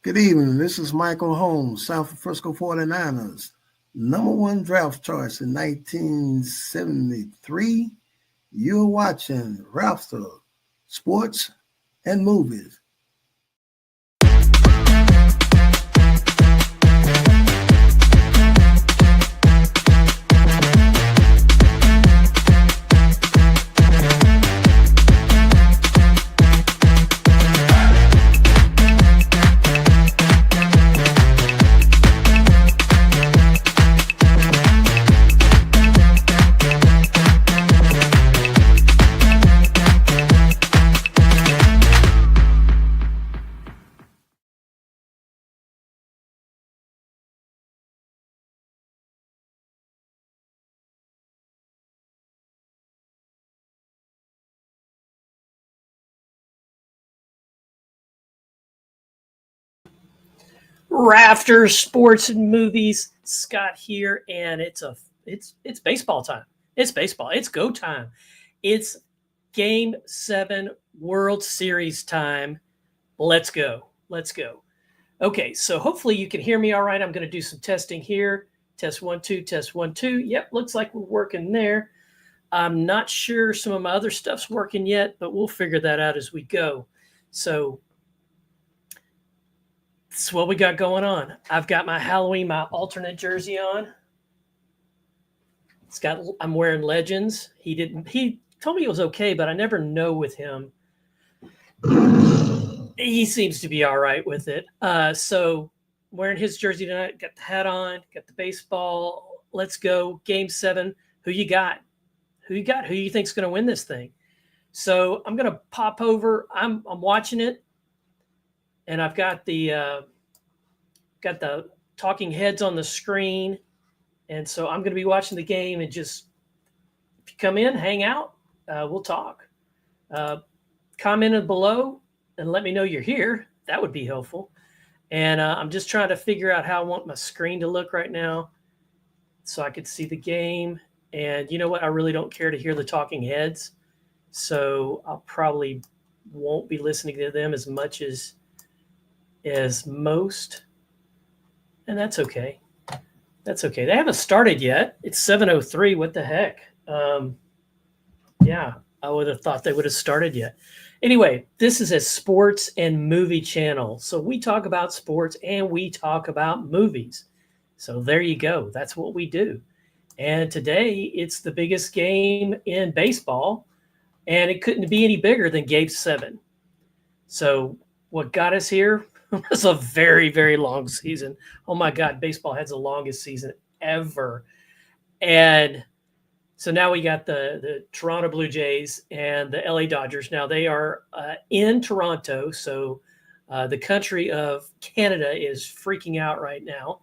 Good evening. This is Michael Holmes, San Francisco 49ers. Number one draft choice in 1973. You're watching Rafters, Sports and Movies. Rafters, Sports and Movies. Scott here, and it's baseball time. It's baseball. It's go time. It's Game 7 World Series time. Let's go. Let's go. Okay, so hopefully you can hear me all right. I'm going to do some testing here. Test 1 2, test 1 2. Yep, looks like we're working there. I'm not sure some of my other stuff's working yet, but we'll figure that out as we go. So that's what we got going on. I've got my Halloween, my alternate jersey on. I'm wearing Legends. He told me it was okay, but I never know with him. He seems to be all right with it. So wearing his jersey tonight, got the hat on, got the baseball. Let's go. Game 7. Who you got? Who you got? Who you think's going to win this thing? So I'm going to pop over. I'm watching it. And I've got the talking heads on the screen. And so I'm going to be watching the game and just, if you come in, hang out, we'll talk. Comment below and let me know you're here. That would be helpful. And I'm just trying to figure out how I want my screen to look right now so I could see the game. And you know what? I really don't care to hear the talking heads. So I'll probably won't be listening to them as much as most, and that's okay. That's okay. They haven't started yet. It's 7:03. What the heck? Yeah, I would have thought they would have started yet. Anyway, this is a sports and movie channel, so we talk about sports and we talk about movies. So there you go. That's what we do. And today it's the biggest game in baseball, and it couldn't be any bigger than Game 7. So what got us here? It's a very, very long season. Oh my God, baseball has the longest season ever. And so now we got the Toronto Blue Jays and the LA Dodgers. Now they are in Toronto, so the country of Canada is freaking out right now.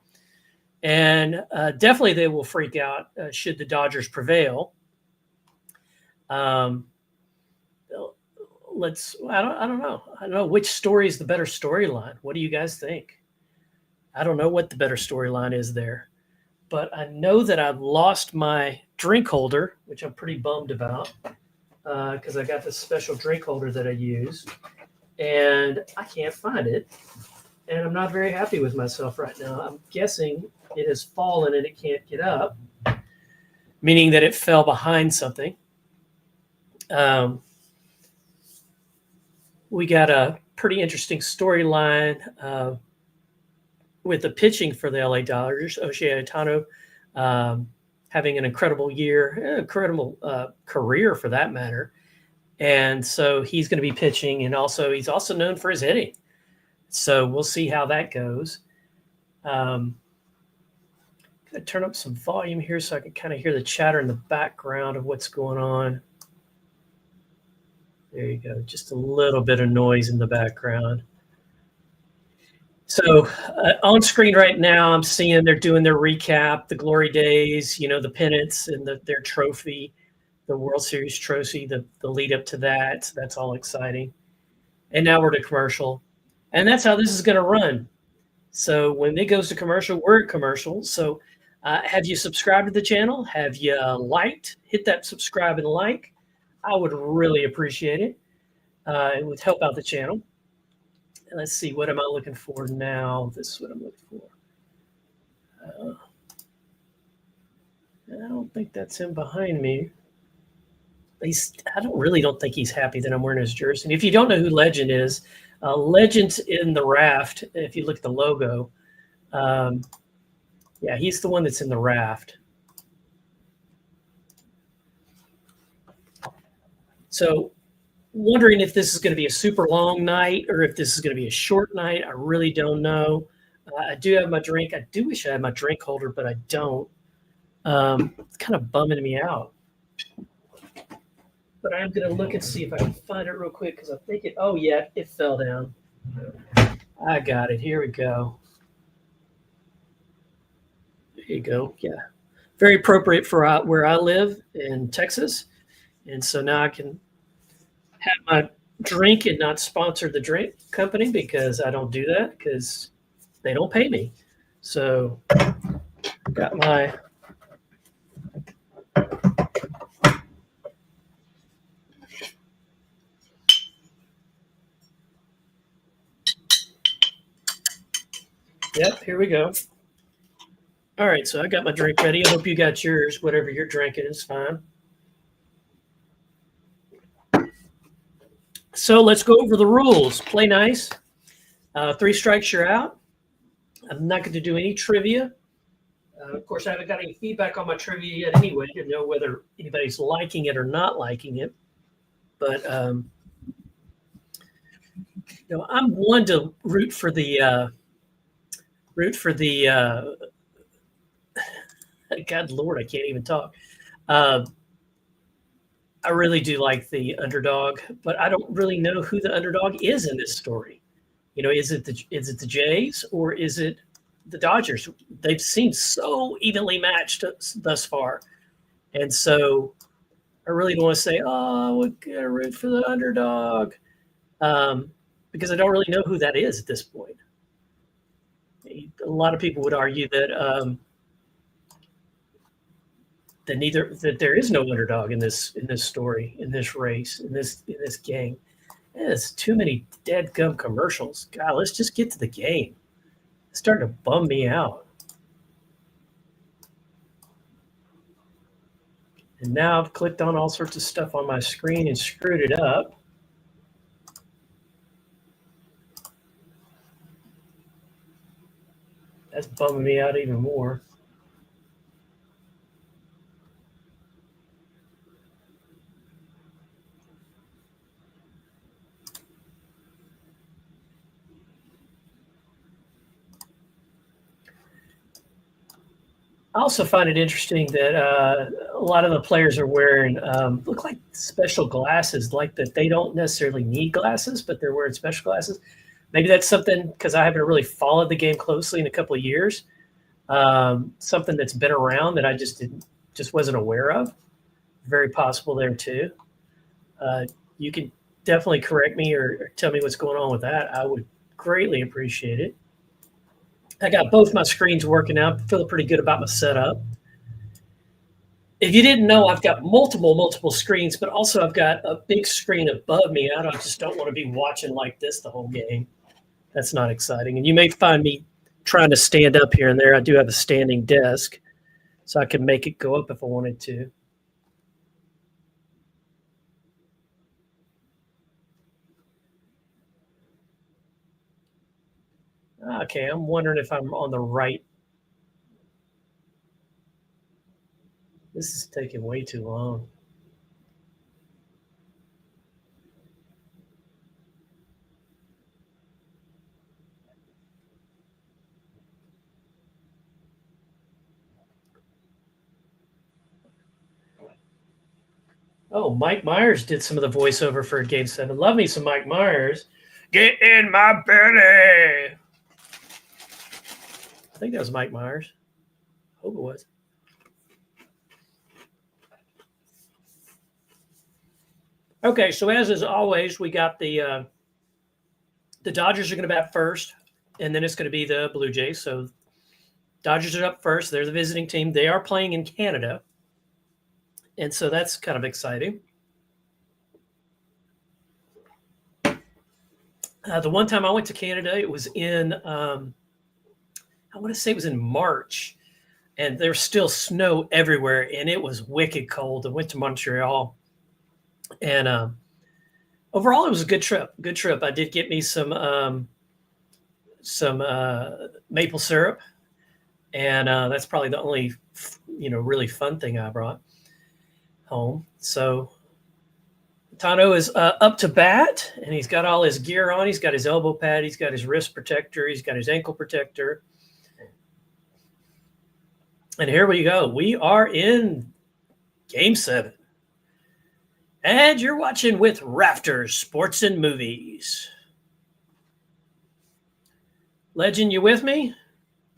And definitely they will freak out should the Dodgers prevail. I don't know. I don't know which story is the better storyline. What do you guys think? I don't know what the better storyline is there, but I know that I've lost my drink holder, which I'm pretty bummed about because I got this special drink holder that I use and I can't find it. And I'm not very happy with myself right now. I'm guessing it has fallen and it can't get up, meaning that it fell behind something. We got a pretty interesting storyline with the pitching for the LA Dodgers. Shohei Ohtani having an incredible year, incredible career for that matter. And so he's going to be pitching, and he's also known for his hitting. So we'll see how that goes. Going to turn up some volume here so I can kind of hear the chatter in the background of what's going on. There you go. Just a little bit of noise in the background. So on screen right now, I'm seeing they're doing their recap, the glory days, the pennants and their trophy, the World Series trophy, the lead up to that. So that's all exciting. And now we're to commercial. And that's how this is going to run. So when it goes to commercial, we're at commercial. So have you subscribed to the channel? Have you hit that subscribe and like? I would really appreciate it. It would help out the channel. let's see, what am I looking for now? This is what I'm looking for. I don't think that's him behind me. I don't think he's happy that I'm wearing his jersey. And if you don't know who Legend is, Legend's in the raft. If you look at the logo, yeah, he's the one that's in the raft. So wondering if this is going to be a super long night or if this is going to be a short night. I really don't know. I do have my drink. I do wish I had my drink holder, but I don't. It's kind of bumming me out. But I'm going to look and see if I can find it real quick because I think oh, yeah, it fell down. I got it. Here we go. There you go. Yeah. Very appropriate for where I live in Texas. And so now I can have my drink and not sponsor the drink company because I don't do that because they don't pay me. So got my Yep, here we go. All right, so I got my drink ready. I hope you got yours. Whatever you're drinking is fine. So let's go over the rules. Play nice. 3 strikes, you're out. I'm not going to do any trivia. Of course, I haven't got any feedback on my trivia yet anyway to know whether anybody's liking it or not liking it. But I'm one to root for the God Lord, I can't even talk. I really do like the underdog, but I don't really know who the underdog is in this story. Is it the Jays or is it the Dodgers? They've seemed so evenly matched thus far, and so I really don't want to say, "Oh, we're gonna root for the underdog," because I don't really know who that is at this point. A lot of people would argue that that there is no underdog in this story, in this race, in this game. It's too many dead gum commercials. God, let's just get to the game. It's starting to bum me out. And now I've clicked on all sorts of stuff on my screen and screwed it up. That's bumming me out even more. I also find it interesting that a lot of the players are wearing look like special glasses, like that they don't necessarily need glasses, but they're wearing special glasses. Maybe that's something because I haven't really followed the game closely in a couple of years. Something that's been around that I just wasn't aware of. Very possible there too. You can definitely correct me or tell me what's going on with that. I would greatly appreciate it. I got both my screens working out. Feeling pretty good about my setup. If you didn't know, I've got multiple screens, but also I've got a big screen above me. I just don't want to be watching like this the whole game. That's not exciting. And you may find me trying to stand up here and there. I do have a standing desk, so I can make it go up if I wanted to. Okay, I'm wondering if I'm on the right. This is taking way too long. Oh, Mike Myers did some of the voiceover for Game 7. Love me some Mike Myers. Get in my belly. I think that was Mike Myers. Hope it was. Okay, so as is always, we got the Dodgers are going to bat first, and then it's going to be the Blue Jays. So Dodgers are up first. They're the visiting team. They are playing in Canada, and so that's kind of exciting. The one time I went to Canada, it was in, I want to say it was in March, and there's still snow everywhere, and it was wicked cold. I went to Montreal, and overall, it was a good trip. Good trip. I did get me some maple syrup, and that's probably the only really fun thing I brought home. So Tano is up to bat, and he's got all his gear on. He's got his elbow pad. He's got his wrist protector. He's got his ankle protector. And here we go. We are in Game 7. And you're watching with Rafters, Sports and Movies. Legend, you with me?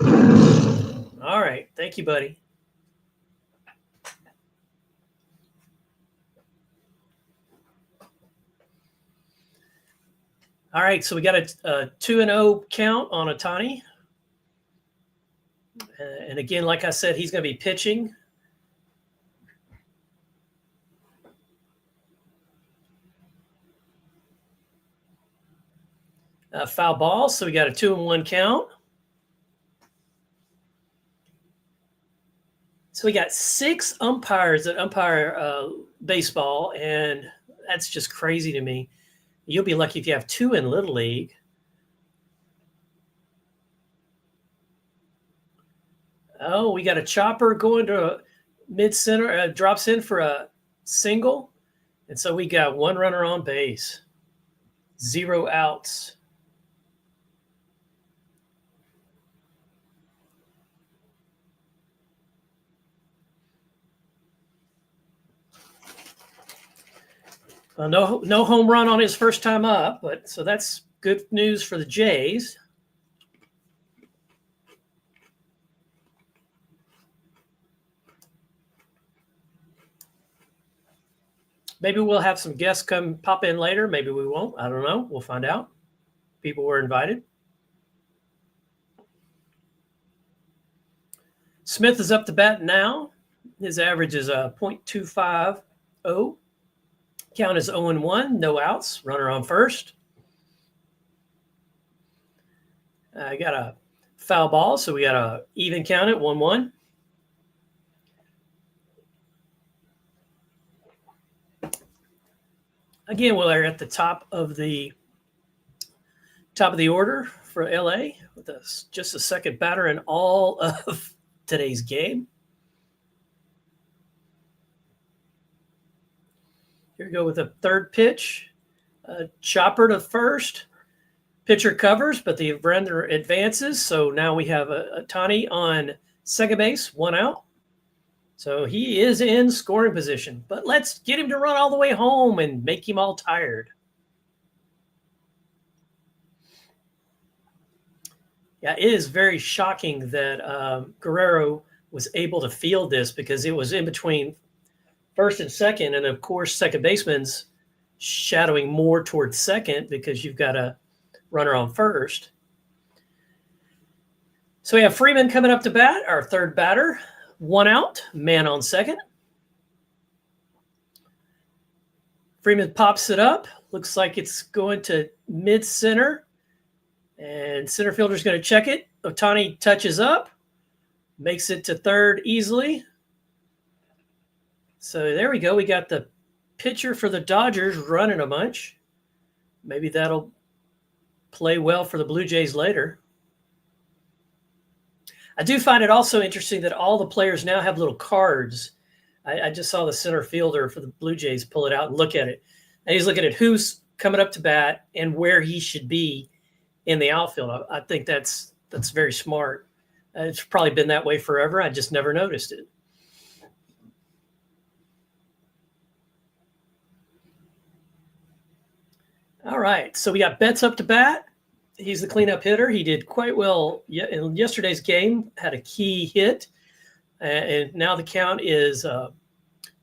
All right. Thank you, buddy. All right. So we got a 2-0 count on Ohtani. And again, like I said, he's going to be pitching. Foul ball, so we got a 2-1 count. So we got 6 umpires that umpire baseball, and that's just crazy to me. You'll be lucky if you have 2 in Little League. Oh, we got a chopper going to mid-center, drops in for a single. And so we got 1 runner on base, 0 outs. No home run on his first time up, but so that's good news for the Jays. Maybe we'll have some guests come pop in later. Maybe we won't. I don't know. We'll find out. People were invited. Smith is up to bat now. His average is .250. Count is 0-1. No outs. Runner on first. I got a foul ball, so we got a even count at 1-1. Again, we're at the top of the order for LA with just the second batter in all of today's game. Here we go with a third pitch. Chopper to first. Pitcher covers, but the runner advances. So now we have Ohtani on second base, 1 out. So he is in scoring position. But let's get him to run all the way home and make him all tired. Yeah, it is very shocking that Guerrero was able to field this because it was in between first and second. And, of course, second baseman's shadowing more towards second because you've got a runner on first. So we have Freeman coming up to bat, our third batter. 1 out, man on second. Freeman pops it up. Looks like it's going to mid-center. And center fielder's going to check it. Ohtani touches up. Makes it to third easily. So there we go. We got the pitcher for the Dodgers running a bunch. Maybe that'll play well for the Blue Jays later. I do find it also interesting that all the players now have little cards. I just saw the center fielder for the Blue Jays pull it out and look at it. And he's looking at who's coming up to bat and where he should be in the outfield. I think that's very smart. It's probably been that way forever. I just never noticed it. All right, so we got Betts up to bat. He's the cleanup hitter. He did quite well in yesterday's game, had a key hit. And now the count is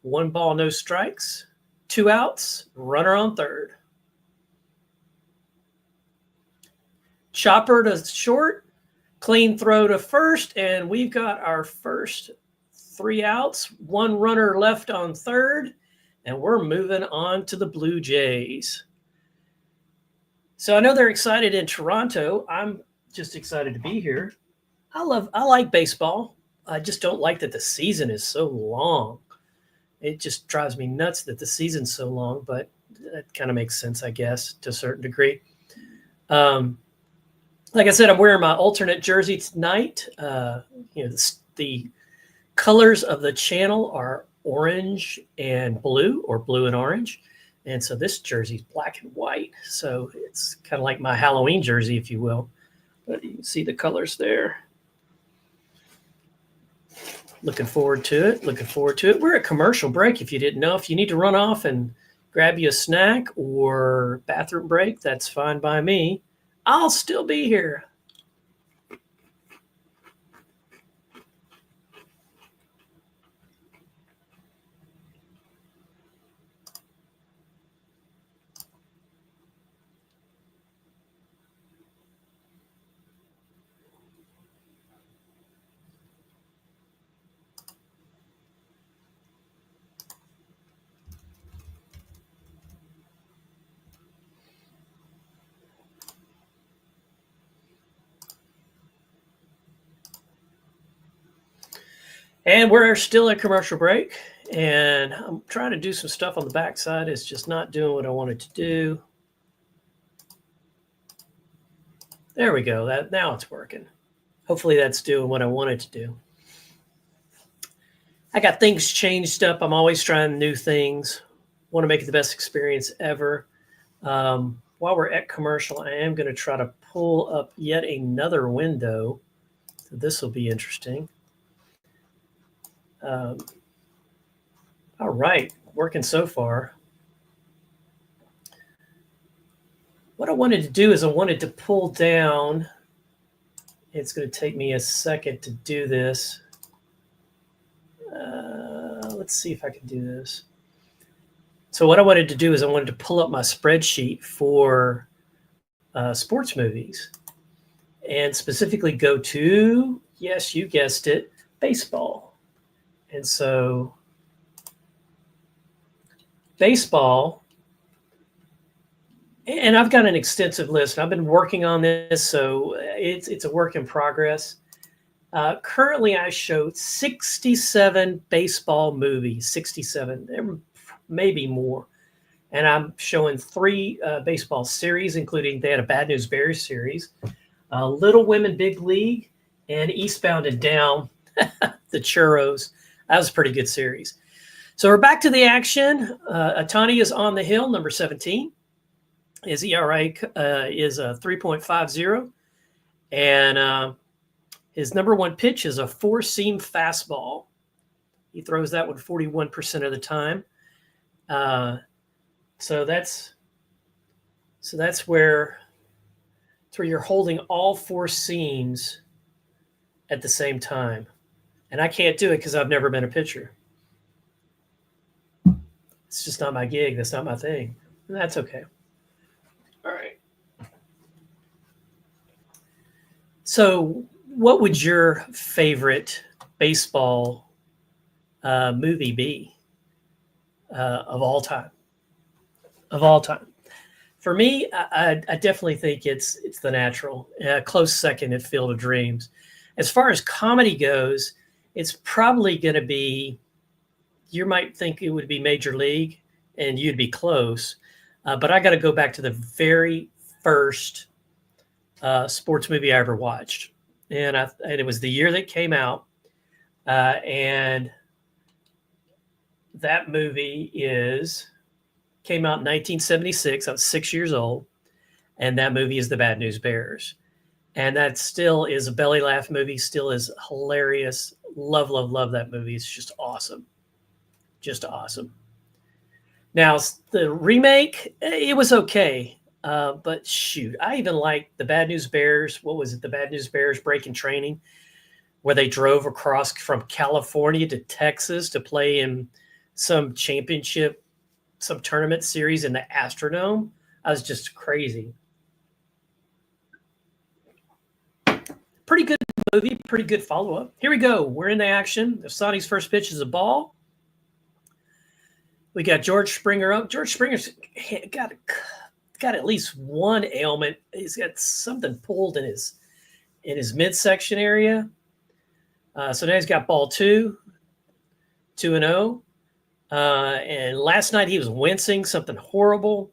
1 ball, no strikes, 2 outs, runner on third. Chopper to short, clean throw to first, and we've got our first 3 outs, 1 runner left on third, and we're moving on to the Blue Jays. So I know they're excited in Toronto. I'm just excited to be here. I like baseball. I just don't like that the season is so long. It just drives me nuts that the season's so long, but that kind of makes sense, I guess, to a certain degree. Like I said, I'm wearing my alternate jersey tonight. The colors of the channel are orange and blue, or blue and orange. And so this jersey's black and white. So it's kind of like my Halloween jersey, if you will. But you can see the colors there. Looking forward to it. We're at commercial break. If you didn't know, if you need to run off and grab you a snack or bathroom break, that's fine by me. I'll still be here. And we're still at commercial break, and I'm trying to do some stuff on the backside. It's just not doing what I wanted to do. There we go. Now it's working. Hopefully that's doing what I wanted to do. I got things changed up. I'm always trying new things. Want to make it the best experience ever. While we're at commercial, I am going to try to pull up yet another window. So this will be interesting. All right, working so far. What I wanted to do is I wanted to pull down. It's going to take me a second to do this. Let's see if I can do this. So what I wanted to do is I wanted to pull up my spreadsheet for sports movies and specifically go to, yes, you guessed it, baseball. And so baseball, and I've got an extensive list. I've been working on this, so it's a work in progress. Currently, I showed 67 baseball movies, 67. There may be more. And I'm showing 3 baseball series, including they had a Bad News Bears series, Little Women Big League, and Eastbound and Down, the Churros. That was a pretty good series. So we're back to the action. Ohtani is on the hill, number 17. His ERA is a 3.50. And his number 1 pitch is a 4-seam fastball. He throws that one 41% of the time. So that's where you're holding all 4 seams at the same time. And I can't do it because I've never been a pitcher. It's just not my gig. That's not my thing. And that's okay. All right. So what would your favorite baseball movie be of all time? Of all time. For me, I definitely think it's The Natural. Close second at Field of Dreams. As far as comedy goes, it's probably going to be, you might think it would be Major League, and you'd be close. But I got to go back to the very first sports movie I ever watched. And it was the year that came out. And that movie came out in 1976. I was 6 years old. And that movie is The Bad News Bears. And that still is a belly laugh movie, still is hilarious. Love, love, love that movie. It's just awesome. Just awesome. Now, the remake, it was okay. But shoot, I even liked The Bad News Bears. What was it? The Bad News Bears Breaking Training, where they drove across from California to Texas to play in some championship, some tournament series in the Astrodome. I was just crazy. Pretty good movie, pretty good follow-up. Here we go. We're in the action. Ohtani's first pitch is a ball. We got George Springer up. George Springer's got got at least one ailment. He's got something pulled in his midsection area. So now he's got ball 2, 2-0. And last night he was wincing, something horrible.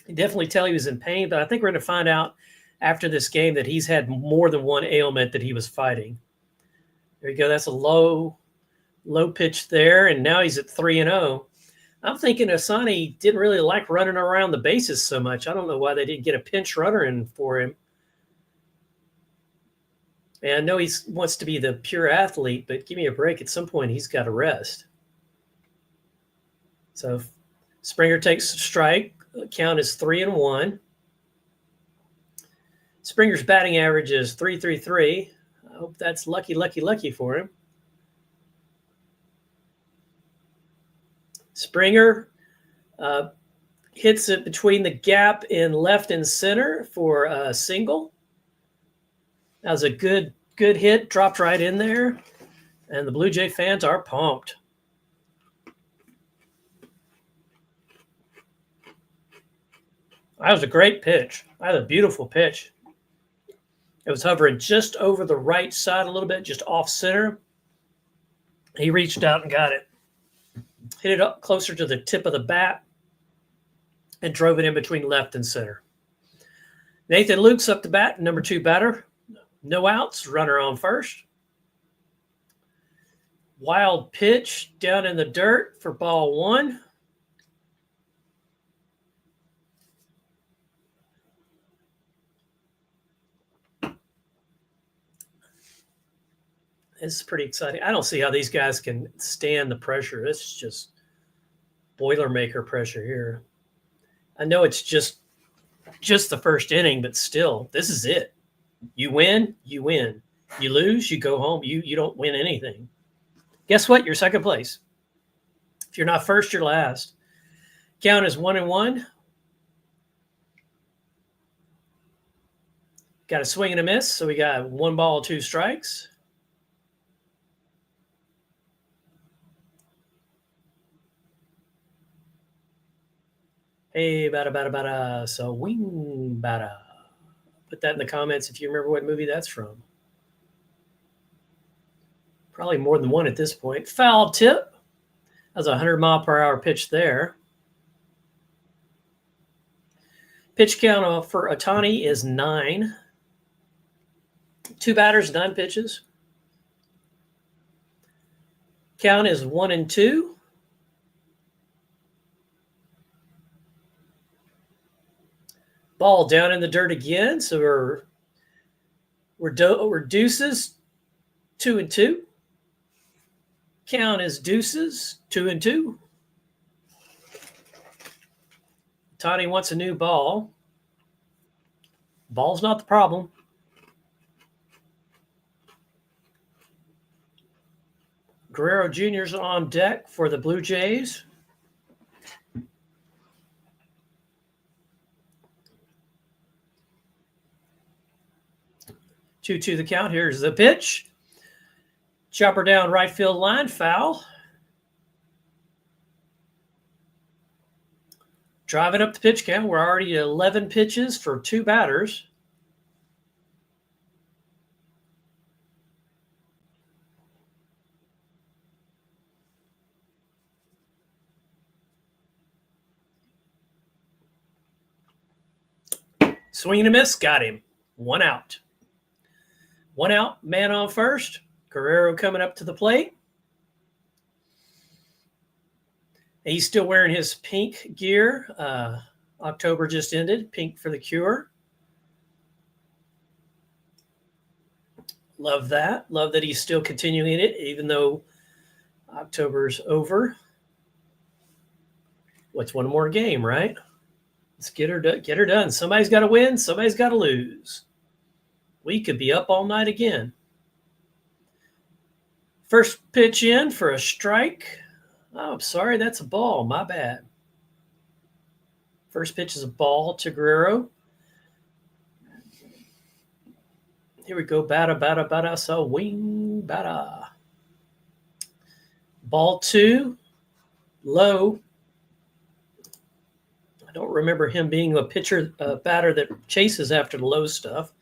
You definitely tell he was in pain, but I think we're going to find out after this game that he's had more than one ailment that he was fighting. There you go. That's a low pitch there, and now he's at 3-0. I'm thinking Asani didn't really like running around the bases so much. I don't know why they didn't get a pinch runner in for him. And I know he wants to be the pure athlete, but give me a break. At some point, he's got to rest. So Springer takes a strike. The count is 3-1. Springer's batting average is .333. I hope that's lucky for him. Springer hits it between the gap in left and center for a single. That was a good hit, dropped right in there, and the Blue Jay fans are pumped. That was a great pitch. That was a beautiful pitch. It was hovering just over the right side a little bit, just off center. He reached out and got it. Hit it up closer to the tip of the bat and drove it in between left and center. Nathan Luke's up to bat, number 2 batter. No outs, runner on first. Wild pitch down in the dirt for ball 1. This is pretty exciting. I don't see how these guys can stand the pressure. It's just Boilermaker pressure here. I know it's just the first inning, but still, this is it. You win, you win. You lose, you go home. You don't win anything. Guess what? You're second place. If you're not first, you're last. Count is 1-1. Got a swing and a miss, so we got 1 ball, 2 strikes. Hey, bada. So wing bada. Put that in the comments if you remember what movie that's from. Probably more than one at this point. Foul tip. That's a 100-mile-per-hour pitch there. Pitch count for Ohtani is 9. 2 batters, 9 pitches. Count is 1-2. Ball down in the dirt again, so we're deuces, 2-2. Count is deuces, 2-2. Ohtani wants a new ball. Ball's not the problem. Guerrero Jr.'s on deck for the Blue Jays. To the count. Here's the pitch. Chopper down right field line. Foul. Driving up the pitch count. We're already at 11 pitches for 2 batters. Swing and a miss. Got him. 1 out. 1 out, man on first. Guerrero coming up to the plate. And he's still wearing his pink gear. October just ended. Pink for the cure. Love that. Love that he's still continuing it, even though October's over. What's one more game, right? Let's get her done. Somebody's got to win. Somebody's got to lose. We could be up all night again. First pitch in for a strike. Oh, I'm sorry. That's a ball. My bad. First pitch is a ball to Guerrero. Here we go. Bada. So wing, bada. Ball 2. Low. I don't remember him being a pitcher, batter that chases after the low stuff.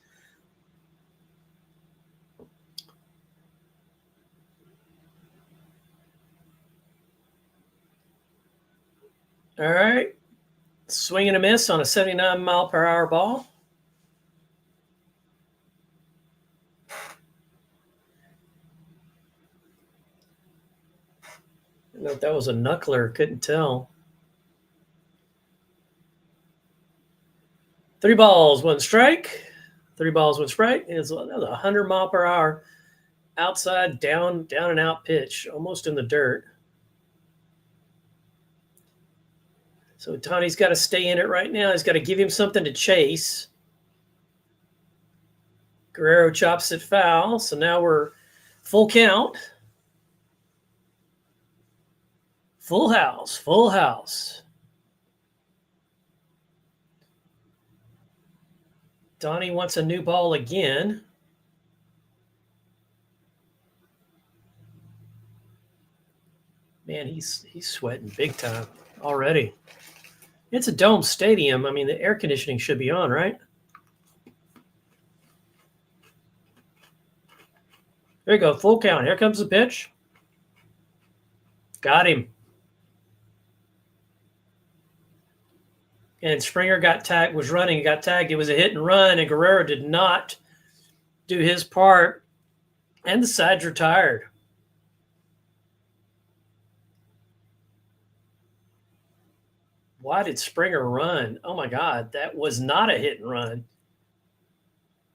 All right. Swing and a miss on a 79-mile-per-hour ball. I don't know if that was a knuckler. Couldn't tell. 3 balls, 1 strike. 3 balls, 1 strike. It's a 100-mile-per-hour outside, down and out pitch, almost in the dirt. So Tony's got to stay in it right now. He's got to give him something to chase. Guerrero chops it foul. So now we're full count. Full house, full house. Donnie wants a new ball again. Man, he's sweating big time already. It's a dome stadium. I mean, the air conditioning should be on, right? There you go, full count. Here comes the pitch. Got him. And Springer got tagged, was running, got tagged. It was a hit and run, and Guerrero did not do his part, and the side's retired. Why did Springer run? Oh, my God, that was not a hit and run.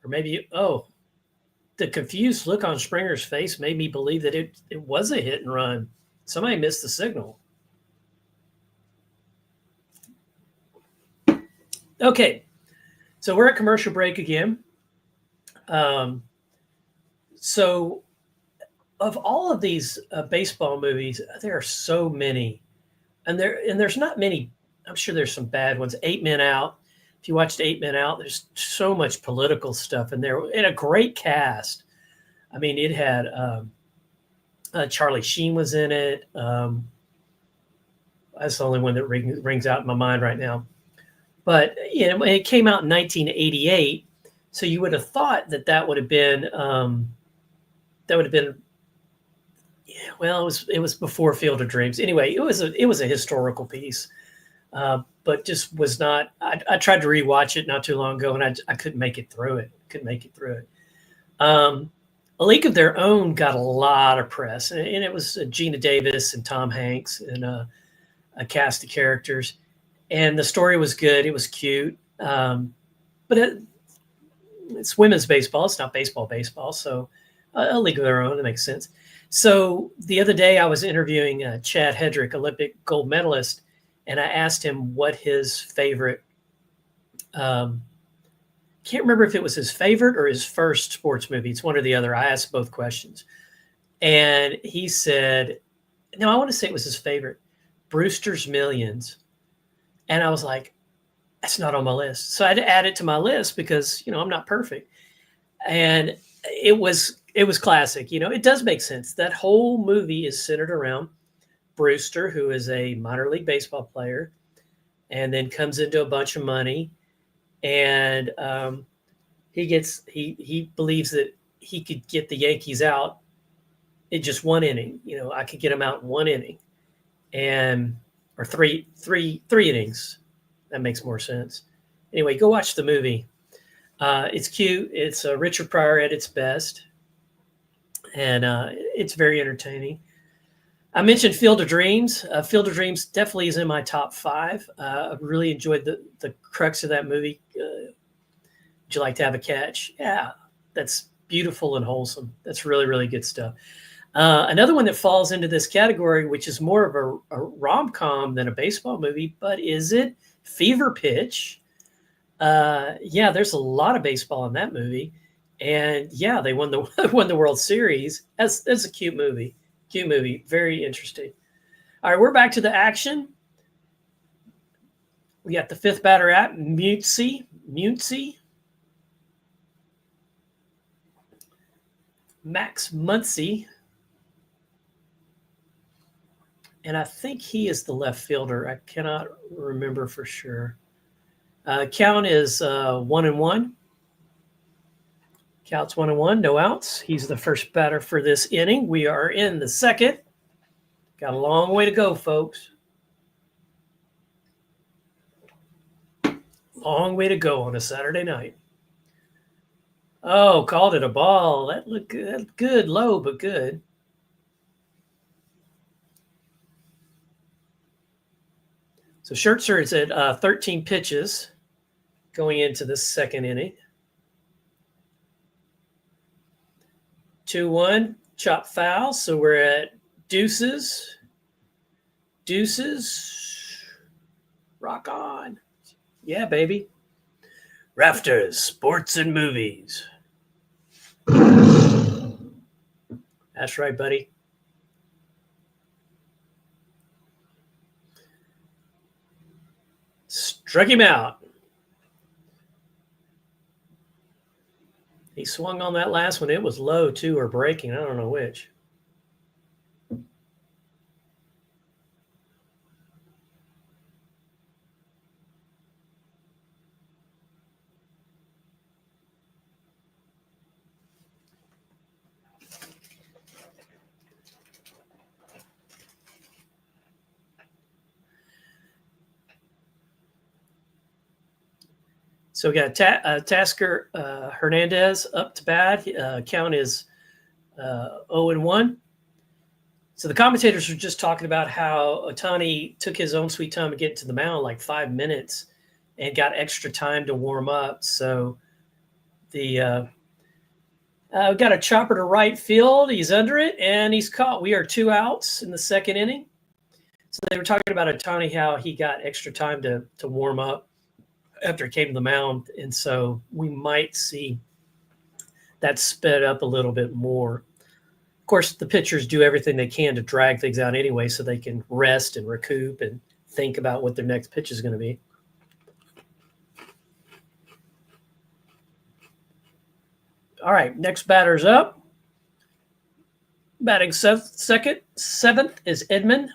Or maybe, the confused look on Springer's face made me believe that it was a hit and run. Somebody missed the signal. Okay, so we're at commercial break again. So of all of these baseball movies, there are so many. And there's not many. I'm sure there's some bad ones. 8 Men Out. If you watched 8 Men Out, there's so much political stuff in there, and a great cast. I mean, it had Charlie Sheen was in it. That's the only one that rings out in my mind right now. But it came out in 1988, so you would have thought that would have been well, it was before Field of Dreams. Anyway, it was a historical piece, but just was not. I tried to rewatch it not too long ago, and I couldn't make it through it. A League of Their Own got a lot of press, and it was Gina Davis and Tom Hanks and a cast of characters, and the story was good. It was cute, but it's women's baseball. It's not baseball. So A League of Their Own, it makes sense. So the other day I was interviewing Chad Hedrick, Olympic gold medalist, and I asked him what his favorite, can't remember if it was his favorite or his first sports movie. It's one or the other. I asked both questions. And he said, no, I want to say it was his favorite, Brewster's Millions. And I was like, that's not on my list. So I had to add it to my list because, I'm not perfect. And it was classic. It does make sense. That whole movie is centered around Brewster, who is a minor league baseball player, and then comes into a bunch of money. And he believes that he could get the Yankees out in just one inning. I could get them out in one inning, or three innings. That makes more sense. Anyway, go watch the movie. It's cute. It's Richard Pryor at its best, and it's very entertaining. I mentioned Field of Dreams. Field of Dreams definitely is in my top 5. I really enjoyed the crux of that movie. Would you like to have a catch? Yeah, that's beautiful and wholesome. That's really, really good stuff. Another one that falls into this category, which is more of a rom-com than a baseball movie, but is it? Fever Pitch. There's a lot of baseball in that movie. And yeah, they won the World Series. That's a cute movie. Very interesting. All right, we're back to the action. We got the 5th batter at Muncy. Max Muncy. and I think he is the left fielder. I cannot remember for sure. Count is 1-1. Count's 1-1, no outs. He's the first batter for this inning. We are in the second. Got a long way to go, folks. Long way to go on a Saturday night. Oh, called it a ball. That looked good. Good, low, but good. So Scherzer is at 13 pitches going into the second inning. 2-1, chop foul. So we're at deuces. Deuces. Rock on. Yeah, baby. Rafters, sports and movies. That's right, buddy. Struck him out. He swung on that last one. It was low, too, or breaking. I don't know which. So we got Tasker Hernandez up to bat. Count is 0-1. So the commentators were just talking about how Ohtani took his own sweet time to get to the mound, like 5 minutes, and got extra time to warm up. So the we got a chopper to right field. He's under it, and he's caught. We are 2 outs in the second inning. So they were talking about Ohtani, how he got extra time to warm up after he came to the mound. And so we might see that sped up a little bit more. Of course, the pitchers do everything they can to drag things out anyway so they can rest and recoup and think about what their next pitch is going to be. All right, next batter's up. Batting seventh is Edman.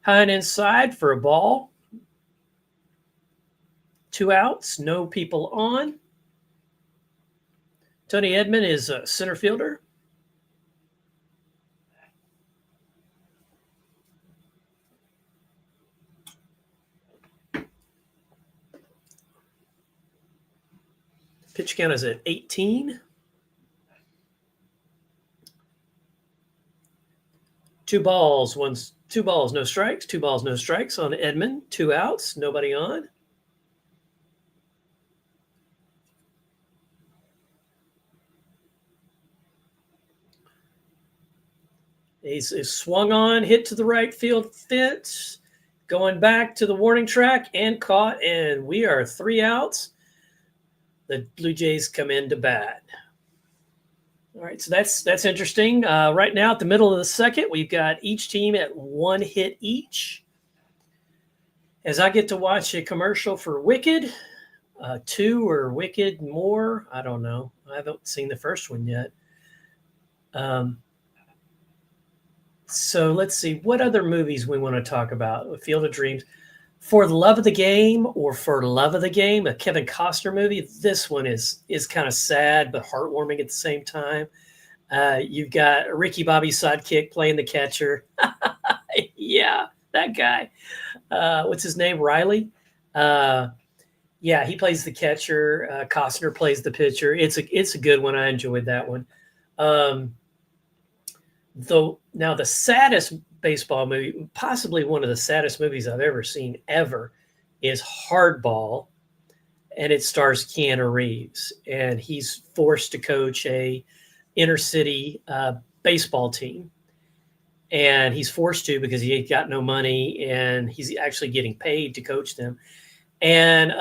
High and inside for a ball. 2 outs, no people on. Tony Edman is a center fielder. Pitch count is at 18. 2 balls, no strikes. 2 balls, no strikes on Edman. 2 outs, nobody on. He's swung on, hit to the right field fence, going back to the warning track and caught, and we are 3 outs. The Blue Jays come in to bat. All right, so that's interesting. Right now at the middle of the second, we've got each team at 1 hit each. As I get to watch a commercial for Wicked, 2 or Wicked more, I don't know. I haven't seen the first one yet. So let's see what other movies we want to talk about. Field of Dreams, For the Love of the Game, or For Love of the Game, a Kevin Costner movie. This one is kind of sad but heartwarming at the same time. You've got Ricky Bobby's sidekick playing the catcher. Yeah, that guy. What's his name? Riley. Yeah, he plays the catcher. Costner plays the pitcher. It's a good one. I enjoyed that one. Though now the saddest baseball movie, possibly one of the saddest movies I've ever seen ever, is Hardball, and it stars Keanu Reeves, and he's forced to coach a inner city baseball team, and he's forced to because he ain't got no money, and he's actually getting paid to coach them. And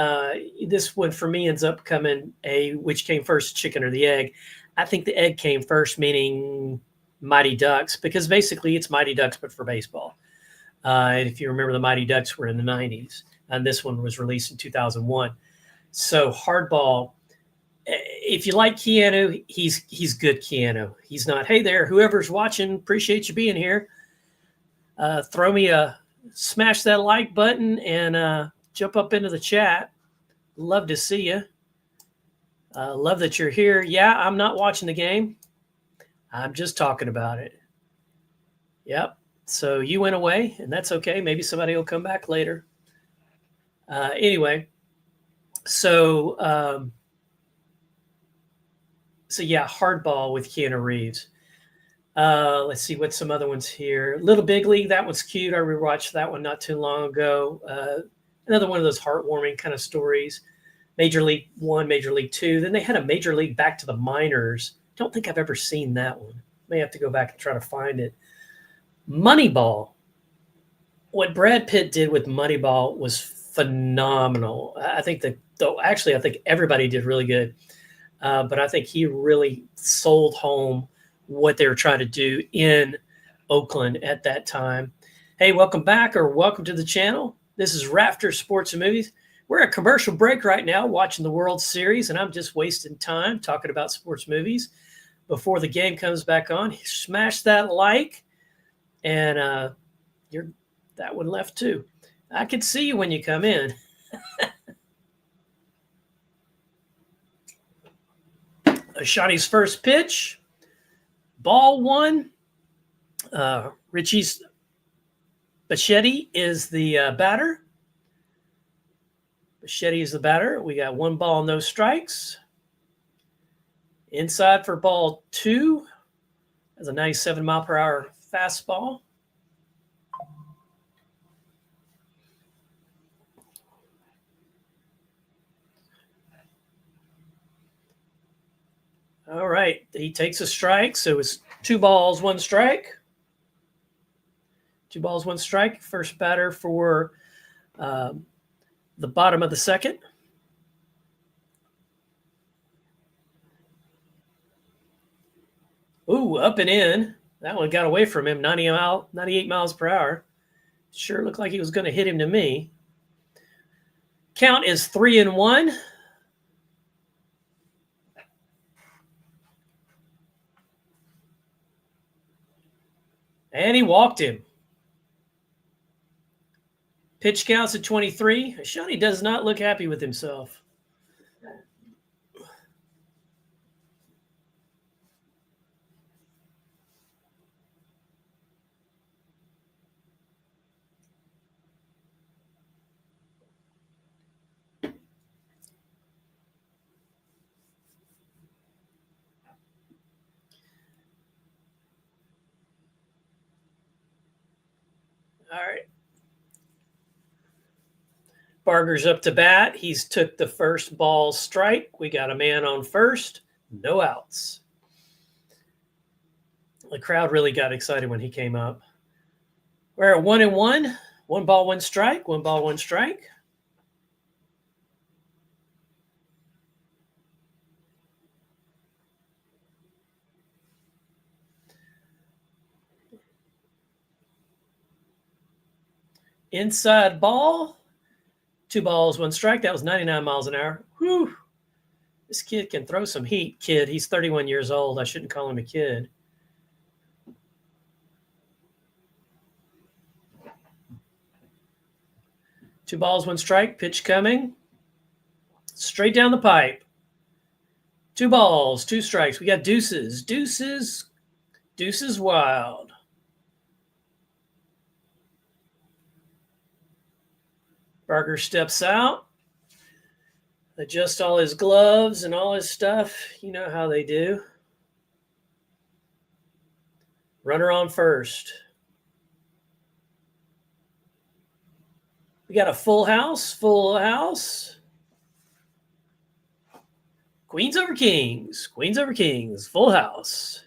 this one for me ends up coming which came first, chicken or the egg? I think the egg came first, meaning Mighty Ducks, because basically it's Mighty Ducks but for baseball. And if you remember, the Mighty Ducks were in the 90s, and this one was released in 2001. So Hardball, if you like Keanu, he's good Keanu. He's not, hey there, whoever's watching, appreciate you being here. Smash that like button and jump up into the chat. Love to see you. Love that you're here. Yeah, I'm not watching the game. I'm just talking about it. Yep. So you went away, and that's okay. Maybe somebody will come back later. Anyway, so yeah, Hardball with Keanu Reeves. Let's see what some other ones here. Little Big League, that one's cute. I rewatched that one not too long ago. Another one of those heartwarming kind of stories. Major League 1, Major League 2. Then they had a Major League Back to the Minors. Don't think I've ever seen that one. May have to go back and try to find it. Moneyball. What Brad Pitt did with Moneyball was phenomenal. I think I think everybody did really good. But I think he really sold home what they were trying to do in Oakland at that time. Hey, welcome back or welcome to the channel. This is Rafters, Sports and Movies. We're at commercial break right now watching the World Series, and I'm just wasting time talking about sports movies. Before the game comes back on, smash that like, and that one left too. I can see you when you come in. Shawnee's first pitch. Ball one. Richie's Bichetti is the batter. Bichetti is the batter. We got 1 ball, no strikes. Inside for ball 2. That's a 97-mile-per-hour fastball. All right. He takes a strike. So it's 2 balls, 1 strike. 2 balls, 1 strike. First batter for the bottom of the second. Ooh, up and in. That one got away from him, 98 miles per hour. Sure looked like he was going to hit him to me. Count is 3-1. And he walked him. Pitch counts at 23. Shawnee does not look happy with himself. All right. Barger's up to bat. He's took the first ball strike. We got a man on first. No outs. The crowd really got excited when he came up. We're at 1-1. 1 ball, 1 strike. 1 ball, 1 strike. Inside ball. 2 balls, 1 strike. That was 99 miles an hour. Whew. This kid can throw some heat, kid. He's 31 years old. I shouldn't call him a kid. Two balls, 1 strike. Pitch coming. Straight down the pipe. 2 balls, 2 strikes. We got deuces. Deuces. Deuces wild. Barger steps out. Adjust all his gloves and all his stuff. You know how they do. Runner on first. We got a full house. Full house. Queens over kings. Queens over kings. Full house.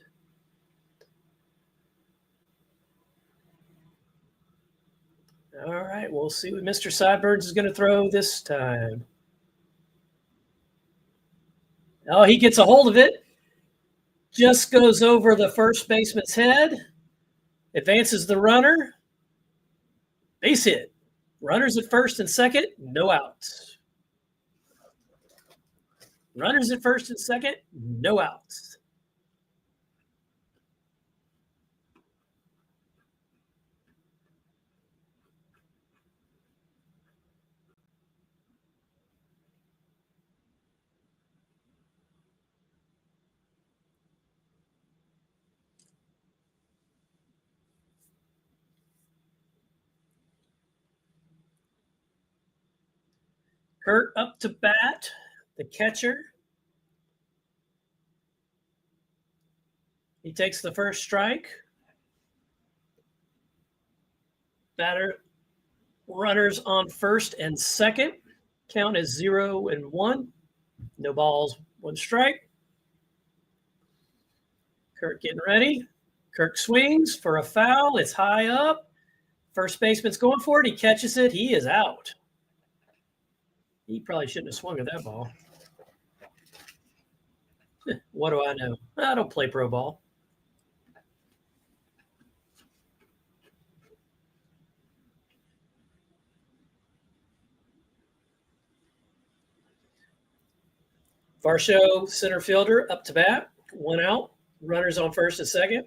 All right, we'll see what Mr. Sideburns is going to throw this time. Oh, he gets a hold of it. Just goes over the first baseman's head. Advances the runner. Base hit. Runners at first and second. No outs. Runners at first and second. No outs. Kurt up to bat, the catcher. He takes the first strike. Batter, runners on first and second. Count is 0-1. No balls, 1 strike. Kurt getting ready. Kirk swings for a foul. It's high up. First baseman's going for it. He catches it. He is out. He probably shouldn't have swung at that ball. What do I know? I don't play pro ball. Varsho, center fielder, up to bat. 1 out. Runners on first and second.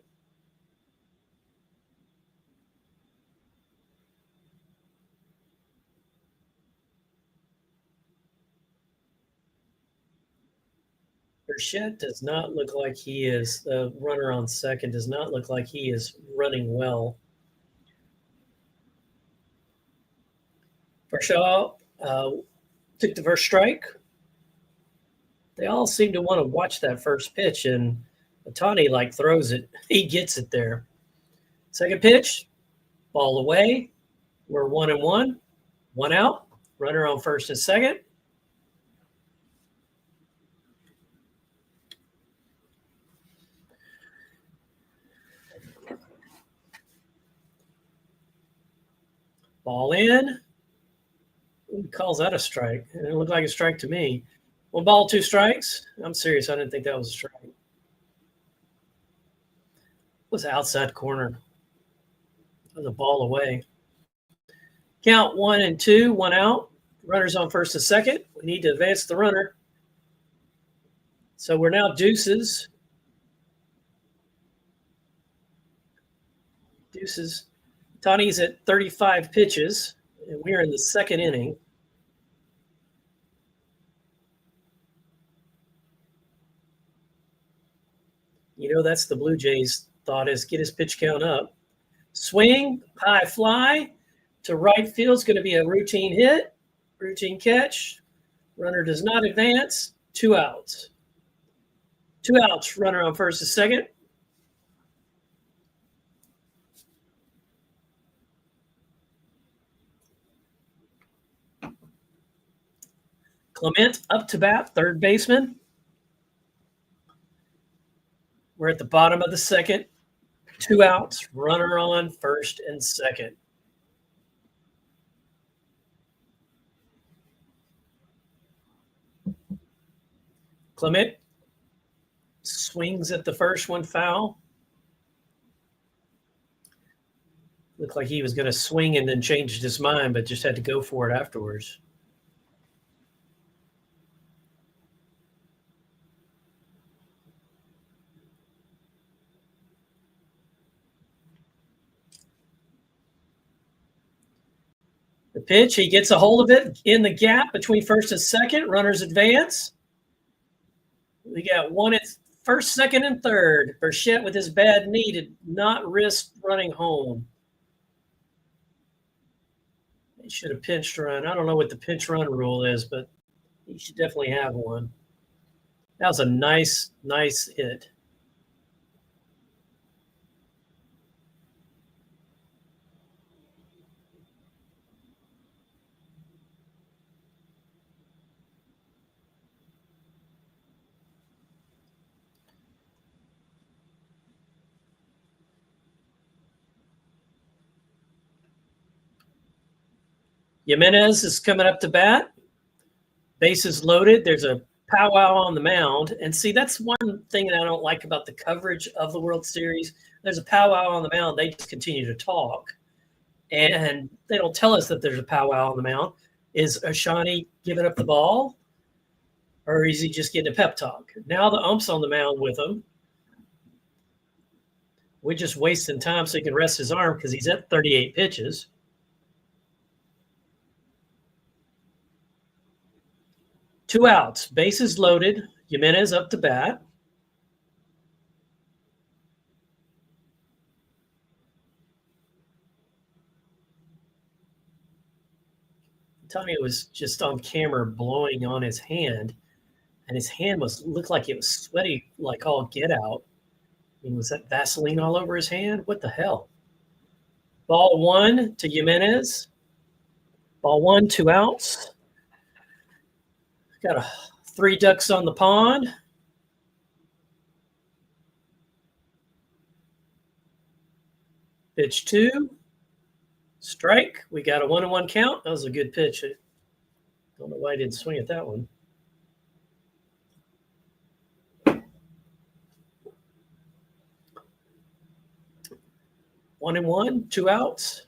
Burchett does not look like he is, the runner on second does not look like he is running well. Varsho took the first strike. They all seem to want to watch that first pitch, and Ohtani throws it. He gets it there. Second pitch, ball away. We're 1-1. 1 out. Runner on first and second. Ball in. He calls that a strike. It looked like a strike to me. 1 ball, 2 strikes. I'm serious. I didn't think that was a strike. It was outside corner. It was a ball away. Count 1-2, 1 out. Runners on first and second. We need to advance the runner. So we're now deuces. Deuces. Tony's at 35 pitches, and we're in the second inning. You know, that's the Blue Jays' thought, is get his pitch count up. Swing, high fly to right field is going to be a routine hit, routine catch. Runner does not advance. 2 outs. 2 outs. Runner on first and second. Clement up to bat, third baseman. We're at the bottom of the second. 2 outs. Runner on first and second. Clement swings at the first one, foul. Looked like he was going to swing and then changed his mind, but just had to go for it afterwards. The pitch, he gets a hold of it in the gap between first and second. Runners advance. We got 1 at first, second, and third. Burchett, with his bad knee, did not risk running home. He should have pinched run. I don't know what the pinch run rule is, but he should definitely have one. That was a nice hit. Jimenez is coming up to bat. Bases loaded. There's a powwow on the mound. And see, that's one thing that I don't like about the coverage of the World Series. There's a powwow on the mound. They just continue to talk. And they don't tell us that there's a powwow on the mound. Is Ohtani giving up the ball? Or is he just getting a pep talk? Now the ump's on the mound with him. We're just wasting time so he can rest his arm because he's at 38 pitches. Two outs, bases loaded. Jimenez up to bat. Tony was just on camera blowing on his hand, and his hand looked like it was sweaty, like all get out. I mean, was that Vaseline all over his hand? What the hell? Ball 1 to Jimenez. Ball 1, 2 outs. Got 3 ducks on the pond. Pitch 2. Strike. We got a 1-1 count. That was a good pitch. I don't know why I didn't swing at that one. One and one, 2 outs.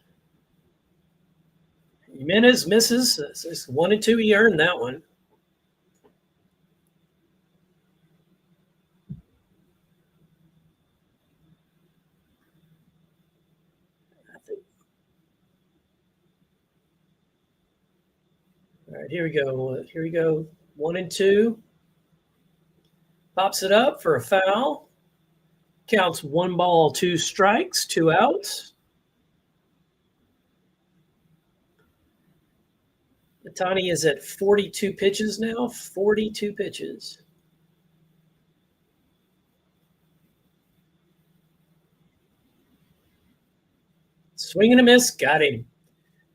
Jimenez misses. It's 1 and 2. He earned that one. All right, here we go. Here we go. 1 and 2. Pops it up for a foul. Counts 1 ball, 2 strikes, 2 outs. Matani is at 42 pitches now. 42 pitches. Swing and a miss. Got him.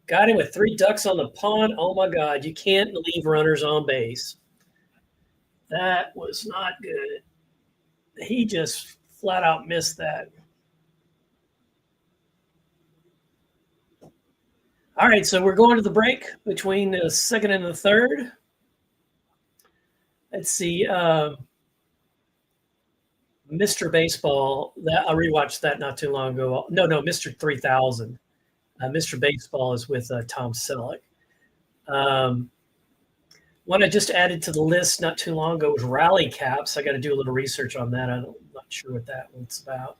Got him with 3 ducks on the pond. Oh, my God. You can't leave runners on base. That was not good. He just flat out missed that. All right, so we're going to the break between the second and the third. Let's see. Mr. Baseball, I rewatched that not too long ago. No, Mr. 3000. Mr. Baseball is with Tom Selleck. One I just added to the list not too long ago was Rally Caps. I got to do a little research on that. I'm not sure what that one's about.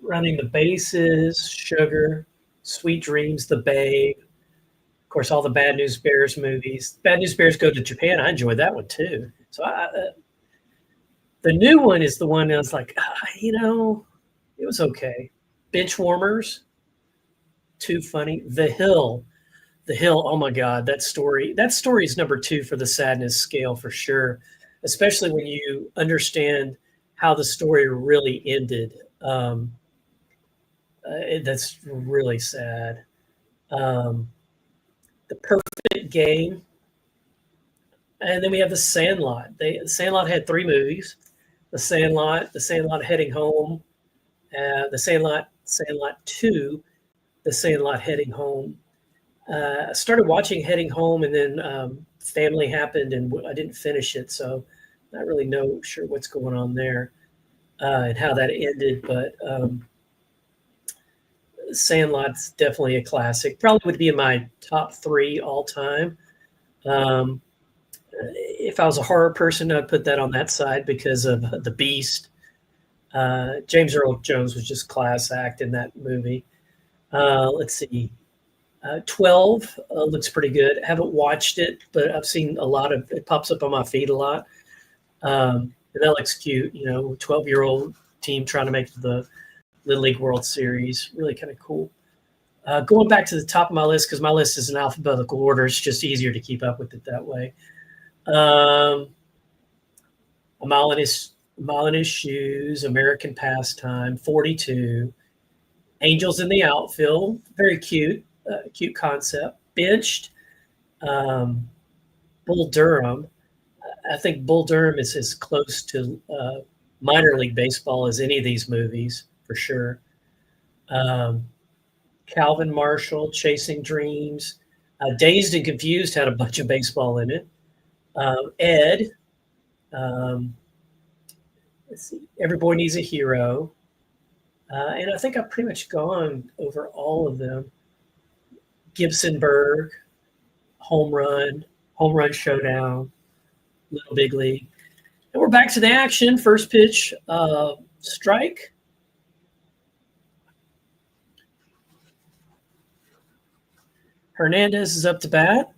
Running the Bases, Sugar, Sweet Dreams, The Babe. Of course, all the Bad News Bears movies. Bad News Bears Go to Japan. I enjoyed that one too. So the new one is the one that was like, it was okay. Benchwarmers, too funny. The Hill. Oh my God, that story is number 2 for the sadness scale for sure, especially when you understand how the story really ended. That's really sad. The Perfect Game. And then we have The Sandlot. The Sandlot had 3 movies. The Sandlot Heading Home, The Sandlot 2, The Sandlot Heading Home. I started watching Heading Home, and then family happened, and I didn't finish it, so not really sure what's going on there and how that ended. But Sandlot's definitely a classic. Probably would be in my top 3 all time. If I was a horror person, I'd put that on that side because of The Beast. James Earl Jones was just class act in that movie. Let's see. 12 looks pretty good. I haven't watched it, but I've seen a lot of it. Pops up on my feed a lot. And that looks cute. 12-year-old team trying to make the Little League World Series. Really kind of cool. Going back to the top of my list, because my list is in alphabetical order. It's just easier to keep up with it that way. A Mile in His Shoes, American Pastime, 42. Angels in the Outfield, very cute. Cute concept. Benched. Bull Durham. I think Bull Durham is as close to minor league baseball as any of these movies, for sure. Calvin Marshall, Chasing Dreams. Dazed and Confused had a bunch of baseball in it. Ed. Let's see. Every Boy Needs a Hero. And I think I've pretty much gone over all of them. Gibsonburg, Home Run Showdown, Little Big League. And we're back to the action. First pitch, strike. Hernandez is up to bat.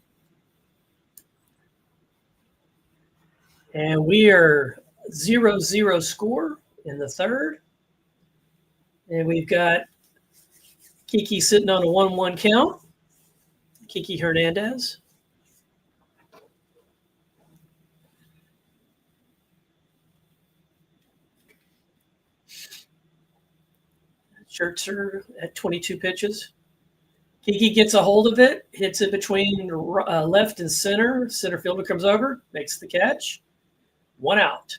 And we are 0-0 score in the third. And we've got Kiki sitting on a 1-1 count. Kiki Hernandez. Scherzer at 22 pitches. Kiki gets a hold of it, hits it between left and center. Center fielder comes over, makes the catch. 1 out.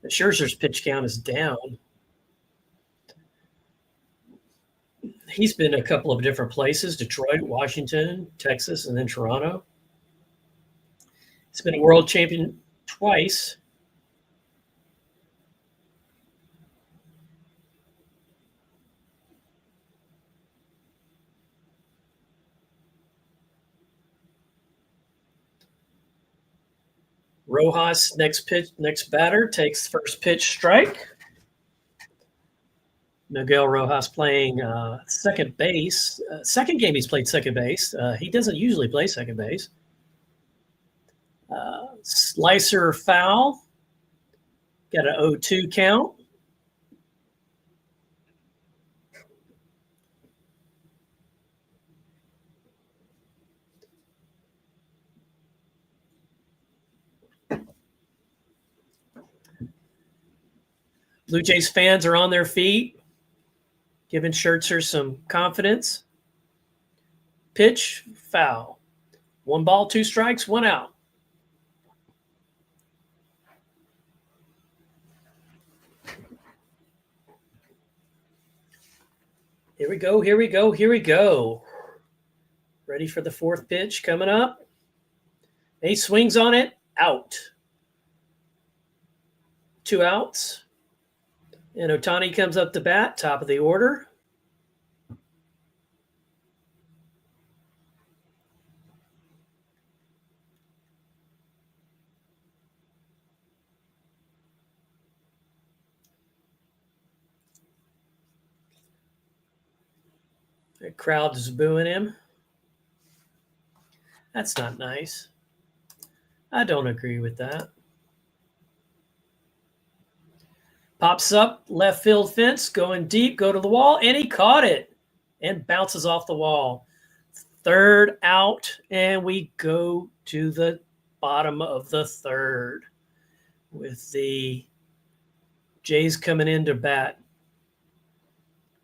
Scherzer's pitch count is down. He's been a couple of different places: Detroit, Washington, Texas, and then Toronto. He's been a world champion twice. Rojas, next batter, takes first pitch strike. Miguel Rojas playing second base. Second game he's played second base. He doesn't usually play second base. Slicer foul. Got an 0-2 count. Blue Jays fans are on their feet, giving Scherzer some confidence. Pitch, foul. 1 ball, 2 strikes, 1 out. Here we go, here we go, here we go. Ready for the 4th pitch coming up. He swings on it, out. 2 outs. And Ohtani comes up to bat, top of the order. The crowd is booing him. That's not nice. I don't agree with that. Pops up, left field fence, going deep, go to the wall, and he caught it and bounces off the wall. 3rd out, and we go to the bottom of the 3rd with the Jays coming in to bat.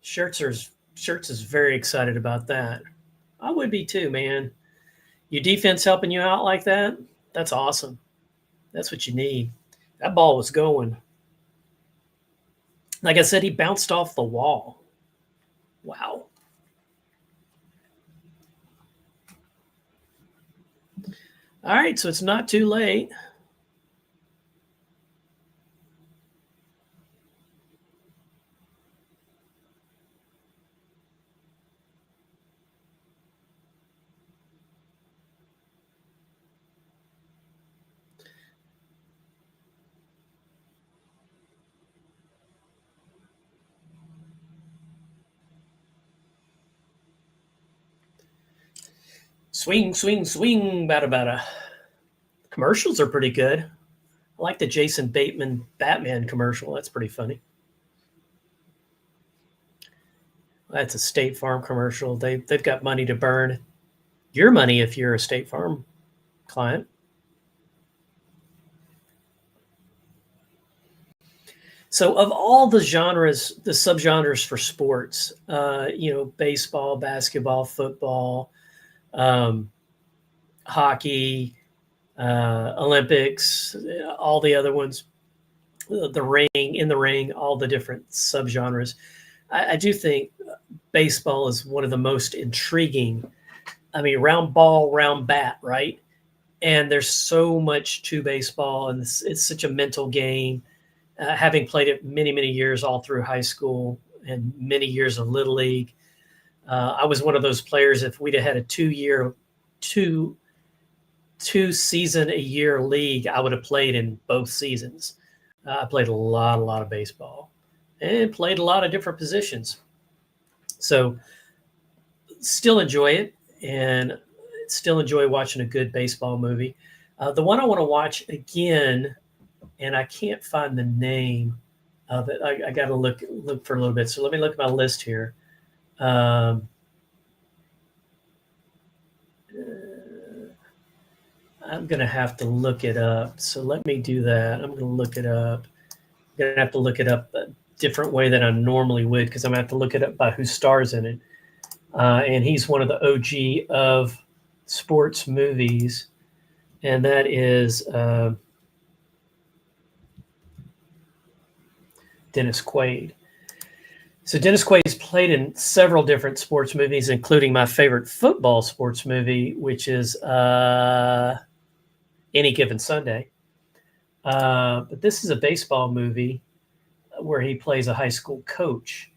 Scherzer is very excited about that. I would be too, man. Your defense helping you out like that, that's awesome. That's what you need. That ball was going. Like I said, he bounced off the wall. Wow. All right, so it's not too late. Swing, swing, swing, bada, bada. Commercials are pretty good. I like the Jason Bateman Batman commercial. That's pretty funny. That's a State Farm commercial. They've got money to burn. Your money if you're a State Farm client. So of all the genres, the subgenres for sports, baseball, basketball, football, hockey, Olympics, all the other ones, the ring, all the different subgenres. I do think baseball is one of the most intriguing. I mean, round ball, round bat, right? And there's so much to baseball, and it's such a mental game. Having played it many, many years all through high school and many years of Little League, I was one of those players. If we'd have had a two season a year league, I would have played in both seasons. I played a lot of baseball and played a lot of different positions. So still enjoy it and still enjoy watching a good baseball movie. The one I want to watch again, and I can't find the name. I got to look for a little bit. So let me look at my list here. I'm going to have to look it up. So let me do that. I'm going to look it up. I'm going to have to look it up a different way than I normally would, because I'm going to have to look it up by who stars in it. And he's one of the OG of sports movies, and that is Dennis Quaid. So Dennis Quaid's played in several different sports movies, including my favorite football sports movie, which is Any Given Sunday. But this is a baseball movie where he plays a high school coach.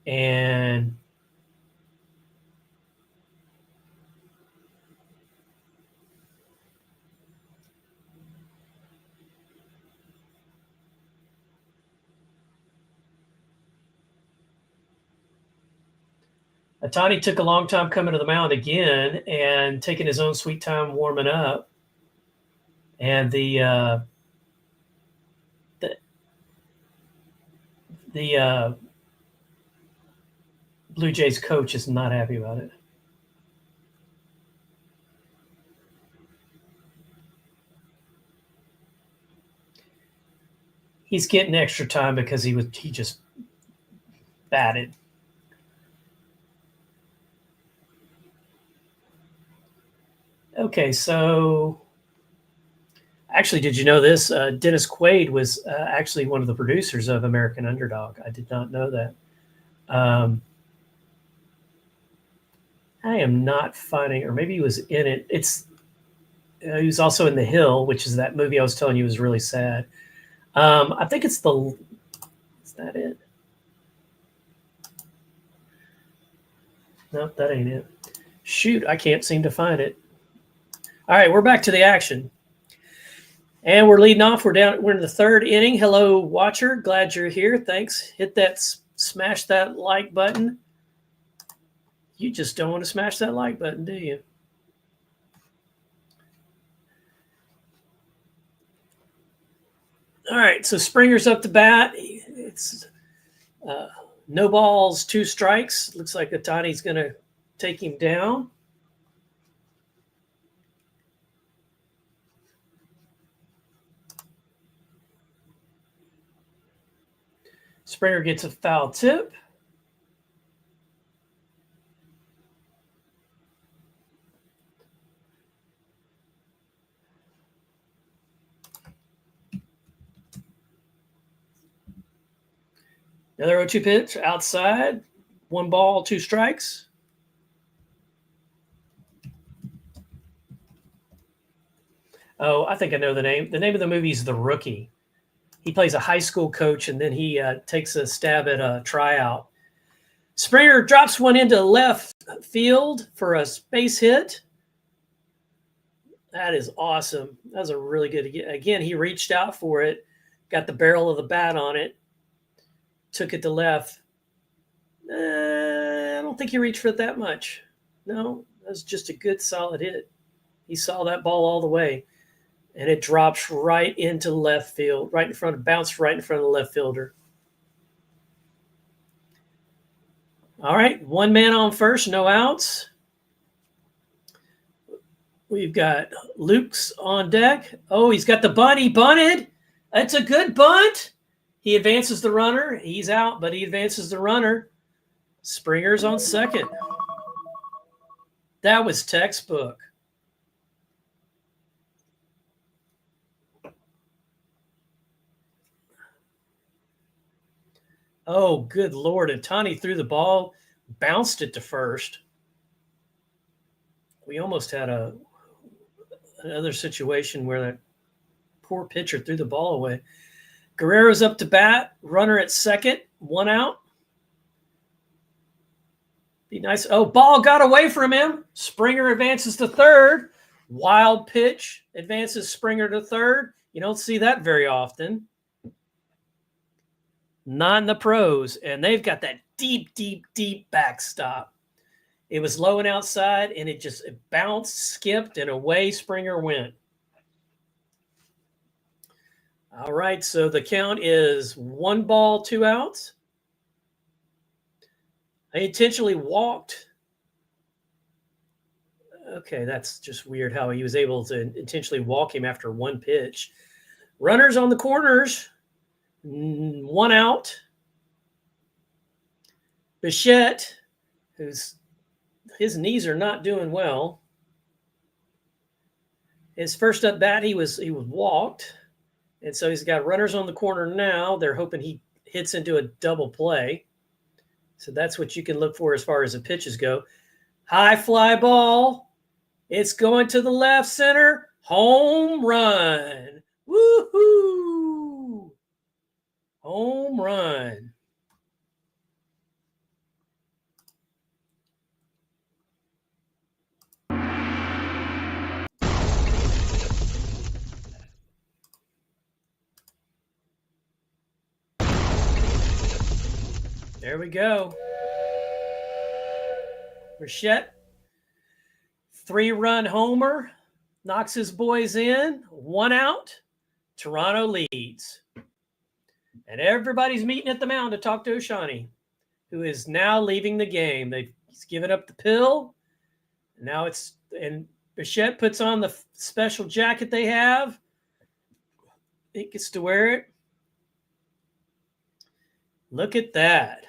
And Ohtani took a long time coming to the mound again and taking his own sweet time warming up. And the Blue Jays coach is not happy about it. He's getting extra time because he just batted. Okay, so actually, did you know this? Dennis Quaid was actually one of the producers of American Underdog. I did not know that. I am not finding, or maybe he was in it. He was also in The Hill, which is that movie I was telling you was really sad. I think it's is that it? Nope, that ain't it. Shoot, I can't seem to find it. All right, we're back to the action. And we're leading off. We're in the third inning. Hello, watcher. Glad you're here. Thanks. Hit that, smash that like button. You just don't want to smash that like button, do you? All right, so Springer's up to bat. It's no balls, 2 strikes. Looks like Ohtani's going to take him down. Springer gets a foul tip. Another 0-2 pitch outside. 1 ball, 2 strikes. Oh, I think I know the name. The name of the movie is The Rookie. He plays a high school coach, and then he takes a stab at a tryout. Springer drops one into left field for a base hit. That is awesome. That was a really good. Again, he reached out for it, got the barrel of the bat on it, took it to left. I don't think he reached for it that much. No, that was just a good, solid hit. He saw that ball all the way, and it drops right into left field, bounced right in front of the left fielder. All right, 1 man on first, no outs. We've got Luke's on deck. Oh, he's got the bunt. He bunted. It's a good bunt. He advances the runner. He's out, but he advances the runner. Springer's on second. That was textbook. Oh, good Lord. Ohtani threw the ball, bounced it to first. We almost had another situation where that poor pitcher threw the ball away. Guerrero's up to bat. Runner at second. 1 out. Be nice. Oh, ball got away from him. Springer advances to third. Wild pitch. Advances Springer to third. You don't see that very often. Not in the pros. And they've got that deep, deep, deep backstop. It was low and outside, and it bounced, skipped, and away Springer went. All right, so the count is 1 ball, 2 outs. I intentionally walked. Okay, that's just weird how he was able to intentionally walk him after 1 pitch. Runners on the corners, 1 out. Bichette, his knees are not doing well. His first at bat, he was walked, and so he's got runners on the corner now. They're hoping he hits into a double play. So that's what you can look for as far as the pitches go. High fly ball. It's going to the left center. Home run. Woohoo! Home run. There we go. Bichette, 3-run homer, knocks his boys in, 1 out. Toronto leads. And everybody's meeting at the mound to talk to Oshani, who is now leaving the game. He's given up the pill. Now and Bichette puts on the special jacket they have. He gets to wear it. Look at that.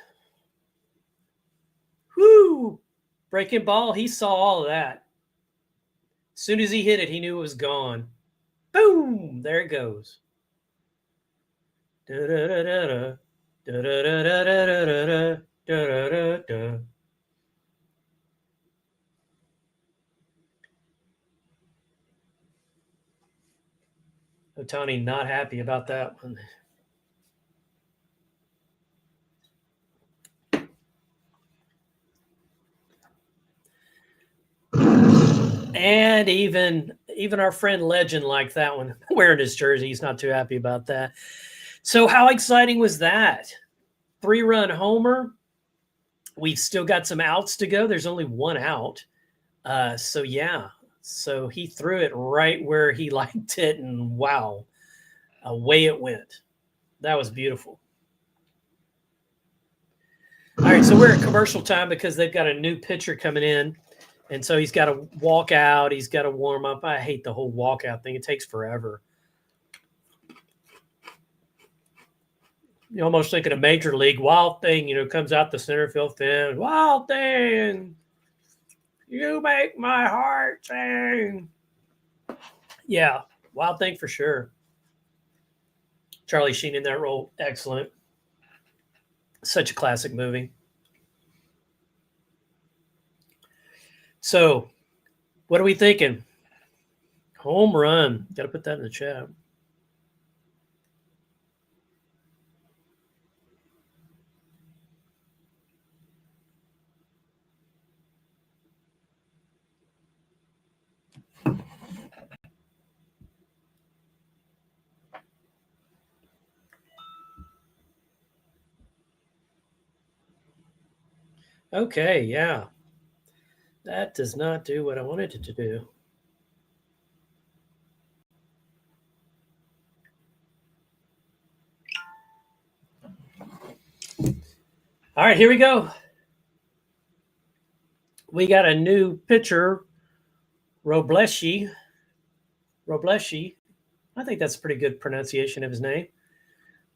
Whoo! Breaking ball, he saw all of that. As soon as he hit it, he knew it was gone. Boom! There it goes. Da-da-da-da-da. Da-da-da-da-da-da-da. Da-da-da-da. Ohtani not happy about that one. And even our friend Legend liked that one, wearing his jersey. He's not too happy about that. So how exciting was that? 3-run homer. We've still got some outs to go. There's only 1 out. So, yeah. So he threw it right where he liked it, and wow, away it went. That was beautiful. All right, so we're at commercial time because they've got a new pitcher coming in. And so he's got to walk out. He's got to warm up. I hate the whole walkout thing. It takes forever. You almost think of a major league. Wild Thing, comes out the center field fence. Wild Thing, you make my heart sing. Yeah, Wild Thing for sure. Charlie Sheen in that role, excellent. Such a classic movie. So, what are we thinking? Home run. Got to put that in the chat. Okay, yeah. That does not do what I wanted it to do. All right, here we go. We got a new pitcher, Robleshi. I think that's a pretty good pronunciation of his name.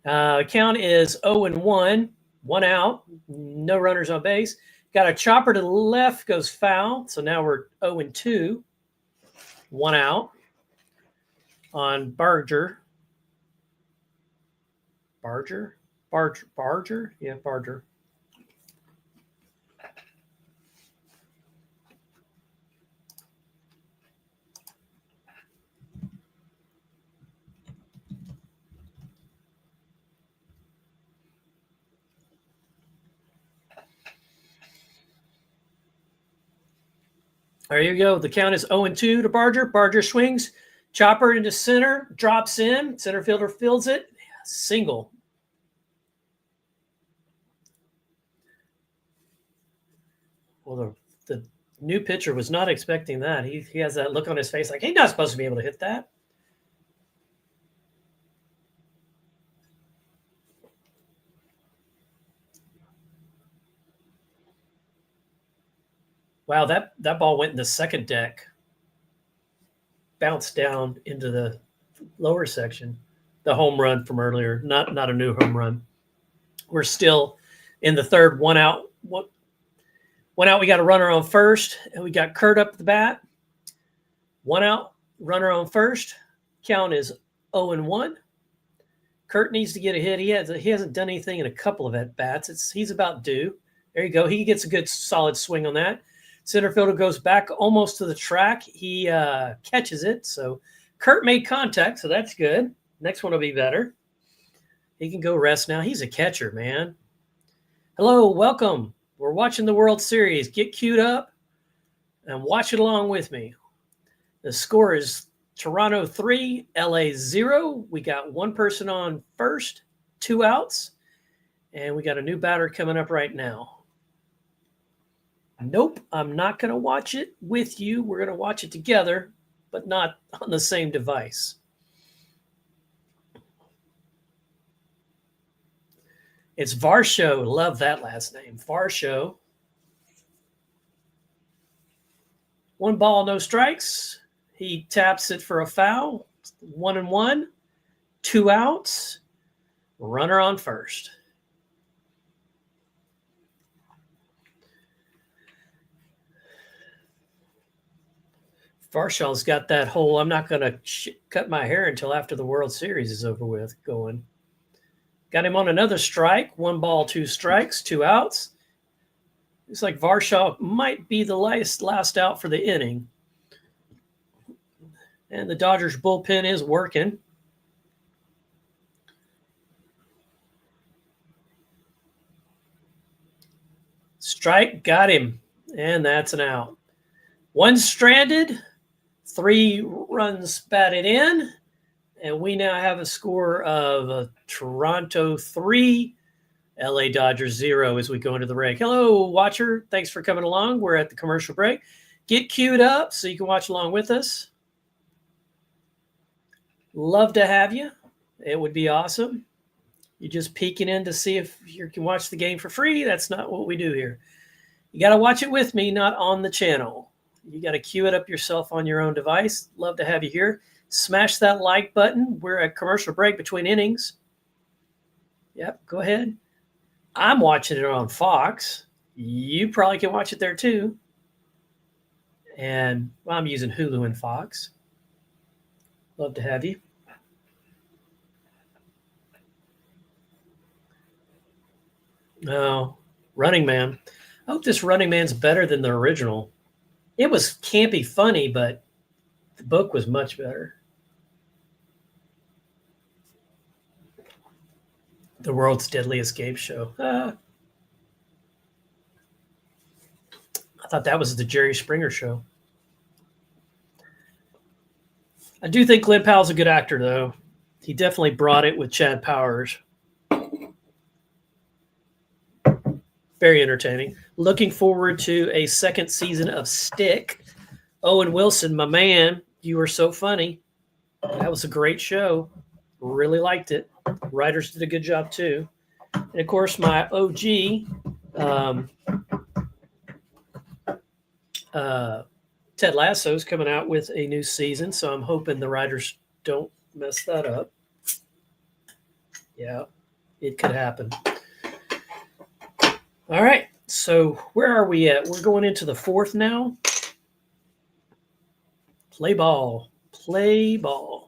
Count is 0-1, 1 out, no runners on base. Got a chopper to the left, goes foul. So now we're 0-2, 1 out on Barger. Barger? Yeah, Barger. There you go. The count is 0-2 to Barger. Barger swings. Chopper into center. Drops in. Center fielder fields it. Single. Well, the new pitcher was not expecting that. He has that look on his face like he's not supposed to be able to hit that. Wow, that ball went in the second deck. Bounced down into the lower section. The home run from earlier, not a new home run. We're still in the third, one out. One out, we got a runner on first, and we got Kurt up the bat. One out, runner on first. Count is 0-1. Kurt needs to get a hit. He hasn't done anything in a couple of at-bats. He's about due. There you go. He gets a good solid swing on that. Center fielder goes back almost to the track. He catches it. So Kurt made contact, so that's good. Next one will be better. He can go rest now. He's a catcher, man. Hello, welcome. We're watching the World Series. Get queued up and watch it along with me. The score is Toronto 3, LA 0. We got one person on first, 2 outs, and we got a new batter coming up right now. Nope, I'm not going to watch it with you. We're going to watch it together, but not on the same device. It's Varsho. Love that last name. Varsho. 1 ball, no strikes. He taps it for a foul. 1-1. 2 outs. Runner on first. Varshall's got that whole I'm not going to cut my hair until after the World Series is over with going. Got him on another strike. 1 ball, 2 strikes, 2 outs. Looks like Varshall might be the last out for the inning. And the Dodgers bullpen is working. Strike, got him. And that's an out. 1 stranded, 3 runs batted in. And we now have a score of Toronto 3, LA Dodgers 0 as we go into the break. Hello, watcher. Thanks for coming along. We're at the commercial break. Get queued up so you can watch along with us. Love to have you. It would be awesome. You're just peeking in to see if you can watch the game for free. That's not what we do here. You got to watch it with me, not on the channel. You got to queue it up yourself on your own device. Love to have you here. Smash that like button. We're at commercial break between innings. Yep, go ahead. I'm watching it on Fox. You probably can watch it there too. And I'm using Hulu and Fox. Love to have you. No, Running Man. I hope this Running Man's better than the original. It was campy funny, but the book was much better. The World's Deadliest Game Show. I thought that was the Jerry Springer Show. I do think Glenn Powell's a good actor, though. He definitely brought it with Chad Powers. Very entertaining. Looking forward to a second season of Stick. Owen Wilson, my man, you were so funny. That was a great show. Really liked it. Writers did a good job, too. And, of course, my OG, Ted Lasso's coming out with a new season, so I'm hoping the writers don't mess that up. Yeah, it could happen. All right, so where are we at? We're going into the 4th now. Play ball. Play ball.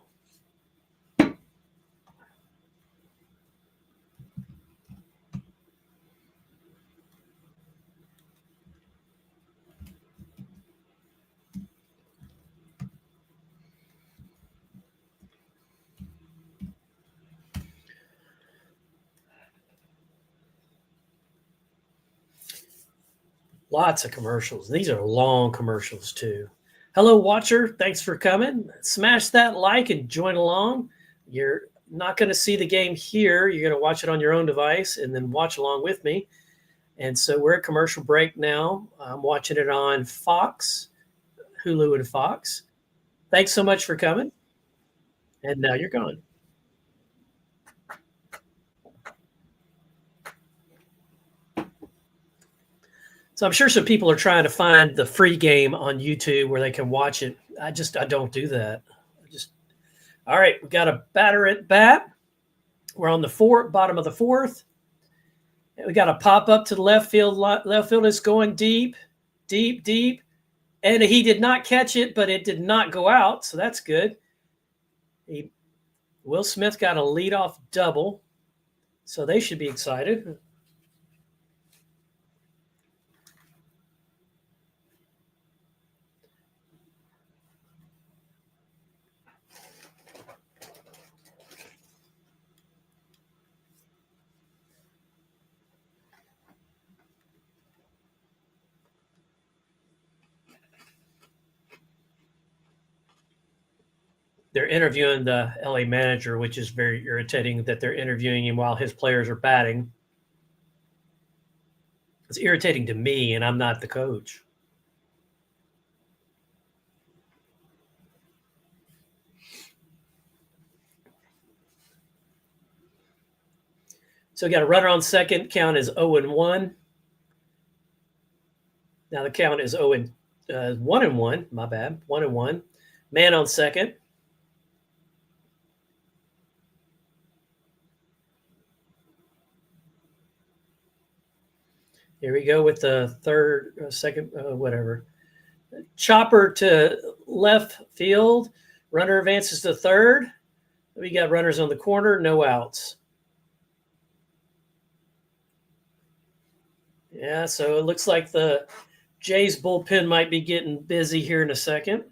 Lots of commercials. These are long commercials, too. Hello, watcher. Thanks for coming. Smash that like and join along. You're not going to see the game here. You're going to watch it on your own device and then watch along with me. And so we're at commercial break now. I'm watching it on Fox, Hulu and Fox. Thanks so much for coming. And now you're gone. So I'm sure some people are trying to find the free game on YouTube where they can watch it. I don't do that. All right, we got a batter at bat. We're on the bottom of the fourth. We got a pop up to the left field. Left field is going deep, deep, deep. And he did not catch it, but it did not go out, so that's good. Will Smith got a leadoff double, so they should be excited. They're interviewing the LA manager, which is very irritating that they're interviewing him while his players are batting. It's irritating to me, and I'm not the coach. So we got a runner on second. Count is 0-1. Now the count is 1-1. My bad. 1-1. Man on second. Here we go with the second, whatever. Chopper to left field. Runner advances to third. We got runners on the corner, no outs. Yeah, so it looks like the Jays bullpen might be getting busy here in a second.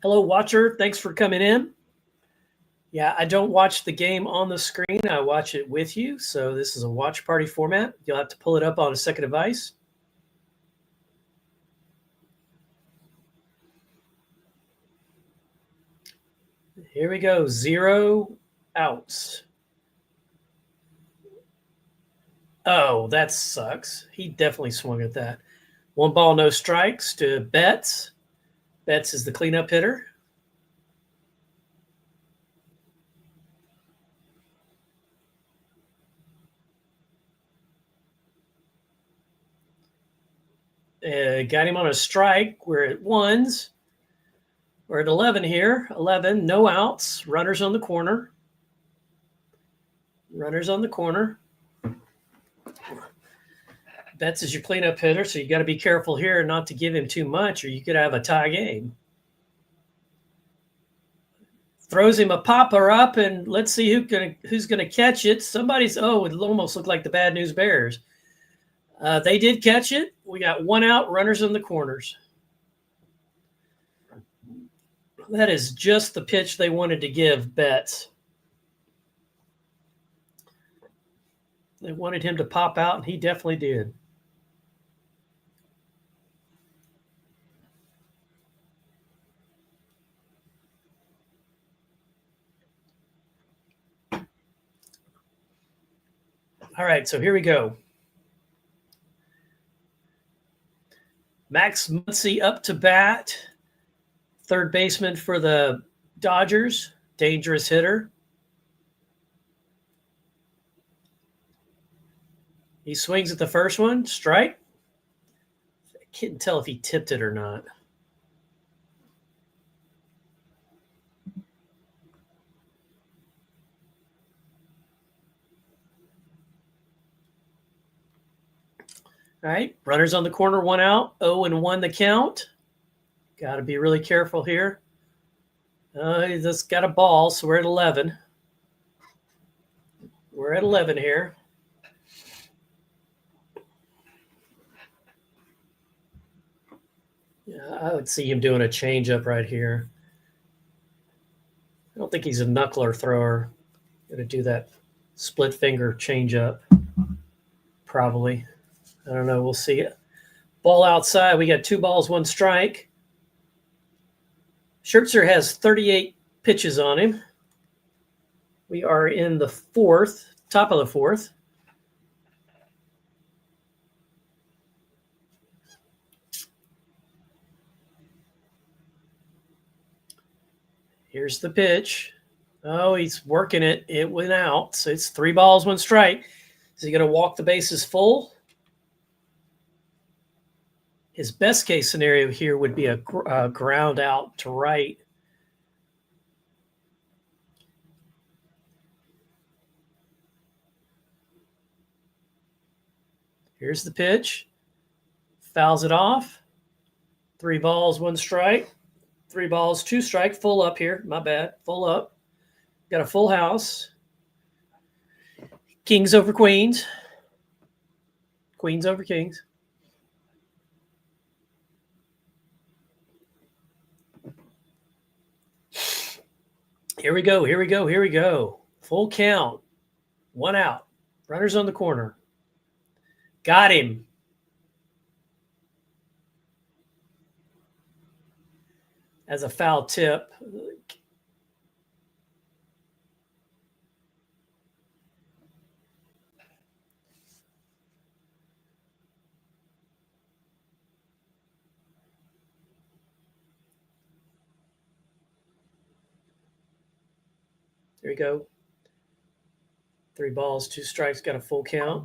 Hello, watcher. Thanks for coming in. Yeah, I don't watch the game on the screen. I watch it with you. So this is a watch party format. You'll have to pull it up on a second device. Here we go. 0 outs. Oh, that sucks. He definitely swung at that. 1 ball, no strikes to Betts. Betts is the cleanup hitter. Got him on a strike. We're at 1s. We're at 11 here. 11, no outs. Runners on the corner. Runners on the corner. Betts is your cleanup hitter, so you got to be careful here not to give him too much, or you could have a tie game. Throws him a popper up, and let's see who's gonna catch it. It almost looked like the Bad News Bears. They did catch it. We got 1 out, runners in the corners. That is just the pitch they wanted to give Betts. They wanted him to pop out, and he definitely did. All right, so here we go. Max Muncy up to bat. Third baseman for the Dodgers. Dangerous hitter. He swings at the first one. Strike. I can't tell if he tipped it or not. All right, runners on the corner, 1 out, 0-1 the count. Got to be really careful here. He just got a ball, so we're at 11. We're at 11 here. Yeah, I would see him doing a changeup right here. I don't think he's a knuckler thrower. Going to do that split finger changeup, probably. I don't know. We'll see it. Ball outside. We got 2 balls, 1 strike. Scherzer has 38 pitches on him. We are in the 4th, top of the 4th. Here's the pitch. Oh, he's working it. It went out. So it's 3 balls, 1 strike. Is he going to walk the bases full? His best case scenario here would be a ground out to right. Here's the pitch. Fouls it off. 3 balls, 1 strike. 3 balls, 2 strike. Full up here. My bad. Full up. Got a full house. Kings over queens. Queens over kings. Here we go. Here we go. Here we go. Full count. 1 out. Runners on the corner. Got him. As a foul tip. There we go. 3 balls, 2 strikes, got a full count.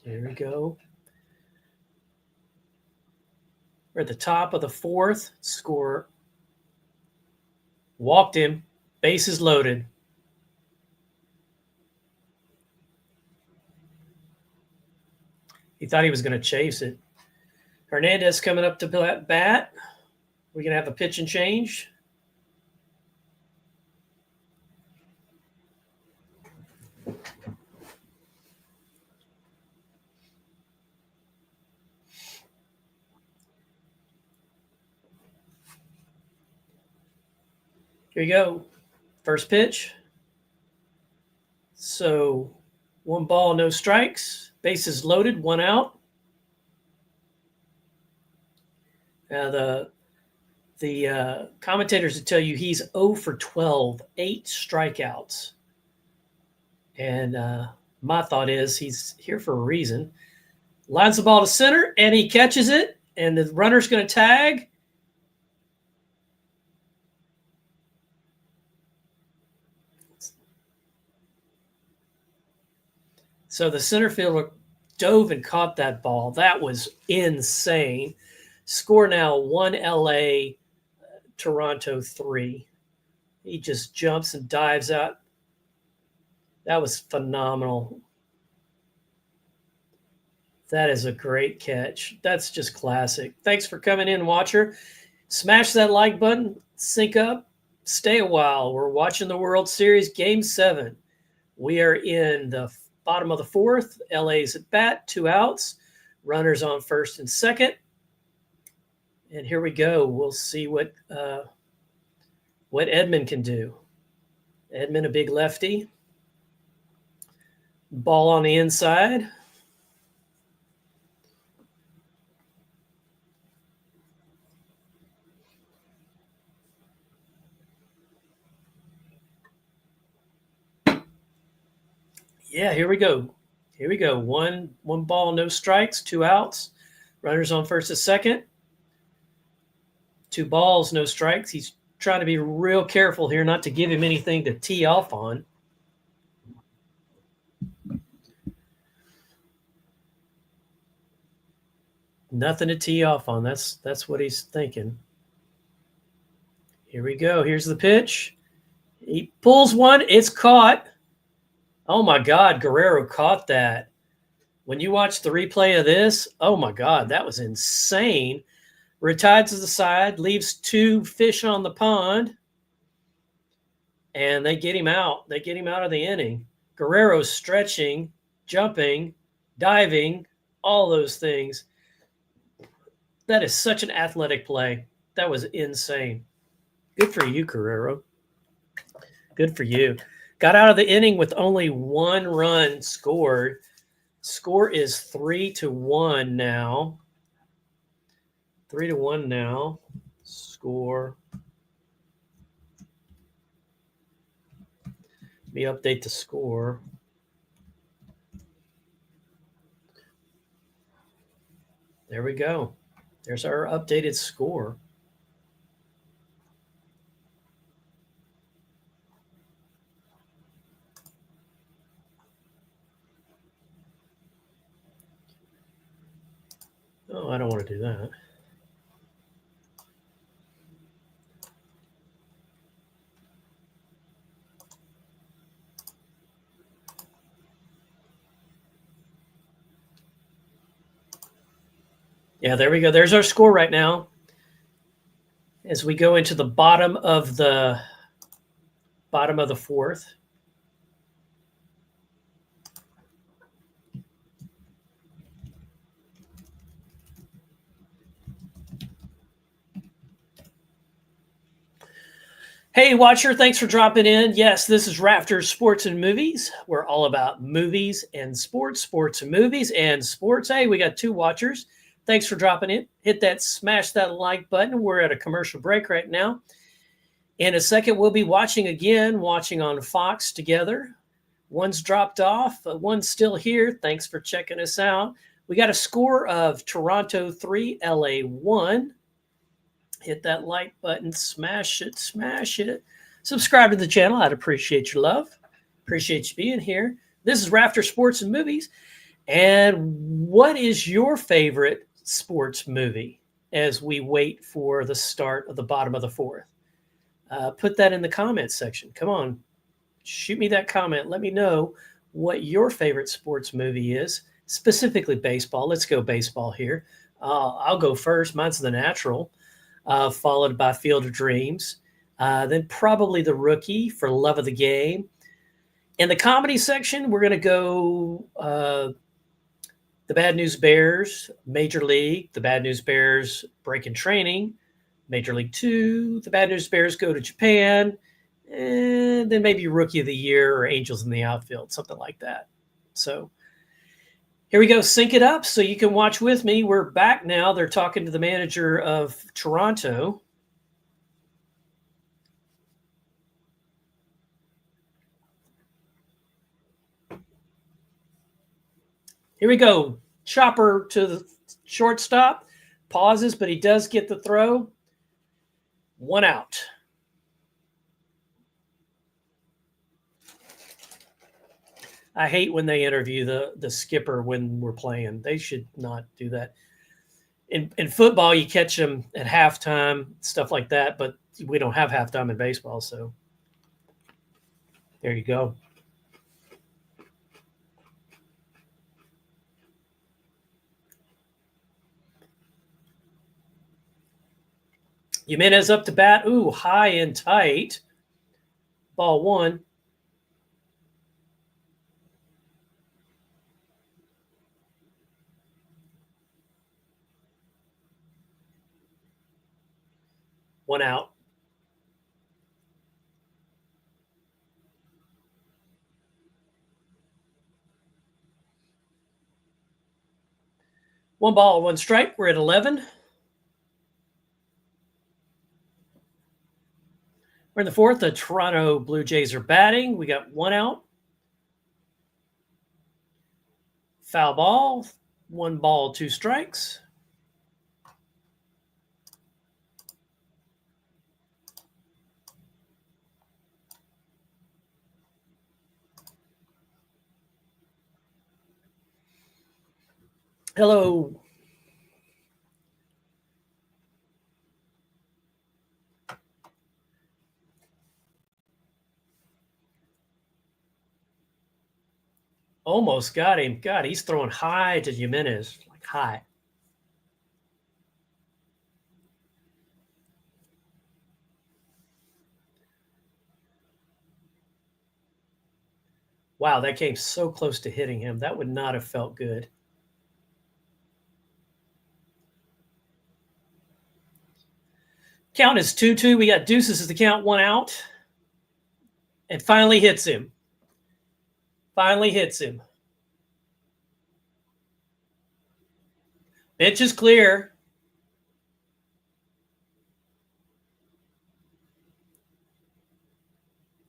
There we go. We're at the top of the 4th. Score. Walked him. Bases loaded. He thought he was going to chase it. Hernandez coming up to bat. We're going to have a pitch and change. Here you go. First pitch. So 1 ball, no strikes. Bases loaded, 1 out. Now the commentators would tell you he's 0 for 12, 8 strikeouts. And my thought is he's here for a reason. Lines the ball to center, and he catches it, and the runner's going to tag. So the center fielder dove and caught that ball. That was insane. Score now 1 LA, Toronto 3. He just jumps and dives out. That was phenomenal. That is a great catch. That's just classic. Thanks for coming in, watcher. Smash that like button, sync up, stay a while. We're watching the World Series Game 7. We are in the bottom of the 4th. LA's at bat, 2 outs. Runners on first and second. And here we go. We'll see what Edman can do. Edman, a big lefty. Ball on the inside. Yeah, here we go. Here we go. One ball, no strikes, 2 outs. Runners on first and second. 2 balls, no strikes. He's trying to be real careful here not to give him anything to tee off on. Nothing to tee off on. That's what he's thinking. Here we go. Here's the pitch. He pulls one. It's caught. Oh, my God. Guerrero caught that. When you watch the replay of this, oh, my God, that was insane. Retired to the side, leaves 2 fish on the pond, and they get him out. They get him out of the inning. Guerrero's stretching, jumping, diving, all those things. That is such an athletic play. That was insane. Good for you, Guerrero. Good for you. Got out of the inning with only 1 run scored. Score is 3-1 now. 3-1 now. Score. Let me update the score. There we go. There's our updated score. Oh, I don't want to do that. Yeah, there we go. There's our score right now. As we go into the bottom of the fourth. Hey, watcher, thanks for dropping in. Yes, this is Rafters Sports and Movies. We're all about movies and sports, sports and movies and sports. Hey, we got 2 watchers. Thanks for dropping in. Hit that, smash that like button. We're at a commercial break right now. In a second, we'll be watching on Fox together. One's dropped off, one's still here. Thanks for checking us out. We got a score of Toronto 3, LA 1. Hit that like button, smash it, smash it. Subscribe to the channel. I'd appreciate your love. Appreciate you being here. This is Rafter Sports and Movies. And what is your favorite sports movie as we wait for the start of the bottom of the fourth? Put that in the comments section. Come on, shoot me that comment. Let me know what your favorite sports movie is, specifically baseball. Let's go baseball here. I'll go first. Mine's The Natural. Followed by Field of Dreams, then probably The Rookie for Love of the Game. In the comedy section, we're going to go The Bad News Bears, Major League, The Bad News Bears Break in Training, Major League 2, The Bad News Bears Go to Japan, and then maybe Rookie of the Year or Angels in the Outfield, something like that. So here we go. Sync it up so you can watch with me. We're back now. They're talking to the manager of Toronto. Here we go. Chopper to the shortstop. Pauses, but he does get the throw. 1 out. I hate when they interview the skipper when we're playing. They should not do that. In football, you catch them at halftime, stuff like that, but we don't have halftime in baseball, so there you go. Jimenez up to bat. Ooh, high and tight. Ball 1. One out. One ball, 1 strike. We're at 11. We're in the fourth. The Toronto Blue Jays are batting. We got 1 out. Foul ball. 1 ball, 2 strikes. Hello. Almost got him. God, he's throwing high to Jimenez. Like high. Wow, that came so close to hitting him. That would not have felt good. Count is 2-2. We got deuces as the count, 1 out. And finally hits him. Finally hits him. Bench is clear.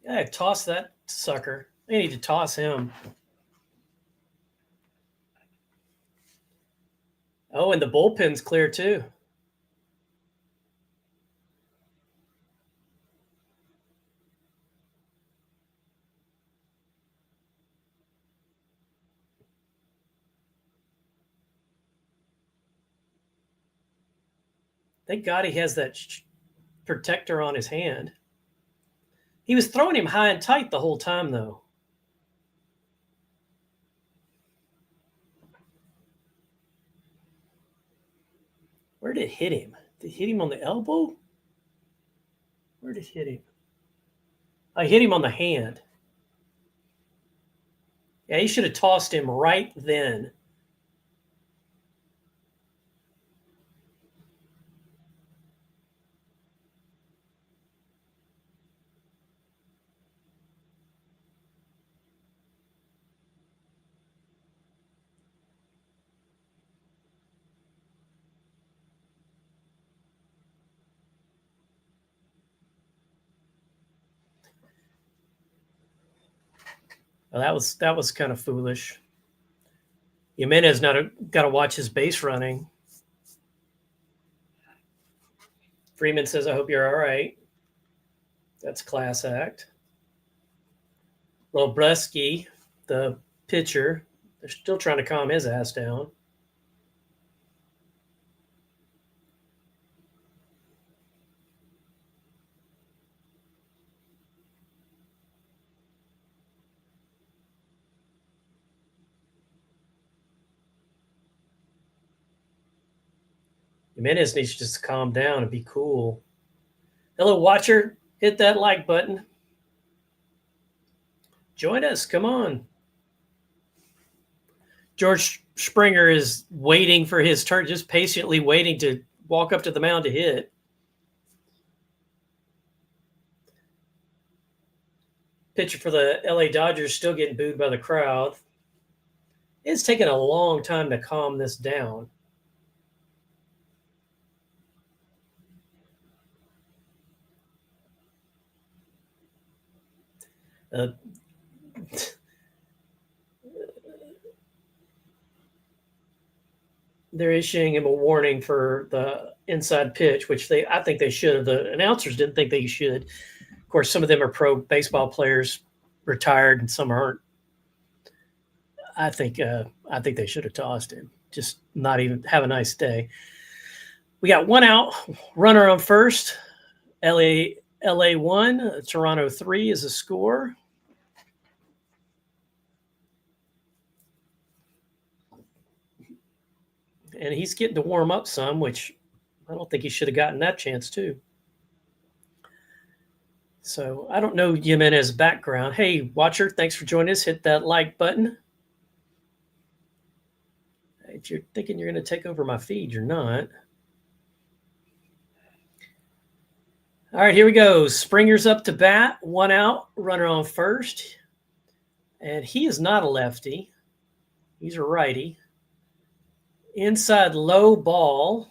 Yeah, toss that sucker. They need to toss him. Oh, and the bullpen's clear too. Thank God he has that protector on his hand. He was throwing him high and tight the whole time, though. Where did it hit him? Did it hit him on the elbow? Where did it hit him? I hit him on the hand. Yeah, he should have tossed him right then. Well, that was kind of foolish. Jimenez got to watch his base running. Freeman says, "I hope you're all right." That's class act. Lobreski, the pitcher, they're still trying to calm his ass down. Jimenez needs to just calm down and be cool. Hello, watcher. Hit that like button. Join us. Come on. George Springer is waiting for his turn, just patiently waiting to walk up to the mound to hit. Pitcher for the LA Dodgers still getting booed by the crowd. It's taken a long time to calm this down. They're issuing him a warning for the inside pitch, which I think they should have. The announcers didn't think they should. Of course, some of them are pro baseball players, retired, and some aren't. I think they should have tossed him. Just not even have a nice day. We got one out, runner on first. LA 1, Toronto 3 is a score. And he's getting to warm up some, which I don't think he should have gotten that chance too. So I don't know Jimenez's background. Hey, watcher, thanks for joining us. Hit that like button. If you're thinking you're going to take over my feed, you're not. All right, here we go. Springer's up to bat, one out, runner on first. And he is not a lefty. He's a righty. Inside low ball.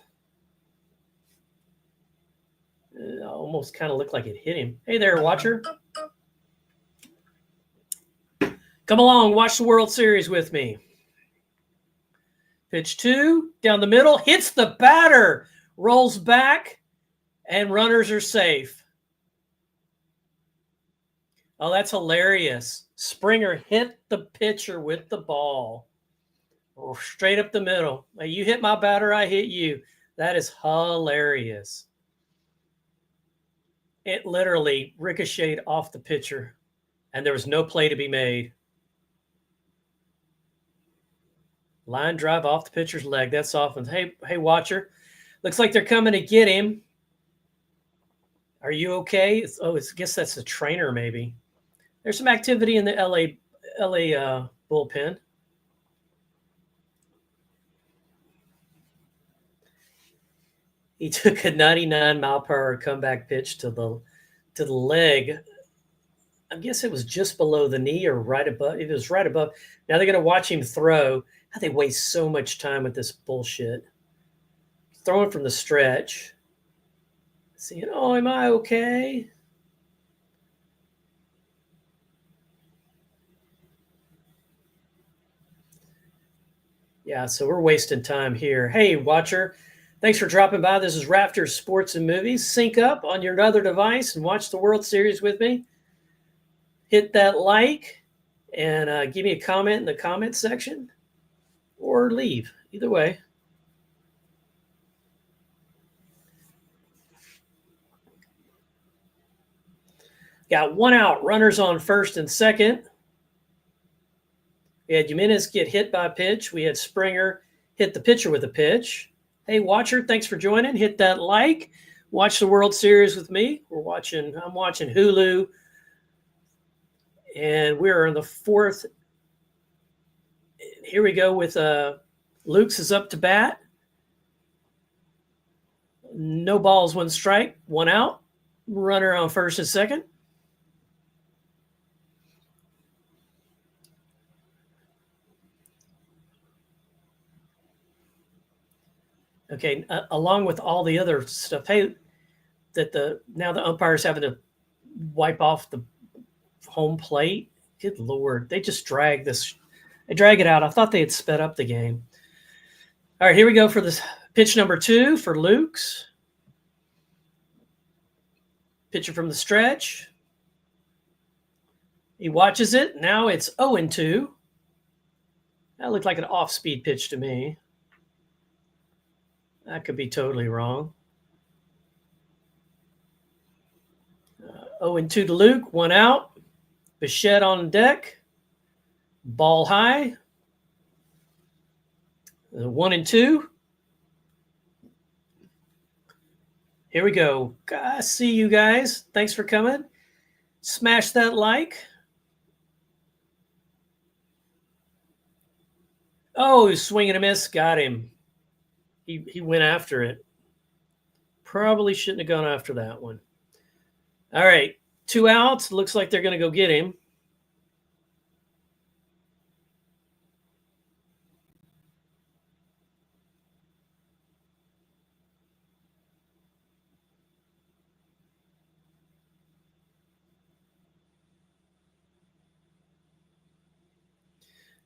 It almost kind of looked like it hit him. Hey there, watcher. Come along, watch the World Series with me. Pitch 2, down the middle, hits the batter, rolls back, and runners are safe. Oh, that's hilarious. Springer hit the pitcher with the ball. Straight up the middle. You hit my batter, I hit you. That is hilarious. It literally ricocheted off the pitcher, and there was no play to be made. Line drive off the pitcher's leg. That's often. Hey, watcher. Looks like they're coming to get him. Are you okay? I guess that's the trainer, maybe. There's some activity in the LA bullpen. He took a 99-mile-per-hour comeback pitch to the leg. I guess it was just below the knee or right above. It was right above. Now they're going to watch him throw. How they waste so much time with this bullshit. Throwing from the stretch. Seeing, oh, am I okay? Yeah, so we're wasting time here. Hey, watcher. Thanks for dropping by. This is Rafters, Sports and Movies. Sync up on your other device and watch the World Series with me. Hit that like and give me a comment in the comment section or leave. Either way. Got one out. Runners on first and second. We had Jimenez get hit by a pitch. We had Springer hit the pitcher with a pitch. Hey, watcher, thanks for joining. Hit that like. Watch the World Series with me. I'm watching Hulu. And we're in the fourth. Here we go with Luke's is up to bat. No balls, one strike, one out. Runner on first and second. Okay, along with all the other stuff, hey, now the umpire's having to wipe off the home plate. Good Lord, they just drag this. They drag it out. I thought they had sped up the game. All right, here we go for this pitch number 2 for Luke's. Pitcher from the stretch. He watches it. Now it's 0-2. That looked like an off-speed pitch to me. That could be totally wrong. 0-2 to Luke. One out. Bichette on deck. Ball high. 1-2. Here we go. I see you guys. Thanks for coming. Smash that like. Oh, swing and a miss. Got him. He went after it. Probably shouldn't have gone after that one. All right. 2 outs. Looks like they're going to go get him.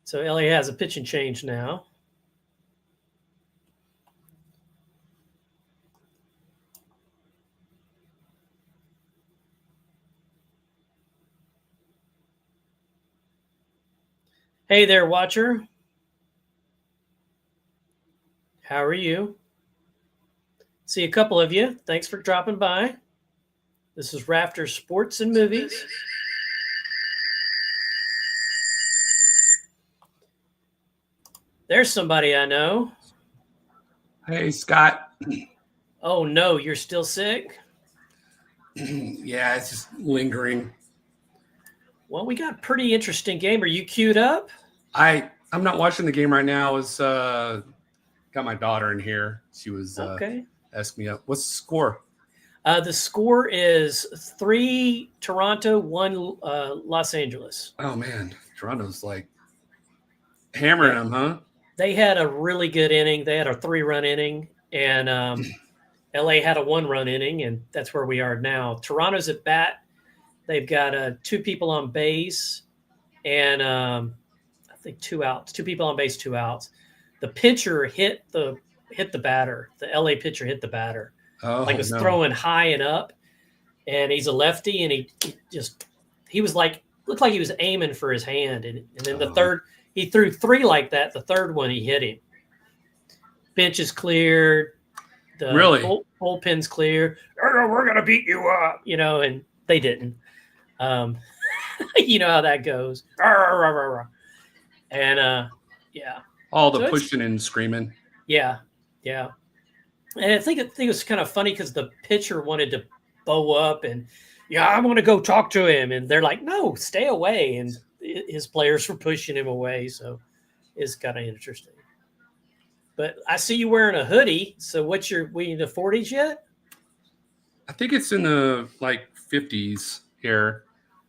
So LA has a pitching change now. Hey there, watcher. How are you? See a couple of you. Thanks for dropping by. This is Rafters Sports and Movies. There's somebody I know. Hey, Scott. Oh, no, you're still sick? Yeah, it's just lingering. Well, we got a pretty interesting game. Are you queued up? I'm not watching the game right now. I was got my daughter in here. She was okay. Asking me up. What's the score? The score is 3 Toronto, 1 Los Angeles. Oh, man. Toronto's like hammering them, huh? They had a really good inning. They had a 3-run inning, and LA had a 1-run inning, and that's where we are now. Toronto's at bat. They've got 2 people on base, and I think 2 outs. 2 people on base, 2 outs. The pitcher hit the batter. The LA pitcher hit the batter. Oh, was throwing high and up, and he's a lefty, and he was like, looked like he was aiming for his hand, and then the third, he threw 3 like that. The third one, he hit him. Bench is cleared. The bullpen's clear. We're gonna beat you up, and they didn't. You know how that goes. And yeah. All the pushing and screaming. Yeah. And I think it was kind of funny because the pitcher wanted to bow up and, I want to go talk to him. And they're like, no, stay away. And his players were pushing him away. So it's kind of interesting. But I see you wearing a hoodie. So we in the 40s yet? I think it's in the 50s here,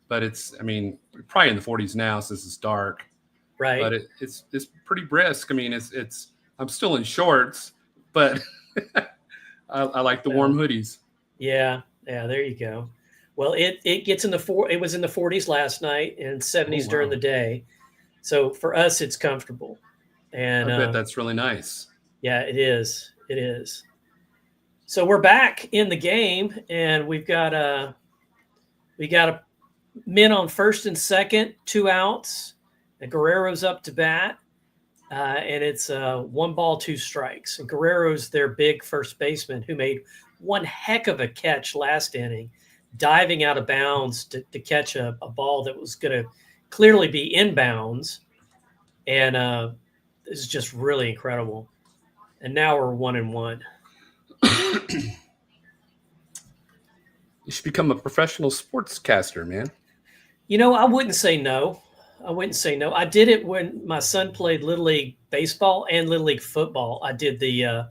but it's, probably in the 40s now since it's dark. Right. But it's pretty brisk. I'm still in shorts, but I like the warm hoodies. Yeah, there you go. Well, it gets in it was in the 40s last night and 70s during the day. So for us, it's comfortable. And I bet that's really nice. Yeah, it is. It is. So we're back in the game, and we've got a men on first and second, 2 outs. And Guerrero's up to bat, and it's 1 ball, 2 strikes. And Guerrero's their big first baseman who made one heck of a catch last inning. diving out of bounds to catch a ball that was going to clearly be inbounds. And it's just really incredible. And now we're 1-1. You should become a professional sportscaster, man. I wouldn't say no. I did it when my son played Little League baseball and Little League football. I did the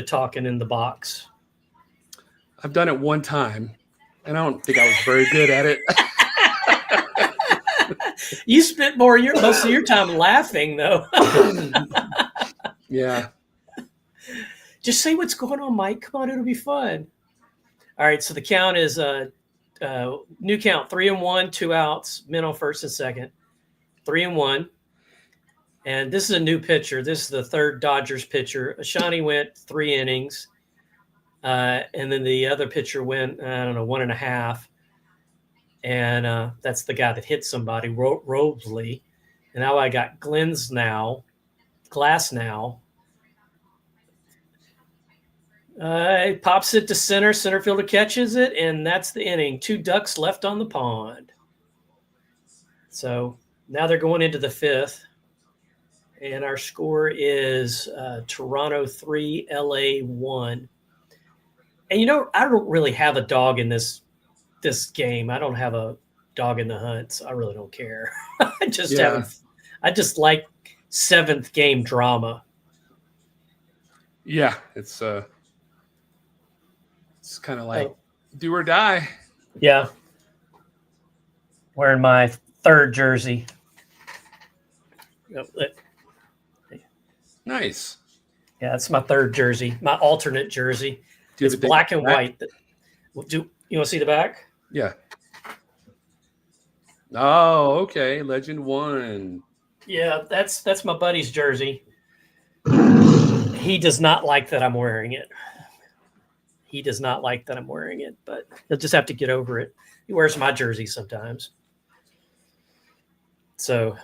talking in the box. I've done it one time, and I don't think I was very good at it. You spent most of your time laughing, though. Yeah. Just say what's going on, Mike. Come on, it'll be fun. All right, so the count is new count: 3-1, 2 outs, men on first and second, 3-1. And this is a new pitcher. This is the third Dodgers pitcher. Ashani went 3 innings, and then the other pitcher went 1.5. And that's the guy that hit somebody, Robley. And now I got Glass now. He pops it to center. Center fielder catches it, and that's the inning. 2 ducks left on the pond. So now they're going into the 5th. And our score is Toronto 3, LA 1. And, I don't really have a dog in this game. I don't have a dog in the hunt, so I really don't care. I just like 7th game drama. Yeah, it's kind of like do or die. Yeah. Wearing my 3rd jersey. Nice. Yeah, that's my 3rd jersey, my alternate jersey. It's black and white. You want to see the back? Yeah. Oh, okay. Legend 1. Yeah, that's my buddy's jersey. He does not like that I'm wearing it. But he'll just have to get over it. He wears my jersey sometimes. So,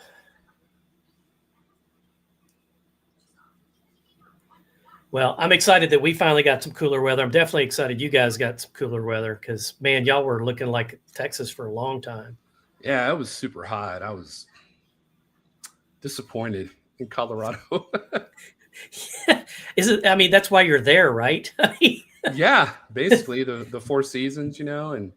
well, I'm excited that we finally got some cooler weather. I'm definitely excited you guys got some cooler weather because, man, y'all were looking like Texas for a long time. Yeah, it was super hot. I was disappointed in Colorado. Is it? I mean, that's why you're there, right? Yeah, basically the 4 seasons, And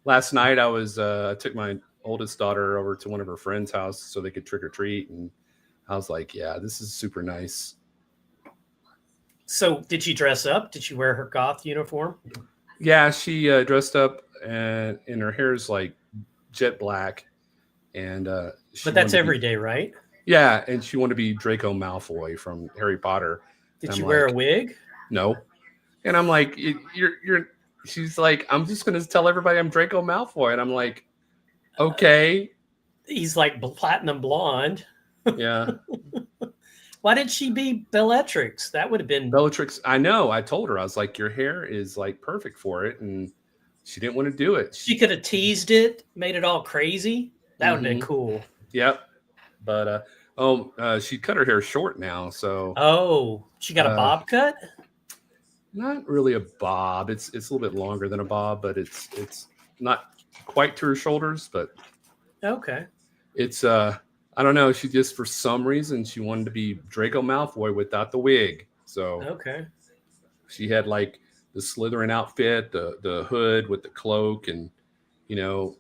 last night I took my oldest daughter over to one of her friends' house so they could trick or treat, and I was like, yeah, this is super nice. So did she dress up? Did she wear her goth uniform? Yeah, she dressed up, and her hair is like jet black, and but that's every day, right? Yeah, and she wanted to be Draco Malfoy from Harry Potter. Did she wear a wig? No. And I'm like, she's like, I'm just going to tell everybody I'm Draco Malfoy. And I'm like, okay. He's like platinum blonde. Yeah. Why didn't she be Bellatrix? That would have been Bellatrix. I know. I told her, I was like, your hair is like perfect for it. And she didn't want to do it. She could have teased it, made it all crazy. That would have been cool. Yep. But, she cut her hair short now. So. Oh, she got a bob cut? Not really a bob. It's a little bit longer than a bob, but it's not quite to her shoulders, but okay. It's I don't know. She just, for some reason, she wanted to be Draco Malfoy without the wig. So okay. She had like the Slytherin outfit, the hood with the cloak, and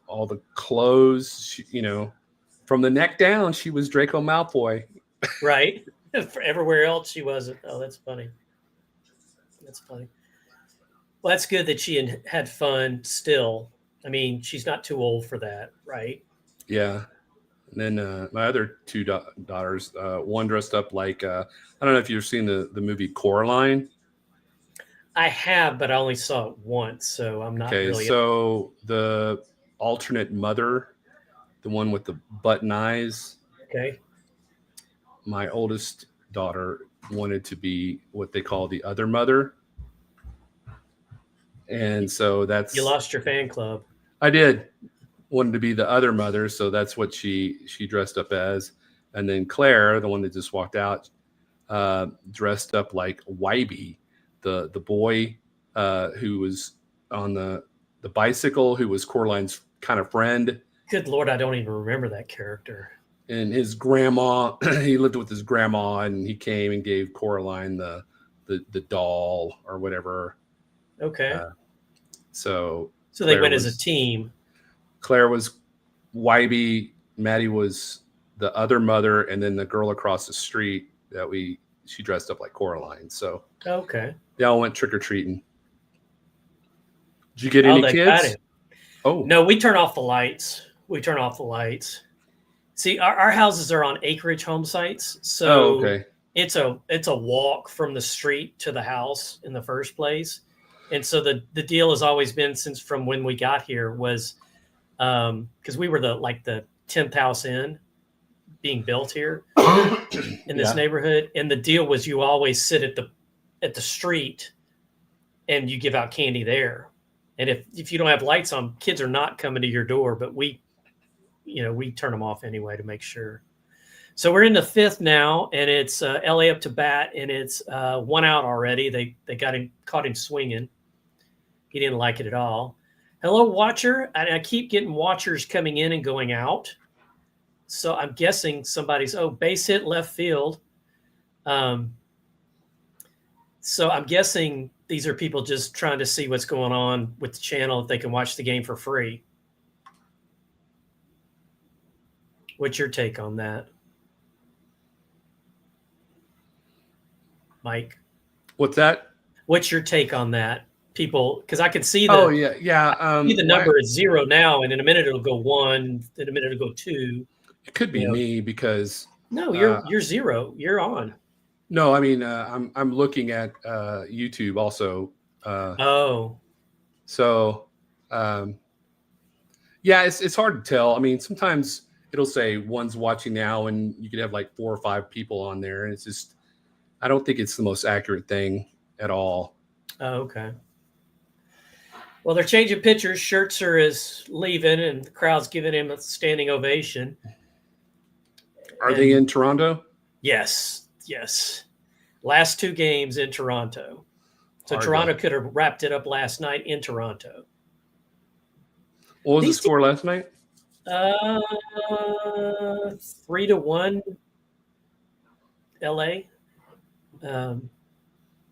all the clothes. From the neck down, she was Draco Malfoy. Right. For everywhere else, she wasn't. Oh, that's funny. Well, that's good that she had fun still. I mean, she's not too old for that, right? Yeah. And then my other 2 daughters, one dressed up like, I don't know if you've seen the movie Coraline. I have, but I only saw it once, so I'm not really. Okay, so the alternate mother, the one with the button eyes. Okay. My oldest daughter wanted to be what they call the other mother. And so that's... You lost your fan club. I did. Wanted to be the other mother, so that's what she dressed up as. And then Claire, the one that just walked out, dressed up like Wybie, the boy who was on the bicycle who was Coraline's kind of friend. Good Lord, I don't even remember that character. And his grandma, he lived with his grandma, and he came and gave Coraline the doll or whatever. Okay. So they went as a team. Claire was Wybie, Maddie was the other mother, and then the girl across the street she dressed up like Coraline. So okay, they all went trick or treating. Did you get any kids? Oh no, we turn off the lights. See, our houses are on acreage home sites, so okay. It's a walk from the street to the house in the first place. And so the deal has always been, since from when we got here, was because we were the 10th house in being built here in this neighborhood. And the deal was you always sit at the street and you give out candy there. And if you don't have lights on, kids are not coming to your door, but we turn them off anyway to make sure. So we're in the 5th now, and it's LA up to bat, and it's 1 out already. They caught him swinging. He didn't like it at all. Hello, watcher. I keep getting watchers coming in and going out. So I'm guessing somebody's base hit left field. So I'm guessing these are people just trying to see what's going on with the channel, if they can watch the game for free. What's your take on that, Mike? What's that? What's your take on that? People, because I can see the see the number is 0 now, and in a minute it'll go 1, in a minute it'll go 2. It could be me because no, you're 0. You're on. No, I mean I'm looking at YouTube also. So it's hard to tell. I mean, sometimes it'll say one's watching now, and you could have like 4 or 5 people on there, and it's just, I don't think it's the most accurate thing at all. Oh, okay. Well, they're changing pitchers. Scherzer is leaving, and the crowd's giving him a standing ovation. Are they in Toronto? Yes. Last 2 games in Toronto. So Toronto could have wrapped it up last night in Toronto. What was the score last night? 3-1 LA.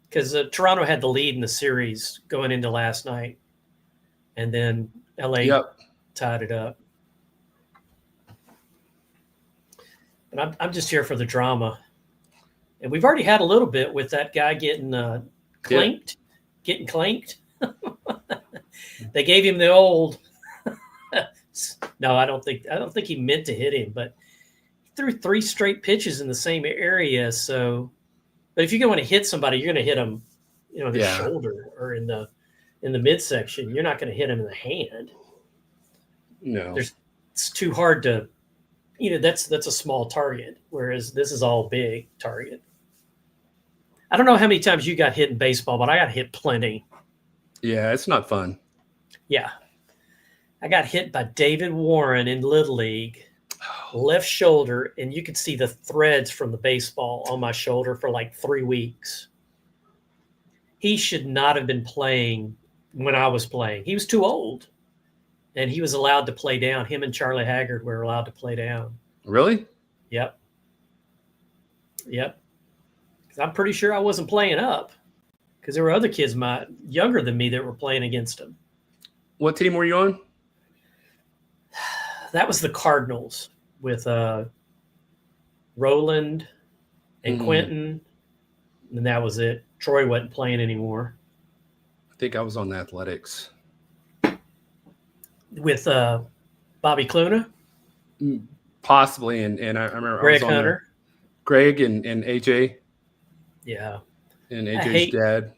Because Toronto had the lead in the series going into last night, and then LA tied it up. But I'm just here for the drama, and we've already had a little bit with that guy getting clanked. They gave him the old. No, I don't think he meant to hit him, but he threw 3 straight pitches in the same area. So, but if you're going to hit somebody, you're going to hit them, in the shoulder or in the midsection. You're not going to hit him in the hand. No, it's too hard to, that's a small target, whereas this is all big target. I don't know how many times you got hit in baseball, but I got hit plenty. Yeah, it's not fun. Yeah. I got hit by David Warren in Little League, left shoulder, and you could see the threads from the baseball on my shoulder for like 3 weeks. He should not have been playing when I was playing. He was too old, and he was allowed to play down. Him and Charlie Haggard were allowed to play down. Really? Yep. 'Cause I'm pretty sure I wasn't playing up, because there were other kids younger than me that were playing against him. What team were you on? That was the Cardinals with Roland and Quentin, and that was it. Troy wasn't playing anymore. I think I was on the Athletics. With Bobby Cluna? Possibly, and I remember Greg I was on Hunter. Greg and AJ. Yeah. And AJ's dad.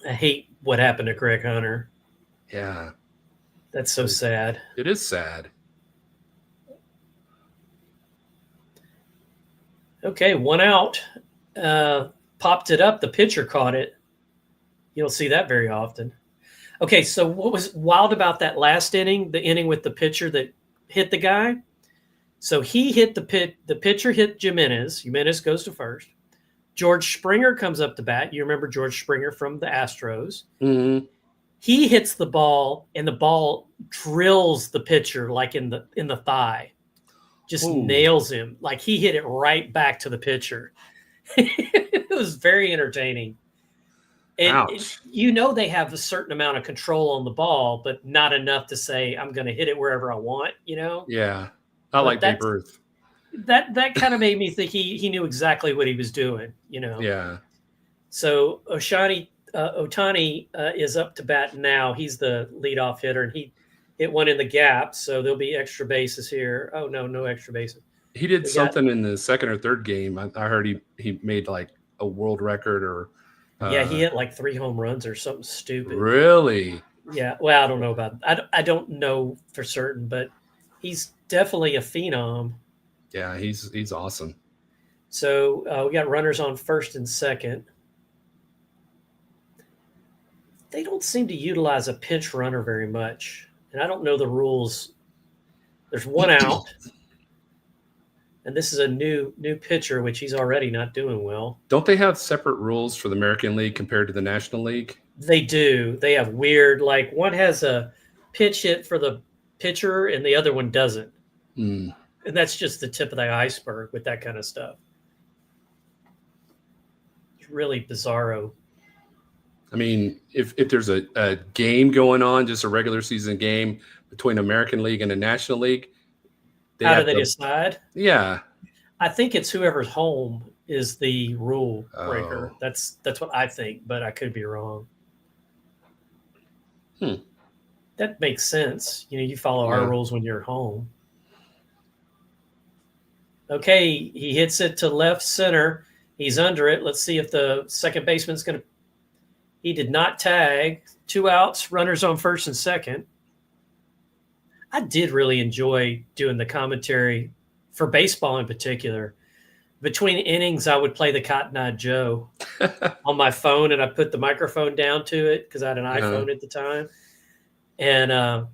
I hate what happened to Greg Hunter. Yeah. That's so sad. It is sad. Okay, 1 out. Popped it up. The pitcher caught it. You don't see that very often. Okay, so what was wild about that last inning, the inning with the pitcher that hit the guy? So he hit the pitcher hit Jimenez. Jimenez goes to first. George Springer comes up to bat. You remember George Springer from the Astros. Mm-hmm. He hits the ball, and the ball drills the pitcher like in the thigh. Just Ooh. nails him. Like he hit it right back to the pitcher. It was very entertaining. Ouch. They have a certain amount of control on the ball, but not enough to say I'm going to hit it wherever I want. Yeah, not But like Babe Ruth. That kind of made me think he knew exactly what he was doing. Yeah. So Ohtani is up to bat now. He's the leadoff hitter, and he hit one in the gap, so there'll be extra bases here. Oh no extra bases. He did something in the second or third game. I heard he made like a world record or. Yeah, he hit like 3 home runs or something stupid. Really? Yeah. Well, I don't know about. I don't know for certain, but he's definitely a phenom. Yeah, he's awesome. So we got runners on first and second. They don't seem to utilize a pinch runner very much, and I don't know the rules. There's one out. And this is a new pitcher, which he's already not doing well. Don't they have separate rules for the American League compared to the National League? They do. They have weird, like one has a pitch hit for the pitcher and the other one doesn't. And that's just the tip of the iceberg with that kind of stuff. It's really bizarro. I mean, if there's a game going on, just a regular season game between American League and the National League, how do they decide? Yeah, I think it's whoever's home is the rule breaker. Oh. That's what I think, but I could be wrong. That makes sense. You follow our rules when you're home. Okay, he hits it to left center. He's under it. Let's see if the second baseman's going to. He did not tag. 2 outs, runners on first and second. I did really enjoy doing the commentary for baseball in particular. Between innings, I would play the Cotton Eye Joe on my phone, and I put the microphone down to it because I had an iPhone at the time. And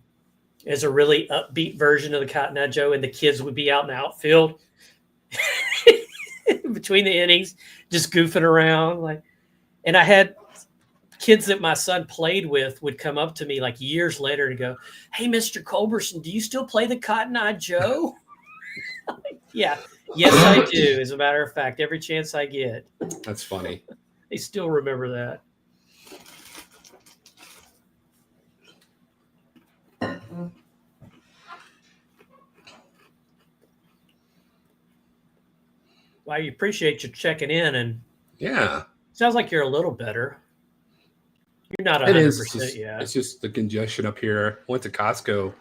it's a really upbeat version of the Cotton Eye Joe, and the kids would be out in the outfield between the innings, just goofing around. And I had kids that my son played with would come up to me like years later and go, "Hey, Mr. Culberson, do you still play the Cotton Eye Joe?" Yeah. Yes, I do. As a matter of fact, every chance I get. That's funny. They still remember that. Well, I appreciate you checking in, and yeah, sounds like you're a little better. You're not 100% yet. It's just the congestion up here. Went to Costco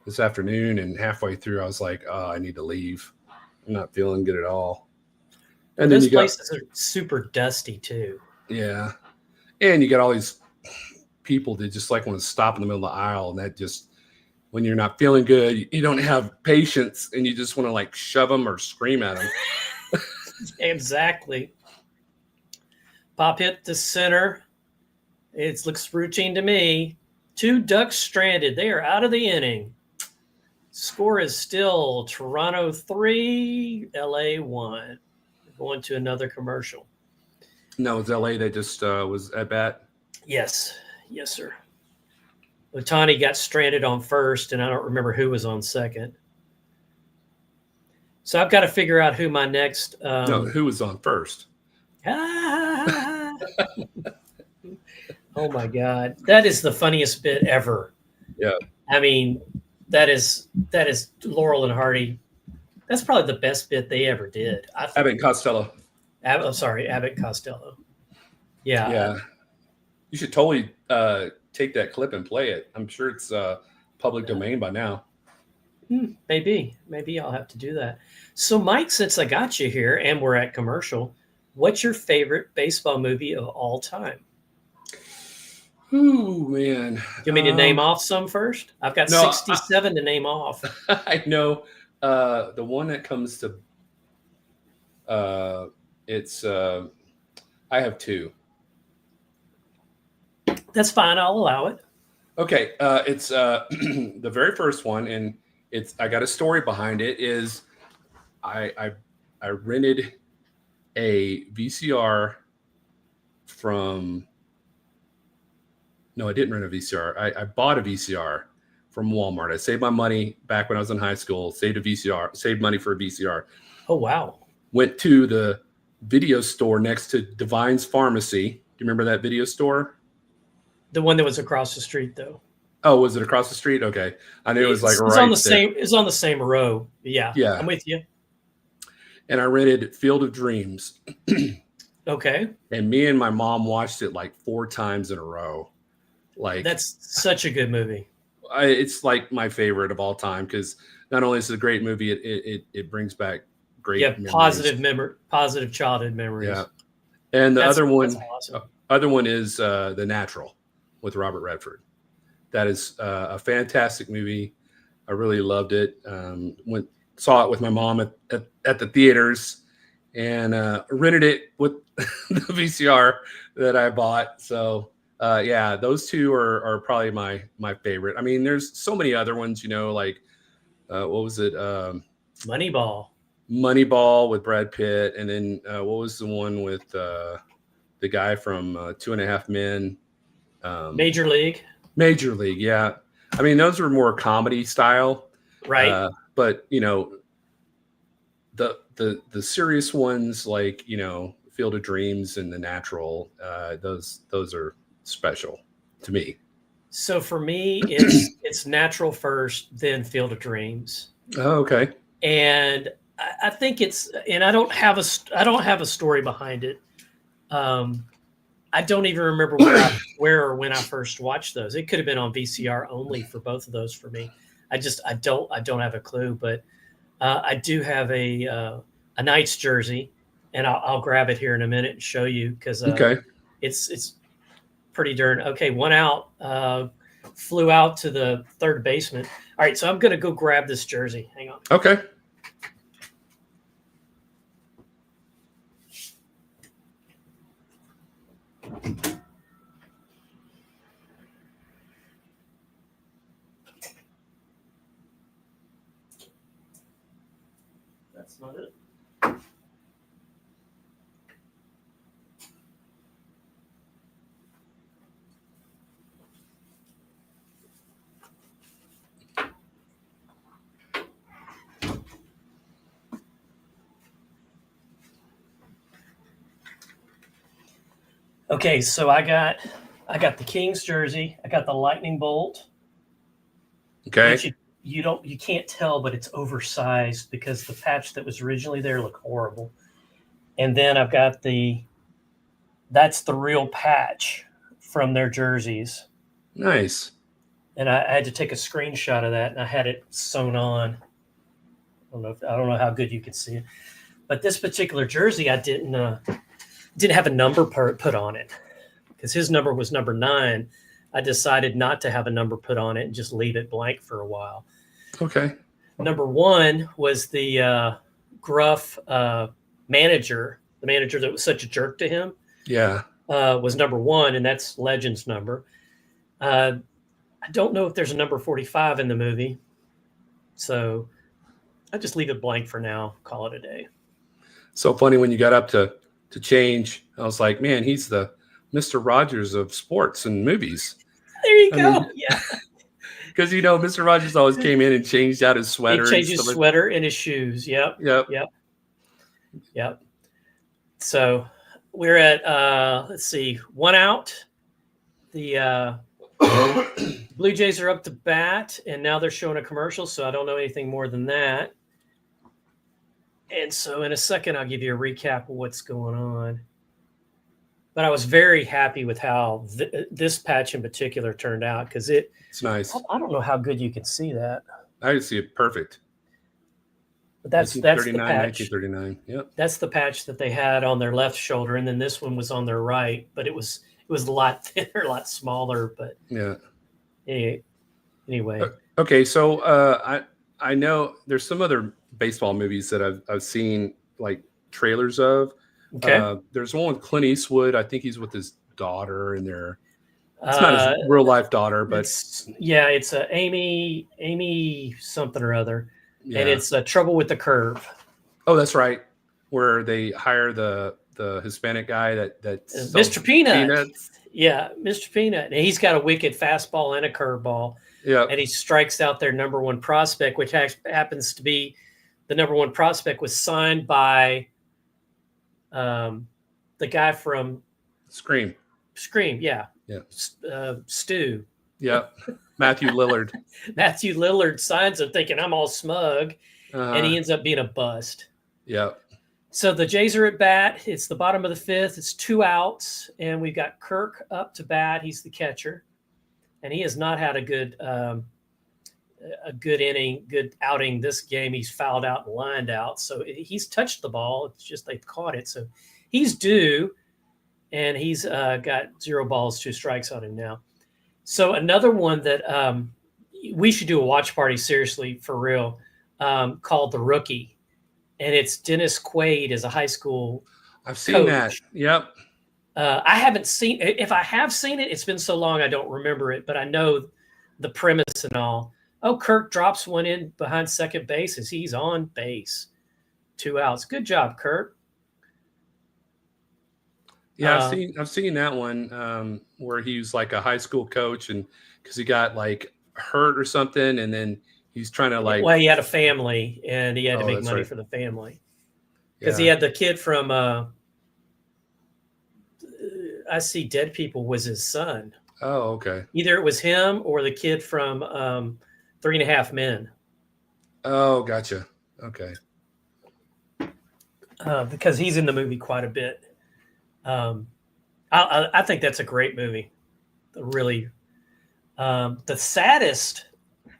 this afternoon, and halfway through, I was like, "Oh, I need to leave. I'm not feeling good at all." And those then places are super dusty too. Yeah, and you got all these people that just like want to stop in the middle of the aisle, and that just when you're not feeling good, you don't have patience, and you just want to like shove them or scream at them. Exactly. Pop hit to center. It looks routine to me. 2 Ducks stranded. They are out of the inning. Score is still Toronto 3, LA 1. Going to another commercial. No, it's LA that just was at bat. Yes, sir. Ohtani got stranded on first, and I don't remember who was on second. So I've got to figure out who my next. No, who was on first? Oh my God, that is the funniest bit ever. Yeah, I mean, that is Laurel and Hardy. That's probably the best bit they ever did. Abbott Costello. I'm sorry, Abbott Costello. Yeah. You should totally take that clip and play it. I'm sure it's public domain by now. Maybe I'll have to do that. So, Mike, since I got you here and we're at commercial, what's your favorite baseball movie of all time? Ooh, man. Do you want me to name off some first? I've got 67 to name off. I know. The one that comes to it's I have 2. That's fine. I'll allow it. Okay. It's the very first one, and I got a story behind it. Is I rented a VCR from No, I didn't rent a VCR. I bought a VCR from Walmart. I saved my money back when I was in high school, saved a VCR, saved money for a VCR. Oh, wow. Went to the video store next to Divine's Pharmacy. Do you remember that video store? The one that was across the street, though. Oh, was it across the street? Okay. I knew it was like It's right on the there. same. It's on the same row. Yeah. Yeah. I'm with you. And I rented Field of Dreams. Okay. And me and my mom watched it like 4 times in a row. Like, That's such a good movie. it's like my favorite of all time because not only is it a great movie, it brings back great memories. positive childhood memories. Yeah. And the other one, awesome. is The Natural with Robert Redford. That is a fantastic movie. I really loved it. Saw it with my mom at the theaters, and rented it with the VCR that I bought. So yeah, those two are probably my favorite. I mean, there's so many other ones, like what was it? Moneyball with Brad Pitt, and then what was the one with the guy from 2.5 Men? Major League. Major League, yeah. I mean, those were more comedy style, right? But the serious ones like Field of Dreams and The Natural, those are special to me. So for me, it's Natural first, then Field of Dreams. Oh, okay. And I think and I don't have a story behind it. I don't even remember where or when I first watched those. It could have been on VCR only for both of those for me. I don't have a clue, but I do have a Knights jersey, and I'll grab it here in a minute and show you because okay, it's pretty darn okay. One out, flew out to the third baseman. All right, so I'm gonna go grab this jersey. Hang on. Okay. That's not it. Okay, so I got the Kings jersey. I got the lightning bolt. Okay. You can't tell, but it's oversized because the patch that was originally there looked horrible. And then I've got that's the real patch from their jerseys. Nice. And I had to take a screenshot of that, and I had it sewn on. I don't know how good you can see it, but this particular jersey, I didn't have a number put on it because his number was number 9. I decided not to have a number put on it and just leave it blank for a while. Okay. Number 1 was the gruff manager, the manager that was such a jerk to him. Yeah. Was number 1, and that's Legend's number. I don't know if there's a number 45 in the movie, so I just leave it blank for now. Call it a day. So funny when you got up to change. I was like, man, he's the Mr. Rogers of sports and movies. There you go. Yeah. Because Mr. Rogers always came in and changed out his sweater. He changed his sweater and his shoes. Yep. So we're at let's see, 1 out. The Blue Jays are up to bat, and now they're showing a commercial, so I don't know anything more than that. And so in a second, I'll give you a recap of what's going on. But I was very happy with how this patch in particular turned out because it's nice. I don't know how good you can see that. I can see it perfect. But that's the patch. 1939. Yep. That's the patch that they had on their left shoulder, and then this one was on their right. But it was a lot thinner, a lot smaller. But yeah. Anyway. Okay, so I know there's some other baseball movies that I've seen like trailers of. Okay. There's one with Clint Eastwood. I think he's with his daughter, and it's not his real life daughter, but it's a Amy something or other, and it's Trouble with the Curve. Oh, that's right. Where they hire the the Hispanic guy that Mr. Peanut. peanuts. Yeah, Mr. Peanut. And he's got a wicked fastball and a curveball. Yeah. And he strikes out their number one prospect, which happens to be the number one prospect was signed by the guy from Scream. Yeah. Yeah. Stu. Yeah. Matthew Lillard. Matthew Lillard signs him thinking I'm all smug, and he ends up being a bust. Yeah. So the Jays are at bat. It's the bottom of the fifth. It's 2 outs, and we've got Kirk up to bat. He's the catcher, and he has not had a good outing this game. He's fouled out and lined out, so he's touched the ball. It's just they've caught it, so he's due, and he's got 0 balls, 2 strikes on him now. So another one that we should do a watch party, seriously, for real, called The Rookie. And it's Dennis Quaid as a high school I've seen coach. that. Yep. I haven't seen it. If I have seen it, it's been so long I don't remember it, but I know the premise and all. Oh, Kirk drops one in behind second base as he's on base. 2 outs. Good job, Kirk. Yeah, I've seen that one where he was like a high school coach, and because he got like hurt or something, and then he's trying to like. Well, he had a family, and he had to make money for the family because he had the kid from I See Dead People was his son. Oh, okay. Either it was him or the kid from 3.5 Men. Oh, gotcha. Okay. Because he's in the movie quite a bit. I think that's a great movie. Really, the saddest.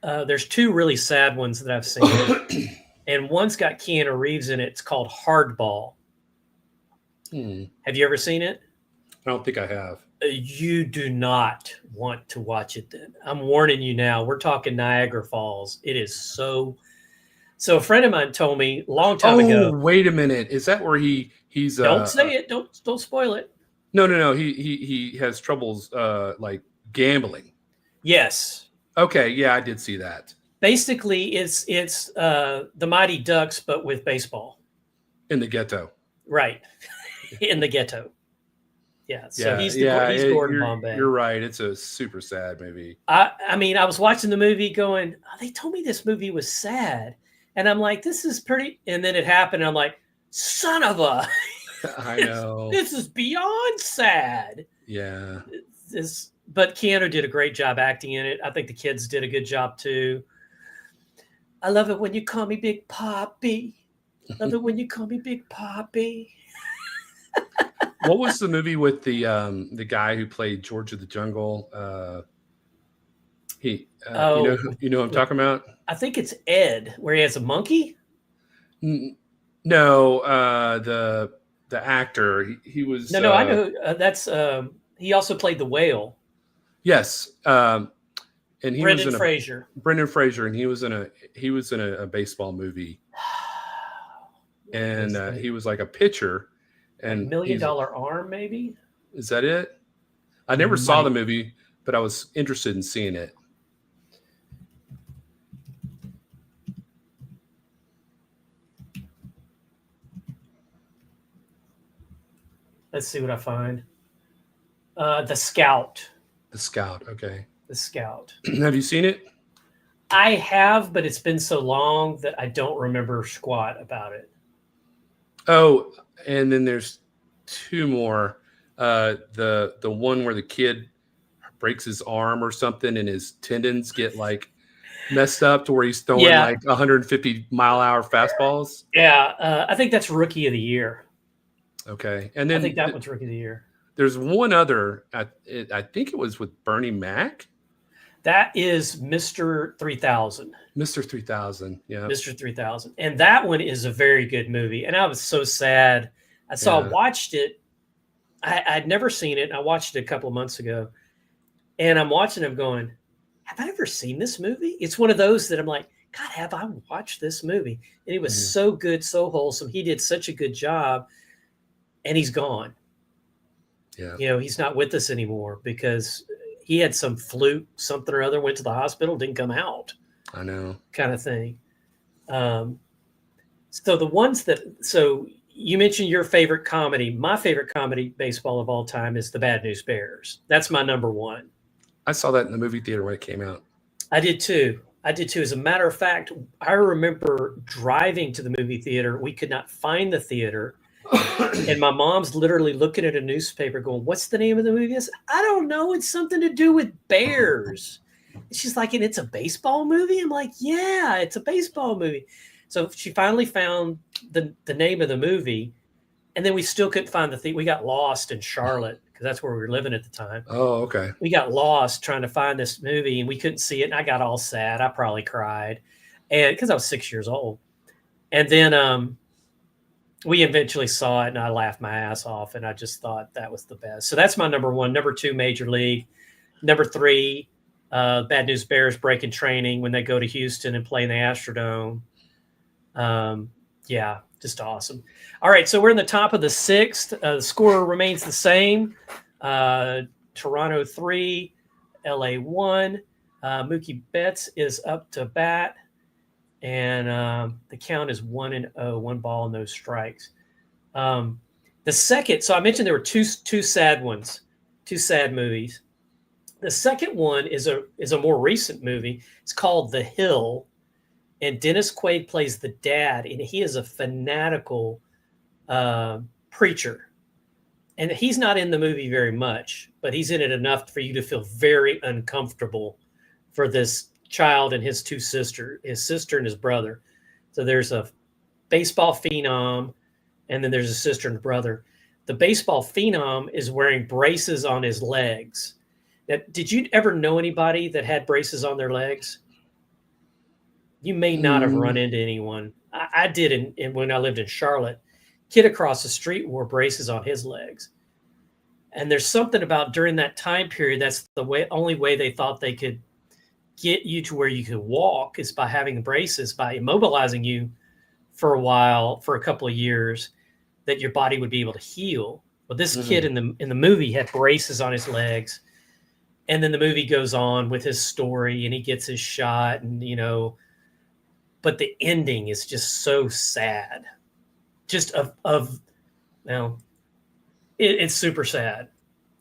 There's 2 really sad ones that I've seen, and one's got Keanu Reeves in it. It's called Hardball. Have you ever seen it? I don't think I have. You do not want to watch it then. I'm warning you now. We're talking Niagara Falls. It is so. So a friend of mine told me a long time ago. Wait a minute. Is that where he's? Don't say it. Don't spoil it. No. He has troubles like gambling. Yes. Okay. Yeah, I did see that. Basically, it's the Mighty Ducks, but with baseball. In the ghetto. Right. In the ghetto. Yeah. So he's Gordon Bombay. You're right. It's a super sad movie. I mean, I was watching the movie going, they told me this movie was sad. And I'm like, this is pretty. And then it happened. And I'm like, son of a. I know. This is beyond sad. Yeah. But Keanu did a great job acting in it. I think the kids did a good job too. I love it when you call me Big Poppy. Love it when you call me Big Poppy. What was the movie with the guy who played George of the Jungle? You know what I'm talking about? I think it's Ed, where he has a monkey. No, the actor. He was no. I know that's. He also played the whale. Yes, and he Brendan was in Fraser. Brendan Fraser, and he was in a baseball movie, and he was like a pitcher. And $1 Million Arm, maybe? Is that it? I never saw the movie, but I was interested in seeing it. Let's see what I find. The Scout. The Scout, okay. The Scout. Have you seen it? I have, but it's been so long that I don't remember squat about it. Oh, and then there's 2 more. The one where the kid breaks his arm or something and his tendons get like messed up to where he's throwing like 150-mile-an-hour fastballs. Yeah, I think that's Rookie of the Year. Okay, and then I think that one's Rookie of the Year. There's one other. I think it was with Bernie Mac. That is Mr. 3000. Mr. 3000, yeah. Mr. 3000. And that one is a very good movie. And I was so sad. I watched it. I'd never seen it. I watched it a couple of months ago. And I'm watching it going, have I ever seen this movie? It's one of those that I'm like, God, have I watched this movie? And it was so good, so wholesome. He did such a good job. And he's gone. Yeah. You know, he's not with us anymore because he had some fluke, something or other, went to the hospital, didn't come out. I know. Kind of thing. So the ones that, so you mentioned your favorite comedy. My favorite comedy baseball of all time is The Bad News Bears. That's my number one. I saw that in the movie theater when it came out. I did too. As a matter of fact, I remember driving to the movie theater. We could not find the theater. And my mom's literally looking at a newspaper going, "What's the name of the movie?" I said, "I don't know. It's something to do with bears." And she's like, "And it's a baseball movie?" I'm like, "Yeah, it's a baseball movie." So she finally found the name of the movie. And then we still couldn't find the theater. We got lost in Charlotte because that's where we were living at the time. Oh, okay. We got lost trying to find this movie and we couldn't see it. And I got all sad. I probably cried, and because I was 6 years old. And then we eventually saw it and I laughed my ass off. And I just thought that was the best. So that's my number one. Number two, Major League. Number three, Bad News Bears breaking training when they go to Houston and play in the Astrodome. Yeah, just awesome. All right, so we're in the top of the sixth. The score remains the same. Toronto 3, LA 1. Mookie Betts is up to bat. And the count is 1-0, 1 ball, no strikes. The second, so I mentioned there were two sad ones, two sad movies. The second one is a more recent movie. It's called The Hill, and Dennis Quaid plays the dad, and he is a fanatical preacher. And he's not in the movie very much, but he's in it enough for you to feel very uncomfortable for this child and his two sisters, his sister and his brother. So there's a baseball phenom, and then there's a sister and a brother. The baseball phenom is wearing braces on his legs. Now, did you ever know anybody that had braces on their legs? You may not have run into anyone. I did when I lived in Charlotte. Kid across the street wore braces on his legs. And there's something about during that time period, that's the only way they thought they could get you to where you could walk is by having the braces, by immobilizing you for a while, for a couple of years, that your body would be able to heal. But this kid in the movie had braces on his legs. And then the movie goes on with his story and he gets his shot and, but the ending is just so sad. Just it's super sad.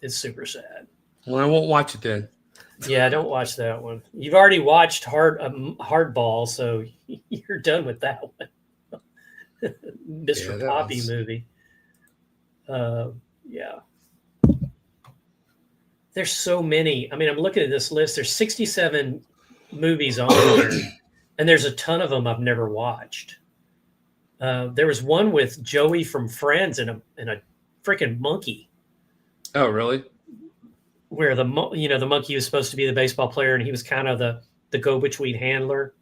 It's super sad. Well, I won't watch it then. Yeah, don't watch that one. You've already watched Hardball, so you're done with that one. Mr. Poppy movie. Yeah. There's so many. I mean, I'm looking at this list. There's 67 movies on here, and there's a ton of them I've never watched. There was one with Joey from Friends and a freaking monkey. Oh, really? Where the monkey was supposed to be the baseball player, and he was kind of the go-between handler.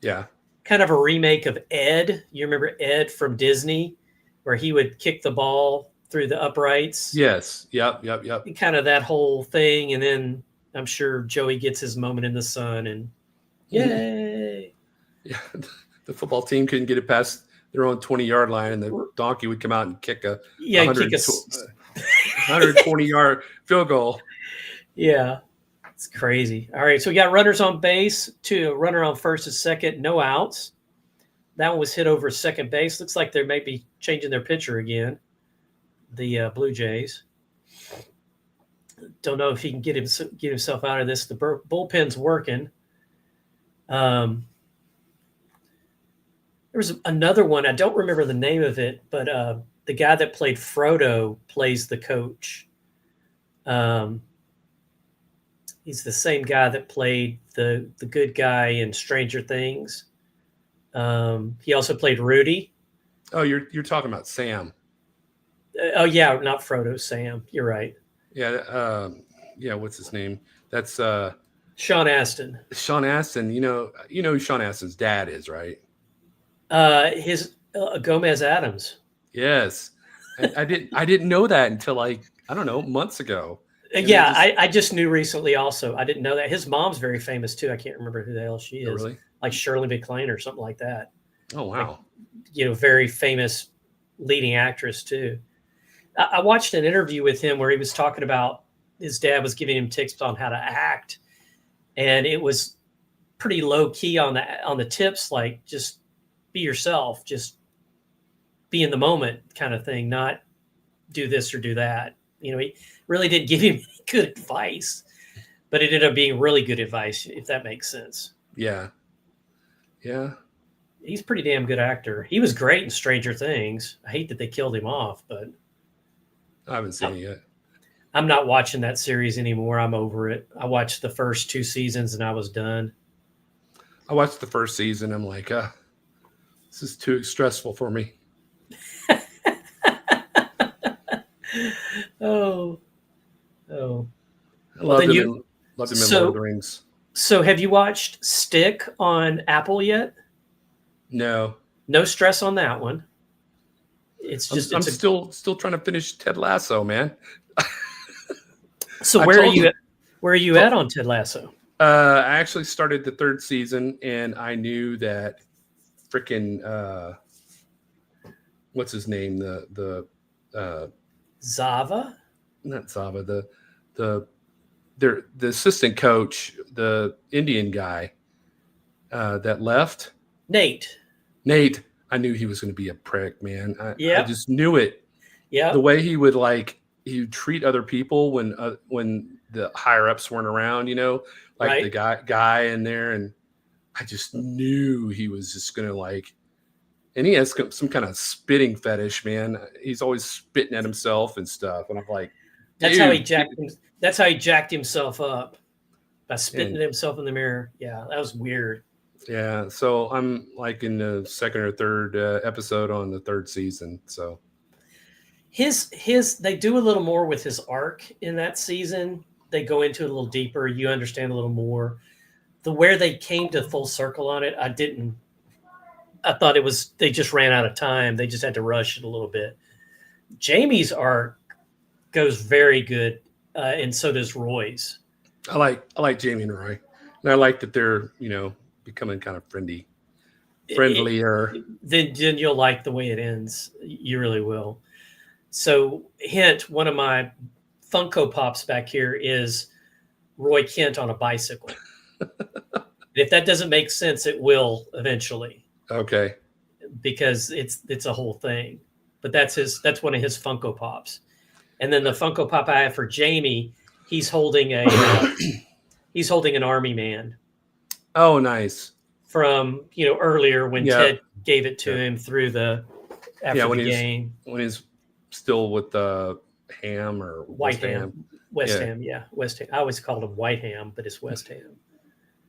Yeah. Kind of a remake of Ed. You remember Ed from Disney, where he would kick the ball through the uprights? Yes. Yep. Kind of that whole thing, and then I'm sure Joey gets his moment in the sun, and yay! Yeah. The football team couldn't get it past their own 20-yard line, and the donkey would come out and kick a 120-yard field goal. Yeah, it's crazy. All right, so we got runners on base, a runner on first and second, no outs. That one was hit over second base. Looks like they may be changing their pitcher again, the Blue Jays. Don't know if he can get himself out of this. The bullpen's working. There was another one. I don't remember the name of it, but the guy that played Frodo plays the coach. He's the same guy that played the good guy in Stranger Things. He also played Rudy. Oh, you're talking about Sam. Oh yeah, not Frodo, Sam. You're right. Yeah. What's his name? That's Sean Astin. Sean Astin. You know who Sean Astin's dad is, right? His Gomez Adams. Yes. I didn't know that until I don't know, months ago. I just knew recently also. I didn't know that. His mom's very famous too. I can't remember who the hell she is. Oh, really? Like Shirley MacLaine or something like that. Oh, wow. Like, very famous leading actress too. I watched an interview with him where he was talking about his dad was giving him tips on how to act. And it was pretty low key on the tips, like just be yourself, just be in the moment kind of thing, not do this or do that. You know, he really didn't give him any good advice, but it ended up being really good advice, if that makes sense. Yeah. Yeah. He's a pretty damn good actor. He was great in Stranger Things. I hate that they killed him off, but I haven't seen it yet. I'm not watching that series anymore. I'm over it. I watched the first 2 seasons and I was done. I watched the first season. I'm like, this is too stressful for me. Oh. I loved him in Lord of the Rings. So have you watched Stick on Apple yet? No. No stress on that one. It's just I'm still trying to finish Ted Lasso, man. So where are you at on Ted Lasso? I actually started the 3rd season, and I knew that freaking what's his name? The Zava? Not Zava. The assistant coach, the Indian guy that left. Nate. I knew he was going to be a prick, man. I just knew it. Yeah. The way he would he would treat other people when the higher ups weren't around, you know, like the guy in there, and I just knew he was just going to and he has some kind of spitting fetish, man. He's always spitting at himself and stuff, and I'm like, that's how he jacked himself up, by spitting at himself in the mirror. Yeah, that was weird. Yeah, so I'm in the 2nd or 3rd episode on the 3rd season. So they do a little more with his arc in that season. They go into it a little deeper. You understand a little more. Where they came to full circle on it, I didn't. I thought they just ran out of time. They just had to rush it a little bit. Jamie's arc goes very good, and so does Roy's. I like Jamie and Roy, and I like that they're becoming kind of friendlier. Then you'll like the way it ends. You really will. So, hint: one of my Funko Pops back here is Roy Kent on a bicycle. If that doesn't make sense, it will eventually. Okay. Because it's a whole thing, but that's one of his Funko Pops. And then the Funko Pop I have for Jamie, he's holding an army man. Oh, nice. From earlier when Ted gave it to him through the game when he's still with the Ham or West Ham. West Ham. I always called him White Ham, but it's West Ham.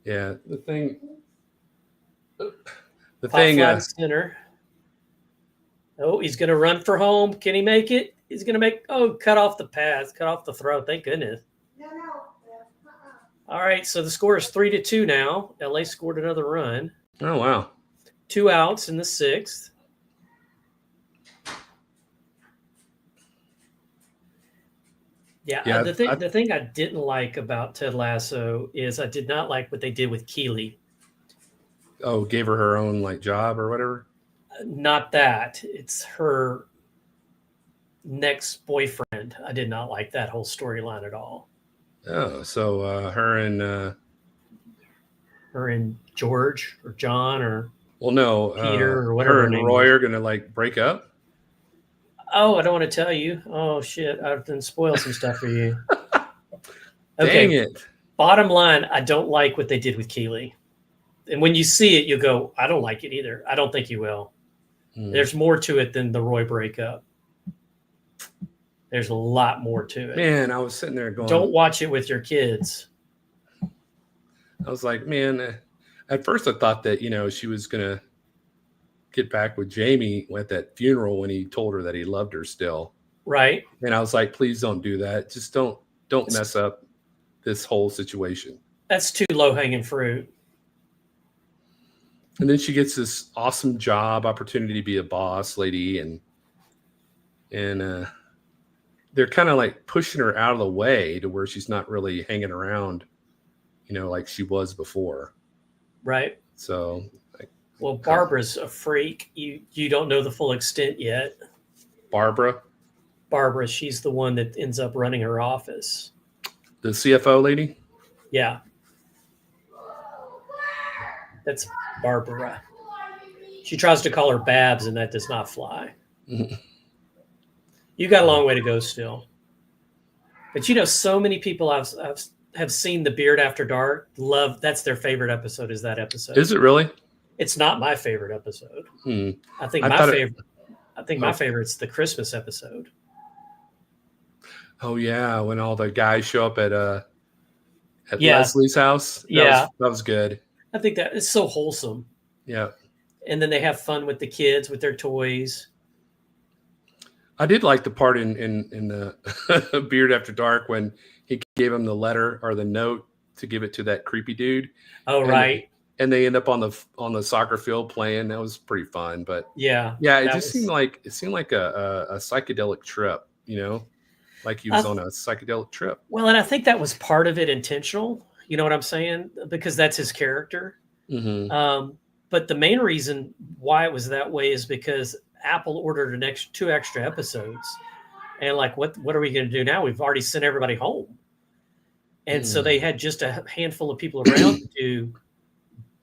Yeah, the thing. Center. Oh, he's going to run for home. Can he make it? He's going to cut off the pass, cut off the throw. Thank goodness. No. All right, so the score is 3-2 now. LA scored another run. Oh, wow. 2 outs in the 6th. Yeah, the thing I didn't like about Ted Lasso is I did not like what they did with Keely. Oh, gave her own job or whatever? Not that. It's her next boyfriend. I did not like that whole storyline at all. Oh, so her and George or John or Peter or whatever. Her and Roy are gonna break up. Oh, I don't want to tell you. Oh shit, I've been spoiled some stuff for you. Okay. Dang it. Bottom line, I don't like what they did with Keely. And when you see it, you go, I don't like it either. I don't think you will. There's more to it than the Roy breakup. There's a lot more to it. Man, I was sitting there going, don't watch it with your kids. I was like, man, at first I thought that, she was going to get back with Jamie at that funeral when he told her that he loved her still. Right. And I was like, please don't do that. Just don't mess up this whole situation. That's too low-hanging fruit. And then she gets this awesome job opportunity to be a boss lady, and they're kind of pushing her out of the way to where she's not really hanging around, like she was before. Right. So, well, Barbara's a freak. You don't know the full extent yet. Barbara, she's the one that ends up running her office. The CFO lady? Yeah. That's Barbara. She tries to call her Babs, and that does not fly. You got a long way to go still. But so many people have seen The Beard After Dark. That's their favorite episode. Is that episode? Is it really? It's not my favorite episode. I think my favorite's the Christmas episode. Oh yeah, when all the guys show up at Leslie's house. That was good. I think that it's so wholesome. Yeah. And then they have fun with the kids with their toys. I did like the part in the Beard After Dark when he gave him the letter or the note to give it to that creepy dude. Oh, right. And they end up on the soccer field playing. That was pretty fun. But yeah, it seemed like a psychedelic trip, like he was on a psychedelic trip. Well, and I think that was part of it intentional. You know what I'm saying? Because that's his character. Mm-hmm. But the main reason why it was that way is because Apple ordered two extra episodes, and like, what are we going to do now? We've already sent everybody home, and so they had just a handful of people around to do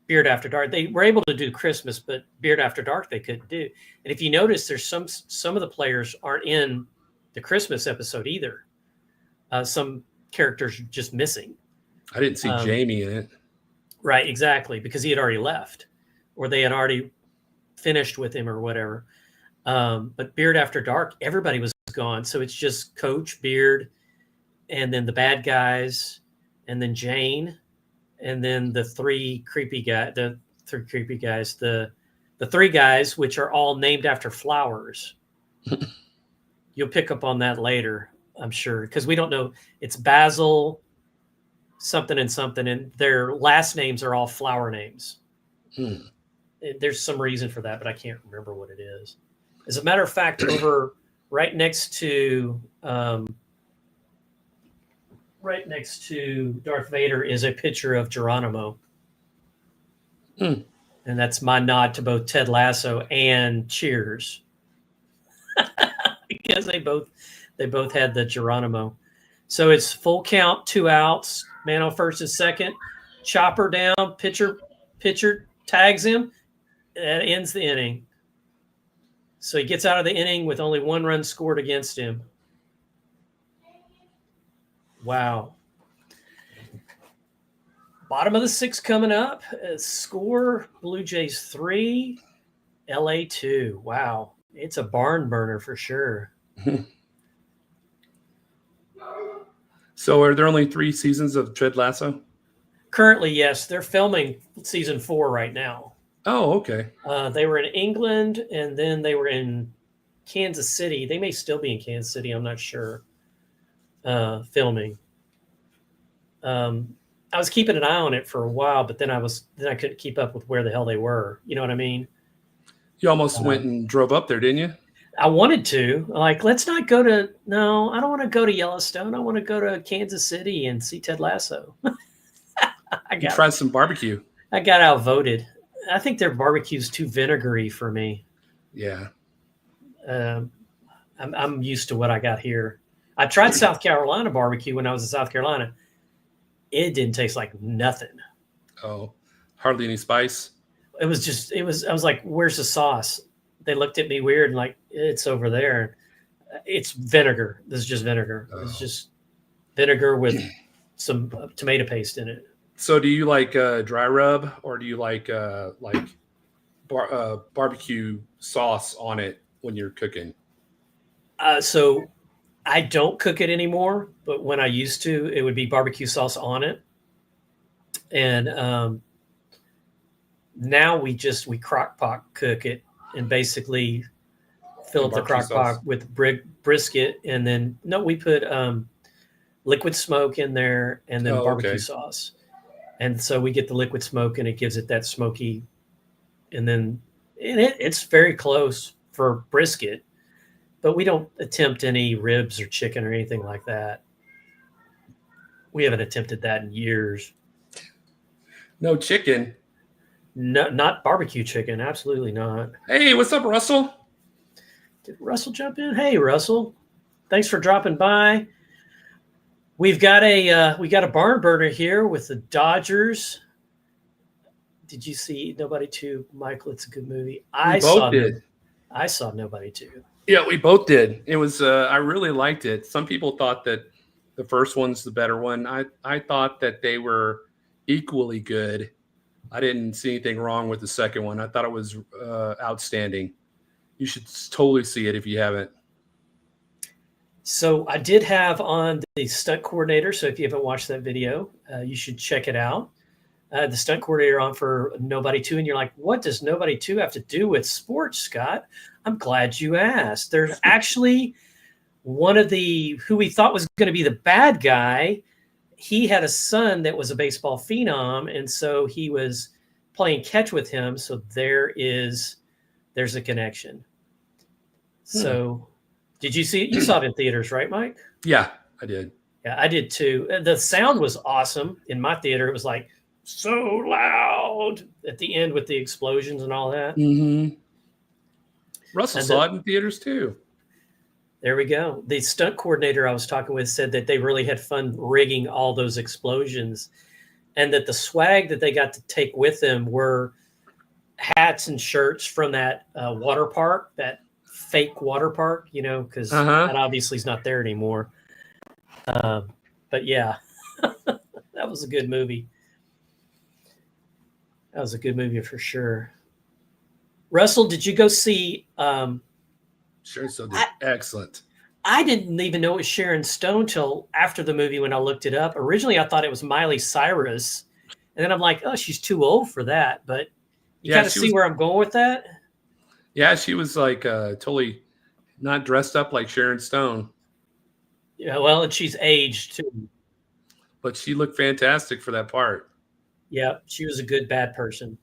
Beard After Dark. They were able to do Christmas, but Beard After Dark they couldn't do. And if you notice, there's some of the players aren't in the Christmas episode either. Some characters are just missing. I didn't see Jamie in it. Right, exactly, because he had already left, or they had already finished with him or whatever. But Beard After Dark, everybody was gone. So it's just Coach, Beard, and then the bad guys, and then Jane, and then the three creepy guys, the three guys, which are all named after flowers. You'll pick up on that later, I'm sure, because we don't know. It's Basil, something, and their last names are all flower names. There's some reason for that, but I can't remember what it is. As a matter of fact, over right next to Darth Vader is a picture of Geronimo. And that's my nod to both Ted Lasso and Cheers. Because they both had the Geronimo. So it's full count, 2 outs, man on first and second, chopper down, pitcher tags him, that ends the inning. So he gets out of the inning with only 1 run scored against him. Wow. Bottom of the 6th coming up. Score, Blue Jays 3, LA 2. Wow. It's a barn burner for sure. So are there only 3 seasons of Ted Lasso? Currently, yes. They're filming season 4 right now. Oh, okay. They were in England, and then they were in Kansas City. They may still be in Kansas City. I'm not sure. Filming. I was keeping an eye on it for a while, but then I couldn't keep up with where the hell they were. You know what I mean? You almost went and drove up there, didn't you? I wanted to. Like, let's not go to. No, I don't want to go to Yellowstone. I want to go to Kansas City and see Ted Lasso. Try some barbecue. I got outvoted. I think their barbecue's too vinegary for me. Yeah. I'm used to what I got here. I tried South Carolina barbecue when I was in South Carolina. It didn't taste like nothing. Oh, hardly any spice. I was like, where's the sauce? They looked at me weird and like, it's over there. It's vinegar. This is just vinegar. Oh. It's just vinegar with some tomato paste in it. So do you like dry rub, or do you like barbecue sauce on it when you're cooking? So I don't cook it anymore, but when I used to, it would be barbecue sauce on it. And now we crock pot cook it and basically fill up the crock pot with brisket. And then, we put liquid smoke in there and then barbecue sauce. And so we get the liquid smoke and it gives it that smoky. And then it's very close for brisket, but we don't attempt any ribs or chicken or anything like that. We haven't attempted that in years. No chicken? No, not barbecue chicken. Absolutely not. Hey, what's up, Russell? Did Russell jump in? Hey, Russell. Thanks for dropping by. We've got a barn burner here with the Dodgers. Did you see Nobody 2, Michael? It's a good movie. I saw Nobody 2. Yeah, we both did. It was I really liked it. Some people thought that the first one's the better one. I thought that they were equally good. I didn't see anything wrong with the second one. I thought it was outstanding. You should totally see it if you haven't. So I did have on the stunt coordinator. So if you haven't watched that video, you should check it out. The stunt coordinator on for Nobody 2. And you're like, what does Nobody 2 have to do with sports, Scott? I'm glad you asked. There's actually one of who we thought was going to be the bad guy. He had a son that was a baseball phenom. And so he was playing catch with him. So there's a connection. So did you see it? You saw it in theaters, right, Mike? Yeah, I did. Yeah, I did too. The sound was awesome in my theater. It was like so loud at the end with the explosions and all that. Mm-hmm. Russell saw it in theaters too. There we go. The stunt coordinator I was talking with said that they really had fun rigging all those explosions, and that the swag that they got to take with them were hats and shirts from that water park, that fake water park, because that obviously is not there anymore. But yeah, that was a good movie. That was a good movie for sure. Russell, did you go see? Sure, so did. Excellent. I didn't even know it was Sharon Stone till after the movie when I looked it up. Originally, I thought it was Miley Cyrus, and then I'm like, oh, she's too old for that. But you kind of see where I'm going with that. Yeah, she was like totally not dressed up like Sharon Stone. Yeah, well, and she's aged too. But she looked fantastic for that part. Yeah, she was a good bad person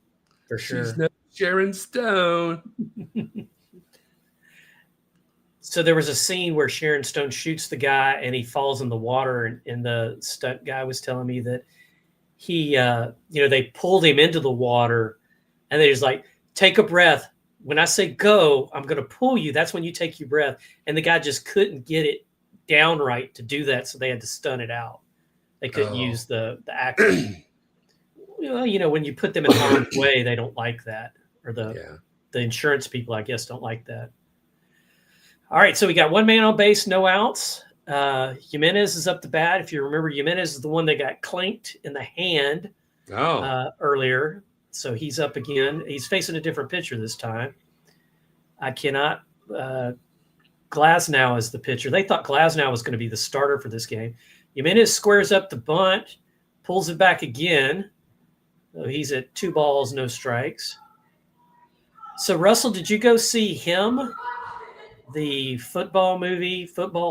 for sure. She's no Sharon Stone. So there was a scene where Sharon Stone shoots the guy and he falls in the water, and the stunt guy was telling me that he, they pulled him into the water, and they was like, take a breath. When I say go, I'm going to pull you. That's when you take your breath. And the guy just couldn't get it down right to do that, so they had to stunt it out. They couldn't use the actor. Well, when you put them in harm's way, they don't like that. Or the insurance people, I guess, don't like that. All right, so we got one man on base, no outs. Jimenez is up to bat. If you remember, Jimenez is the one that got clanked in the hand earlier. So he's up again. He's facing a different pitcher this time. I cannot. Glasnow is the pitcher. They thought Glasnow was going to be the starter for this game. Jimenez squares up the bunt, pulls it back again. So he's at 2 balls, no strikes. So, Russell, did you go see him? The football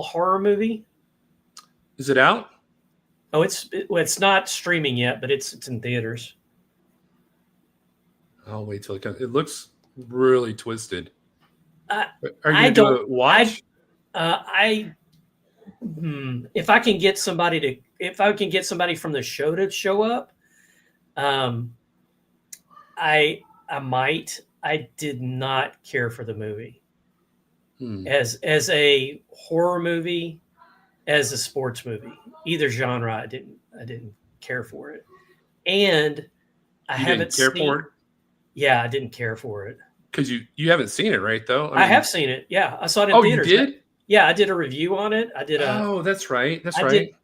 horror movie? Is it out? Oh, it's not streaming yet, but it's in theaters. I'll wait till it comes. It looks really twisted. Are you going to watch? If I can get somebody from the show to show up, I might. I did not care for the movie. As a horror movie, as a sports movie, either genre, I didn't care for it, and I haven't care for it. Yeah, I didn't care for it because you haven't seen it, right? Though I have seen it. Yeah, I saw it in theaters. You did? Yeah, I did a review on it. I did that's right. That's right.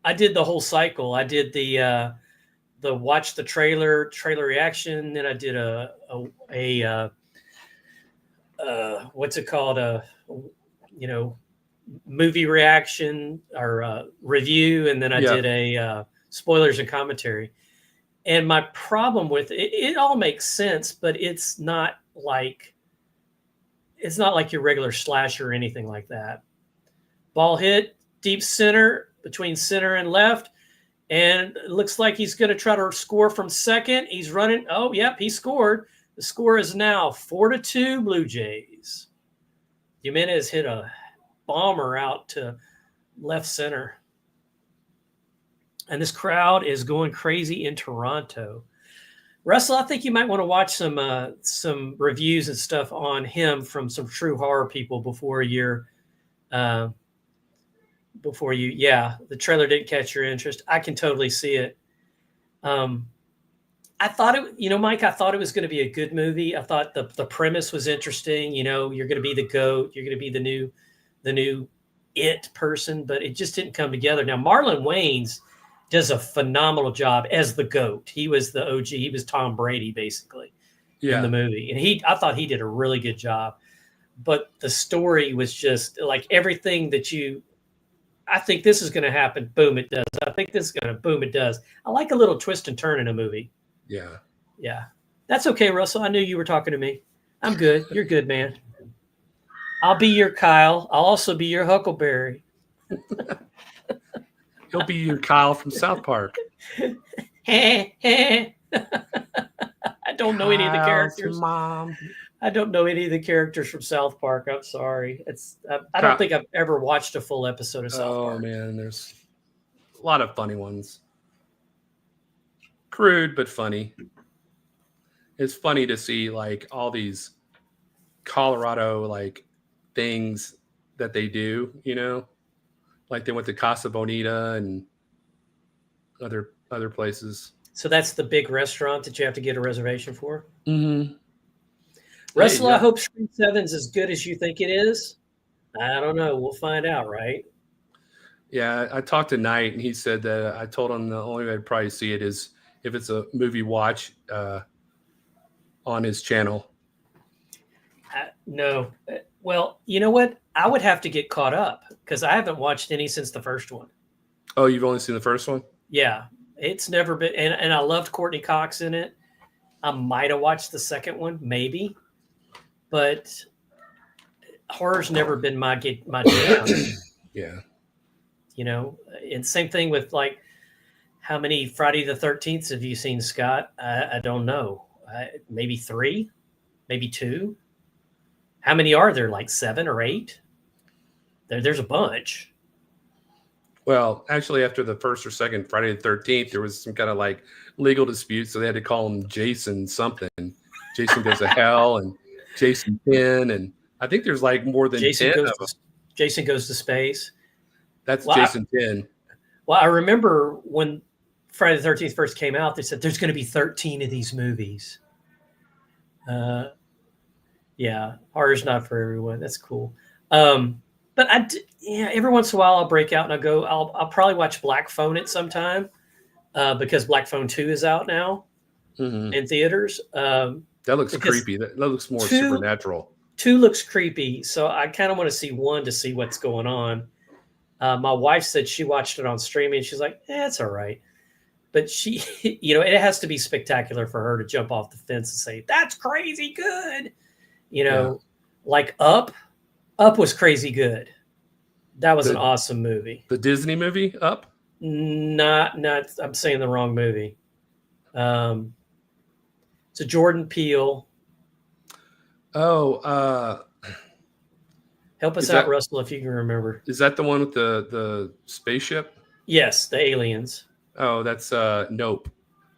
I did the whole cycle. I did the watch the trailer reaction. Then I did a what's it called? Movie reaction or review. And then I did a spoilers and commentary. And my problem with it all makes sense, but it's not like your regular slasher or anything like that. Ball hit deep center, between center and left. And it looks like he's going to try to score from second. He's running. Oh, yep, he scored. The score is now 4-2 Blue Jays. Jimenez hit a bomber out to left center. And this crowd is going crazy in Toronto. Russell, I think you might want to watch some reviews and stuff on him from some true horror people before the trailer didn't catch your interest. I can totally see it. I thought it, Mike, I thought it was going to be a good movie. I thought the premise was interesting. You're going to be the GOAT. You're going to be the new it person, but it just didn't come together. Now, Marlon Wayans does a phenomenal job as the GOAT. He was the OG. He was Tom Brady, basically, in the movie. And I thought he did a really good job. But the story was just like everything that I think this is going to happen. Boom, it does. I think this is going to, boom, it does. I like a little twist and turn in a movie. Yeah. Yeah. That's okay, Russell. I knew you were talking to me. I'm good. You're good, man. I'll be your Kyle. I'll also be your Huckleberry. He'll be your Kyle from South Park. I don't know any of the characters. Mom. I don't know any of the characters from South Park. I'm sorry. I don't think I've ever watched a full episode of South Park. Oh, man. There's a lot of funny ones. Crude, but funny. It's funny to see like all these Colorado like things that they do, like they went to Casa Bonita and other places. So that's the big restaurant that you have to get a reservation for? Mm-hmm. Russell, I hope Screen 7's as good as you think it is. I don't know. We'll find out, right? Yeah, I talked to Knight, and he said that I told him the only way I'd probably see it is if it's a movie watch on his channel. No. Well, you know what? I would have to get caught up because I haven't watched any since the first one. Oh, you've only seen the first one? Yeah. It's never been, and I loved Courtney Cox in it. I might have watched the second one, maybe, but horror's never been my jam. Yeah. And same thing with like, how many Friday the 13th have you seen, Scott? I don't know. Maybe 3, maybe 2. How many are there? Like 7 or 8? There's a bunch. Well, actually, after the first or second Friday the 13th, there was some kind of like legal dispute, so they had to call him Jason something. Jason Goes to Hell and Jason 10, and I think there's like more than 10 of them. Jason Goes to Space. That's Jason 10. Well, I remember when Friday the 13th first came out, they said there's going to be 13 of these movies. Yeah, horror's not for everyone. That's cool. But every once in a while I'll break out and I'll probably watch Black Phone at some time because Black Phone 2 is out now in theaters. That looks creepy. That looks more supernatural. 2 looks creepy, so I kind of want to see 1 to see what's going on. My wife said she watched it on streaming. She's like, it's all right. But she, it has to be spectacular for her to jump off the fence and say, that's crazy good. Like Up was crazy good. That was an awesome movie. The Disney movie, Up? Not, I'm saying the wrong movie. It's a Jordan Peele. Oh, help us out, Russell, if you can remember. Is that the one with the spaceship? Yes, the aliens. Oh, that's Nope.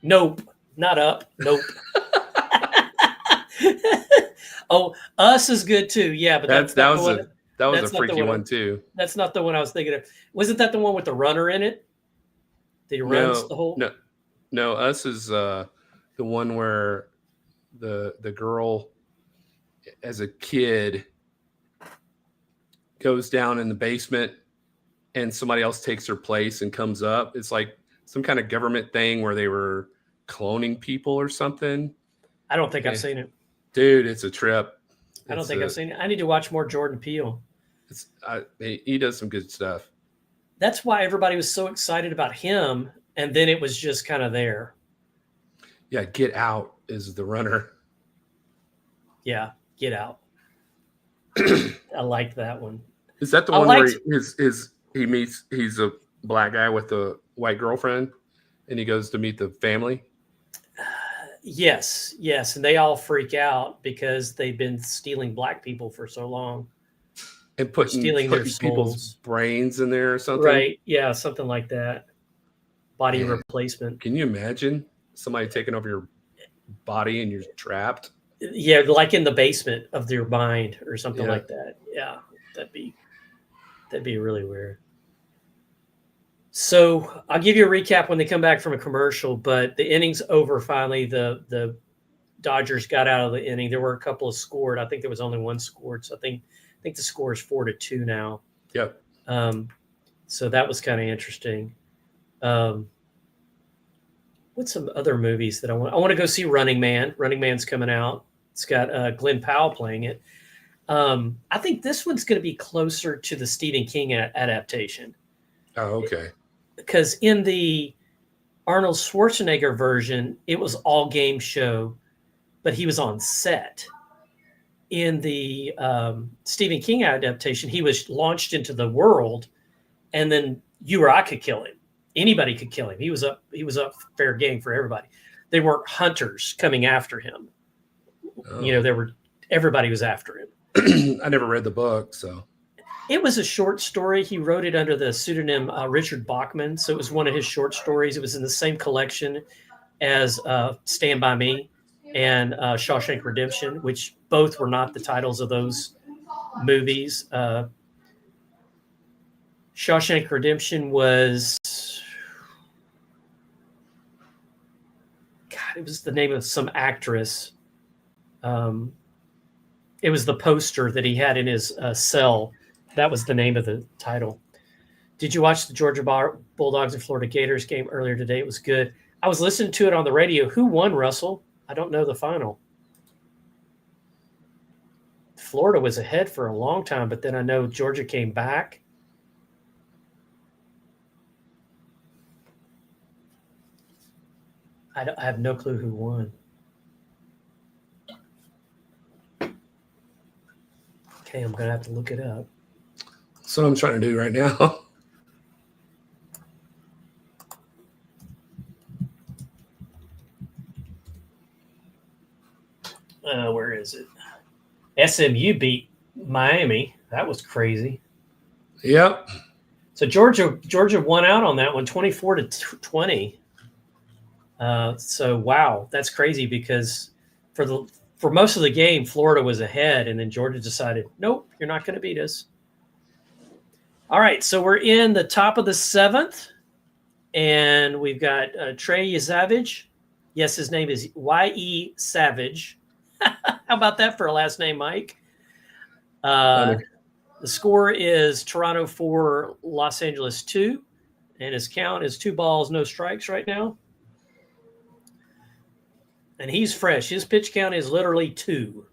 Nope, not Up. Nope. Oh, Us is good too. Yeah, but that was a freaky one too. That's not the one I was thinking of. Wasn't that the one with the runner in it? That he runs the whole. No. Us is the one where the girl, as a kid, goes down in the basement, and somebody else takes her place and comes up. It's like some kind of government thing where they were cloning people or something. I don't think I've seen it. Dude, it's a trip. I don't think I've seen it. I need to watch more Jordan Peele. He does some good stuff. That's why everybody was so excited about him, and then it was just kind of there. Yeah, Get Out is the runner. Yeah, Get Out. I liked that one. Is that the one where he's a black guy with a white girlfriend, and he goes to meet the family? Yes, and they all freak out because they've been stealing black people for so long. And putting people's brains in there or something? Right, yeah, something like that. Body replacement. Can you imagine somebody taking over your body and you're trapped? Yeah, like in the basement of your mind or something like that. Yeah, that'd be really weird. So I'll give you a recap when they come back from a commercial, but the inning's over finally. The Dodgers got out of the inning. There were a couple of scored. I think there was only one scored. So I think the score is 4-2 now. Yep. So that was kind of interesting. What's some other movies that I want to go see? Running Man. Running Man's coming out. It's got Glenn Powell playing it. I think this one's going to be closer to the Stephen King adaptation. Oh, okay. Because in the Arnold Schwarzenegger version, it was all game show, but he was on set. In the Stephen King adaptation, he was launched into the world, and then you or I could kill him. Anybody could kill him. He was up fair game for everybody. They weren't hunters coming after him. Oh. Everybody was after him. I never read the book, so. It was a short story. He wrote it under the pseudonym Richard Bachman. So it was one of his short stories. It was in the same collection as Stand By Me and Shawshank Redemption, which both were not the titles of those movies. Shawshank Redemption was, God, it was the name of some actress. It was the poster that he had in his cell. That was the name of the title. Did you watch the Georgia Bulldogs and Florida Gators game earlier today? It was good. I was listening to it on the radio. Who won, Russell? I don't know the final. Florida was ahead for a long time, but then I know Georgia came back. I have no clue who won. Okay, I'm going to have to look it up. That's what I'm trying to do right now. Where is it? SMU beat Miami. That was crazy. Yep. So Georgia won out on that one, 24-20. So wow, that's crazy because for most of the game, Florida was ahead, and then Georgia decided, nope, you're not going to beat us. All right, so we're in the top of the seventh, and we've got Trey Savage. Yes, his name is Y.E. Savage. How about that for a last name, Mike? The score is Toronto 4, Los Angeles 2, and his count is 2 balls, no strikes right now. And he's fresh. His pitch count is literally 2.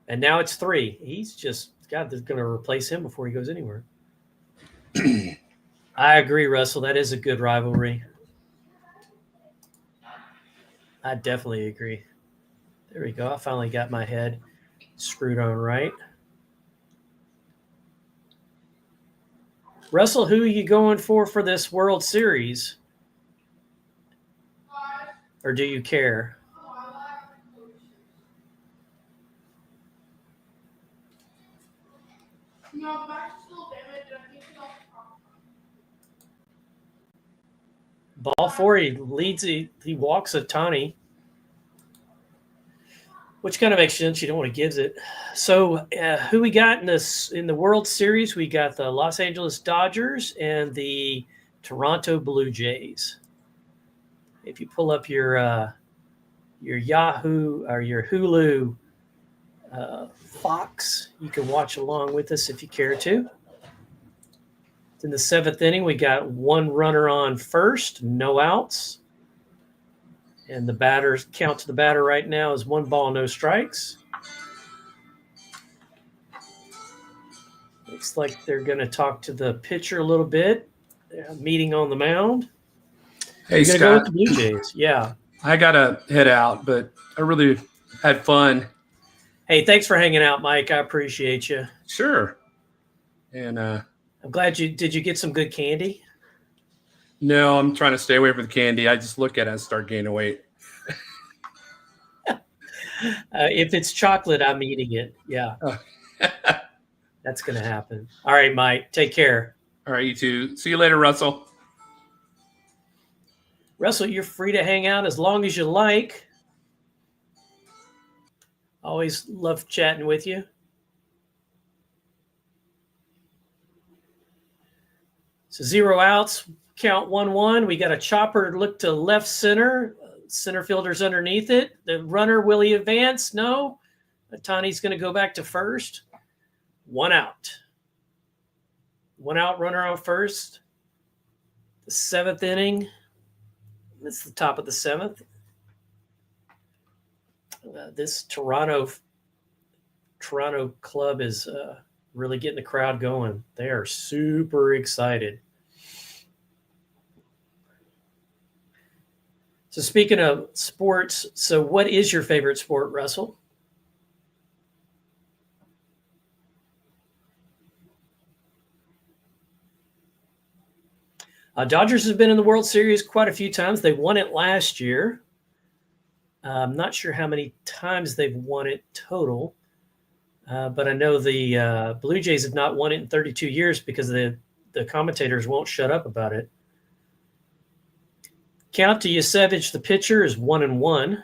And now it's 3. He's just, God, they're going to replace him before he goes anywhere. I agree, Russell. That is a good rivalry. I definitely agree. There we go. I finally got my head screwed on right. Russell, who are you going for this World Series? Or do you care? Ball 4, he leads. He walks a Tani, which kind of makes sense. You don't want to give it. So, who we got in the World Series? We got the Los Angeles Dodgers and the Toronto Blue Jays. If you pull up your Yahoo or your Hulu Fox, you can watch along with us if you care to. In the 7th inning, we got 1 runner on first, no outs. And the batter's count to the batter right now is 1 ball, no strikes. Looks like they're going to talk to the pitcher a little bit. Meeting on the mound. Hey, You're Scott. going to go with the Blue Jays. Yeah. I got to head out, but I really had fun. Hey, thanks for hanging out, Mike. I appreciate you. Sure. And I'm glad did you get some good candy? No, I'm trying to stay away from the candy. I just look at it and start gaining weight. If it's chocolate, I'm eating it. Yeah. That's going to happen. All right, Mike. Take care. All right, you too. See you later, Russell. Russell, you're free to hang out as long as you like. Always love chatting with you. So 0 outs, count 1-1. We got a chopper look to left center. Center fielder's underneath it. The runner, will he advance? No. Otani's going to go back to first. 1 out. 1 out, runner on first. The 7th inning. It's the top of the 7th. This Toronto club is really getting the crowd going. They are super excited. So speaking of sports, so what is your favorite sport, Russell? Dodgers have been in the World Series quite a few times. They won it last year. I'm not sure how many times they've won it total, but I know the Blue Jays have not won it in 32 years because the commentators won't shut up about it. Count to Yusevich, the pitcher, is 1-1.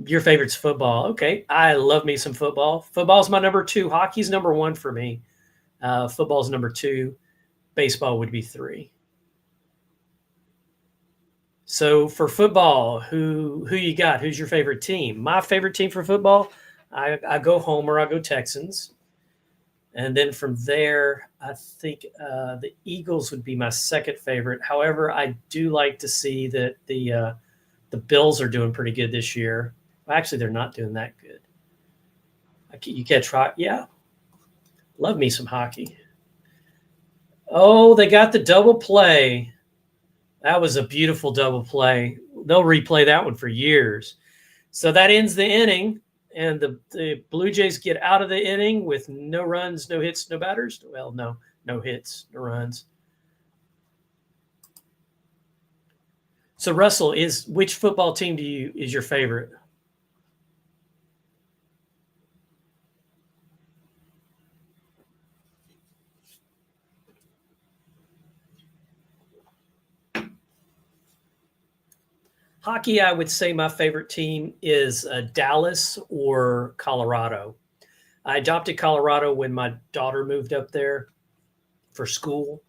Your favorite's football. Okay, I love me some football. Football's my number 2. Hockey's number 1 for me. Football's number 2. Baseball would be 3. So for football, who you got? Who's your favorite team? My favorite team for football, I go Homer. I go Texans. And then from there, I think the Eagles would be my second favorite. However, I do like to see that the Bills are doing pretty good this year. Well, actually, they're not doing that good. You catch hockey? Yeah. Love me some hockey. Oh, they got the double play. That was a beautiful double play. They'll replay that one for years. So that ends the inning. And the Blue Jays get out of the inning with no runs, no hits, no batters. Well, no hits, no runs. So Russell, which football team is your favorite? Hockey, I would say my favorite team is Dallas or Colorado. I adopted Colorado when my daughter moved up there for school,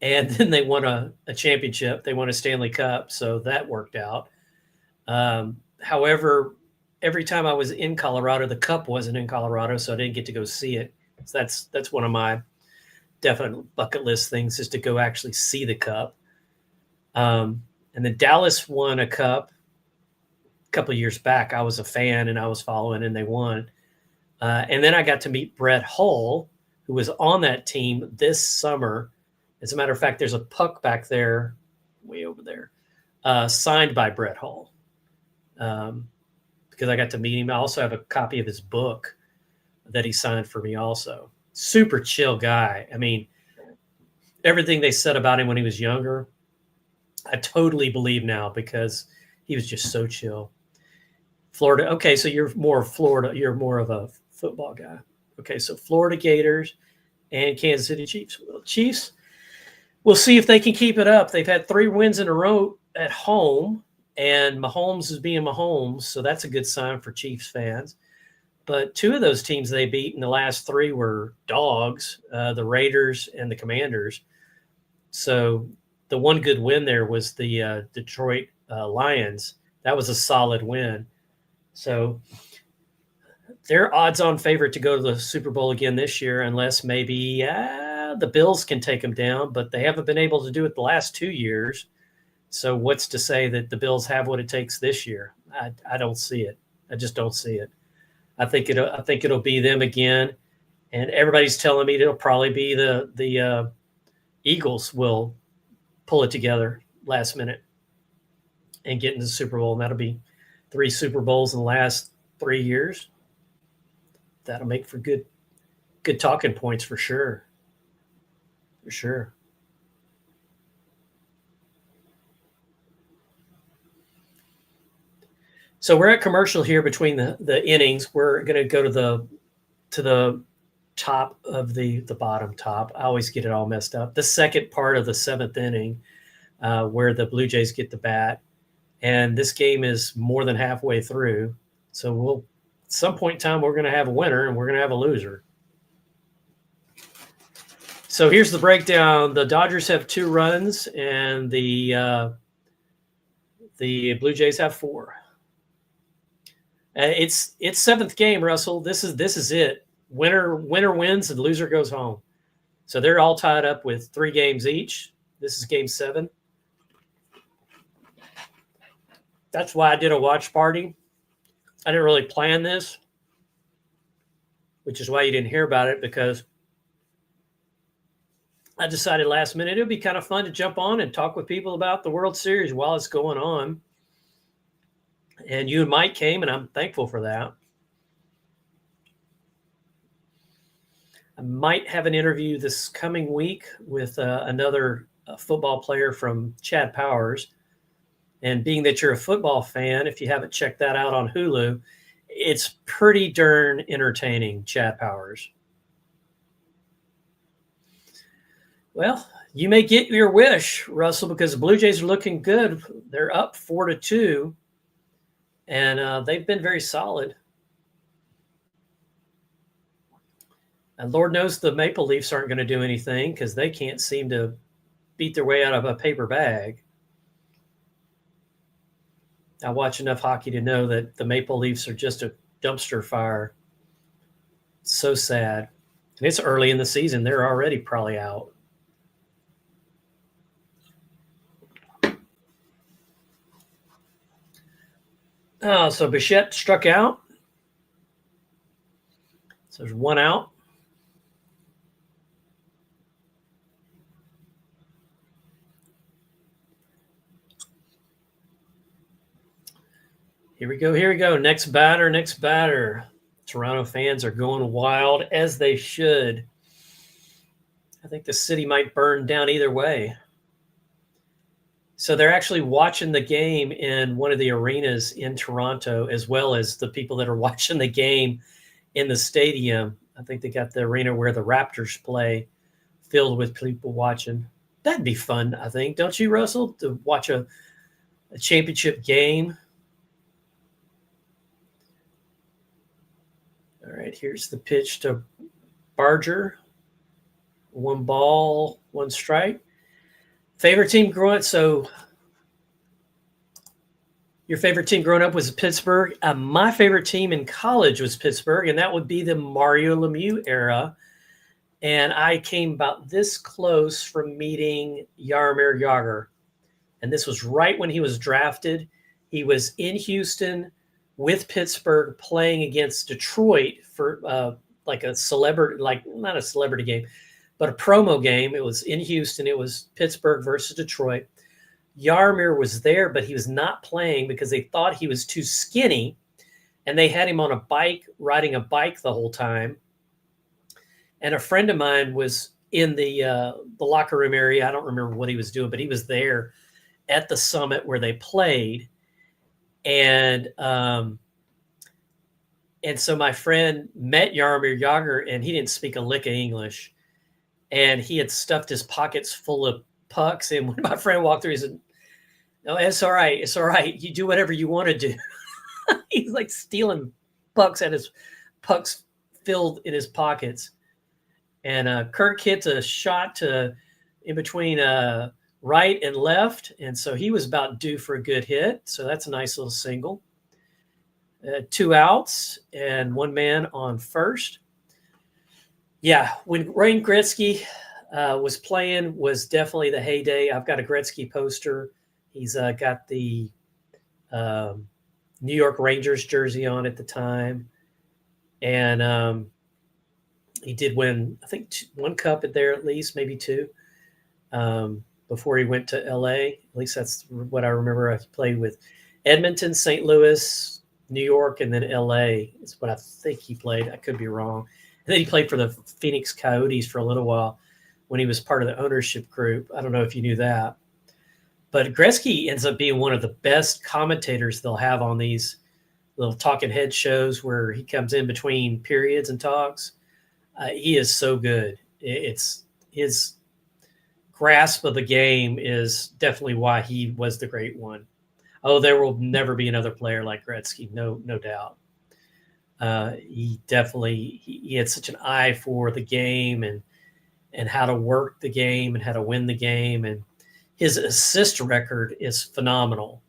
and then they won a championship. They won a Stanley Cup, so that worked out. However, every time I was in Colorado, the Cup wasn't in Colorado, so I didn't get to go see it. So that's one of my definite bucket list things, is to go actually see the Cup. And then Dallas won a cup a couple of years back. I was a fan and I was following, and they won. And then I got to meet Brett Hull, who was on that team this summer. As a matter of fact, there's a puck back there, way over there, signed by Brett Hull, because I got to meet him. I also have a copy of his book that he signed for me also. Super chill guy. I mean, everything they said about him when he was younger, I totally believe now, because he was just so chill. Florida. Okay, so you're more Florida. You're more of a football guy. Okay, so Florida Gators and Kansas City Chiefs. Well, Chiefs, we'll see if they can keep it up. They've had 3 wins in a row at home, and Mahomes is being Mahomes, so that's a good sign for Chiefs fans. But 2 of those teams they beat in the last 3 were dogs, the Raiders and the Commanders. So the one good win there was the Detroit Lions. That was a solid win. So they're odds-on favorite to go to the Super Bowl again this year, unless maybe the Bills can take them down, but they haven't been able to do it the last 2 years. So what's to say that the Bills have what it takes this year? I don't see it. I just don't see it. I think it'll be them again, and everybody's telling me it'll probably be the Eagles will pull it together last minute and get into the Super Bowl. And that'll be 3 Super Bowls in the last 3 years. That'll make for good talking points for sure. For sure. So we're at commercial here between the innings. We're going to go to the top of the bottom top. I always get it all messed up. The second part of the 7th inning, where the Blue Jays get the bat, and this game is more than halfway through. So at some point in time, we're going to have a winner and we're going to have a loser. So here's the breakdown. The Dodgers have 2 runs, and the Blue Jays have 4. It's 7th game, Russell. This is it. Winner wins and loser goes home. So they're all tied up with 3 games each. This is game 7. That's why I did a watch party. I didn't really plan this, which is why you didn't hear about it, because I decided last minute it would be kind of fun to jump on and talk with people about the World Series while it's going on. And you and Mike came, and I'm thankful for that. I might have an interview this coming week with another football player from Chad Powers. And being that you're a football fan, if you haven't checked that out on Hulu, it's pretty darn entertaining, Chad Powers. Well, you may get your wish, Russell, because the Blue Jays are looking good. They're up 4-2, and they've been very solid. And Lord knows the Maple Leafs aren't going to do anything because they can't seem to beat their way out of a paper bag. I watch enough hockey to know that the Maple Leafs are just a dumpster fire. It's so sad. And it's early in the season. They're already probably out. Oh, so Bichette struck out. So there's 1 out. Here we go. Next batter. Toronto fans are going wild, as they should. I think the city might burn down either way. So they're actually watching the game in one of the arenas in Toronto, as well as the people that are watching the game in the stadium. I think they got the arena where the Raptors play filled with people watching. That'd be fun, I think. Don't you, Russell, to watch a championship game? All right, here's the pitch to Barger. 1 ball, 1 strike. Favorite team growing up? So your favorite team growing up was Pittsburgh. My favorite team in college was Pittsburgh, and that would be the Mario Lemieux era. And I came about this close from meeting Jaromir Jagr. And this was right when he was drafted. He was in Houston with Pittsburgh playing against Detroit for like a celebrity, like not a celebrity game, but a promo game. It was in Houston. It was Pittsburgh versus Detroit. Jaromir was there, but he was not playing because they thought he was too skinny, and they had him on a bike, riding a bike the whole time. And a friend of mine was in the locker room area. I don't remember what he was doing, but he was there at the summit where they played. And so my friend met Jaromir Jagr, and he didn't speak a lick of English. And he had stuffed his pockets full of pucks. And when my friend walked through, he said, "No, it's all right. It's all right. You do whatever you want to do." He's like stealing pucks filled in his pockets. And Kirk hit a shot in between right and left. And so he was about due for a good hit. So that's a nice little single. 2 outs and 1 man on first. Yeah, when Wayne Gretzky was playing was definitely the heyday. I've got a Gretzky poster. He's got the New York Rangers jersey on at the time. And he did win, I think, 1 cup there at least, maybe 2, before he went to L.A. At least that's what I remember. I played with Edmonton, St. Louis, New York, and then L.A. is what I think he played. I could be wrong. And then he played for the Phoenix Coyotes for a little while when he was part of the ownership group. I don't know if you knew that. But Gretzky ends up being one of the best commentators they'll have on these little talking head shows where he comes in between periods and talks. He is so good. It's his grasp of the game is definitely why he was the great one. Oh, there will never be another player like Gretzky, no doubt. He definitely he had such an eye for the game, and and how to work the game and how to win the game. And his assist record is phenomenal.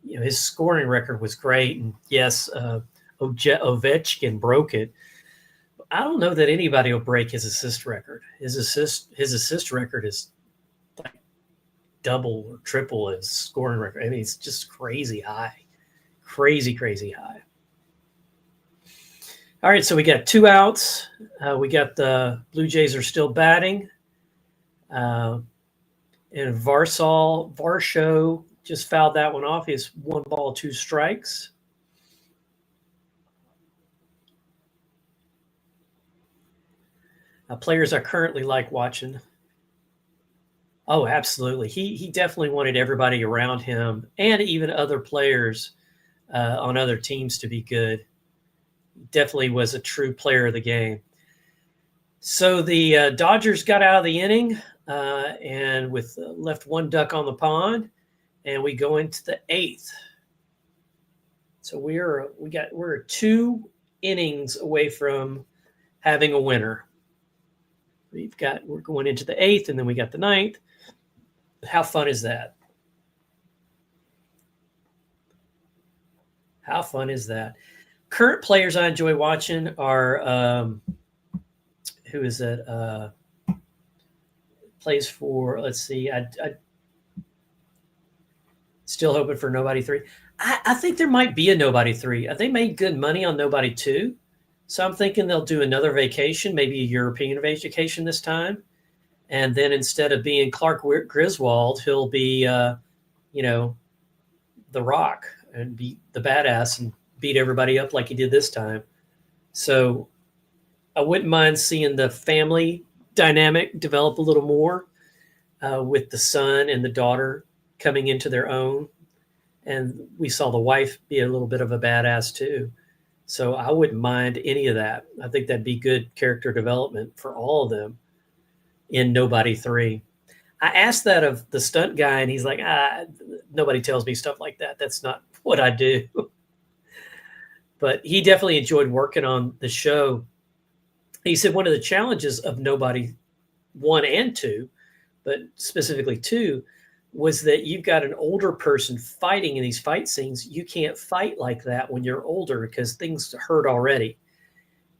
His scoring record was great. And yes, Ovechkin broke it. I don't know that anybody will break his assist record. His assist record is like double or triple his scoring record. I mean, it's just crazy high. Crazy high. All right, so we got 2 outs. We got the Blue Jays are still batting. And Varsho just fouled that one off. He has 1 ball, 2 strikes. Players I currently like watching. Oh, absolutely. He definitely wanted everybody around him and even other players on other teams to be good. Definitely was a true player of the game. So the Dodgers got out of the inning and with left 1 duck on the pond, and we go into the 8th. So we're 2 innings away from having a winner. We're going into the 8th, and then we got the 9th. How fun is that? How fun is that? Current players I enjoy watching are who is it? Plays for, let's see. I still hoping for Nobody 3. I think there might be a Nobody 3. They made good money on Nobody 2. So I'm thinking they'll do another vacation, maybe a European vacation this time. And then instead of being Clark Griswold, he'll be, The Rock and be the badass and beat everybody up like he did this time. So I wouldn't mind seeing the family dynamic develop a little more with the son and the daughter coming into their own. And we saw the wife be a little bit of a badass too. So I wouldn't mind any of that. I think that'd be good character development for all of them in Nobody 3. I asked that of the stunt guy, and he's like, nobody tells me stuff like that. That's not what I do. But he definitely enjoyed working on the show. He said one of the challenges of Nobody 1 and 2, but specifically 2, was that you've got an older person fighting in these fight scenes. You can't fight like that when you're older because things hurt already.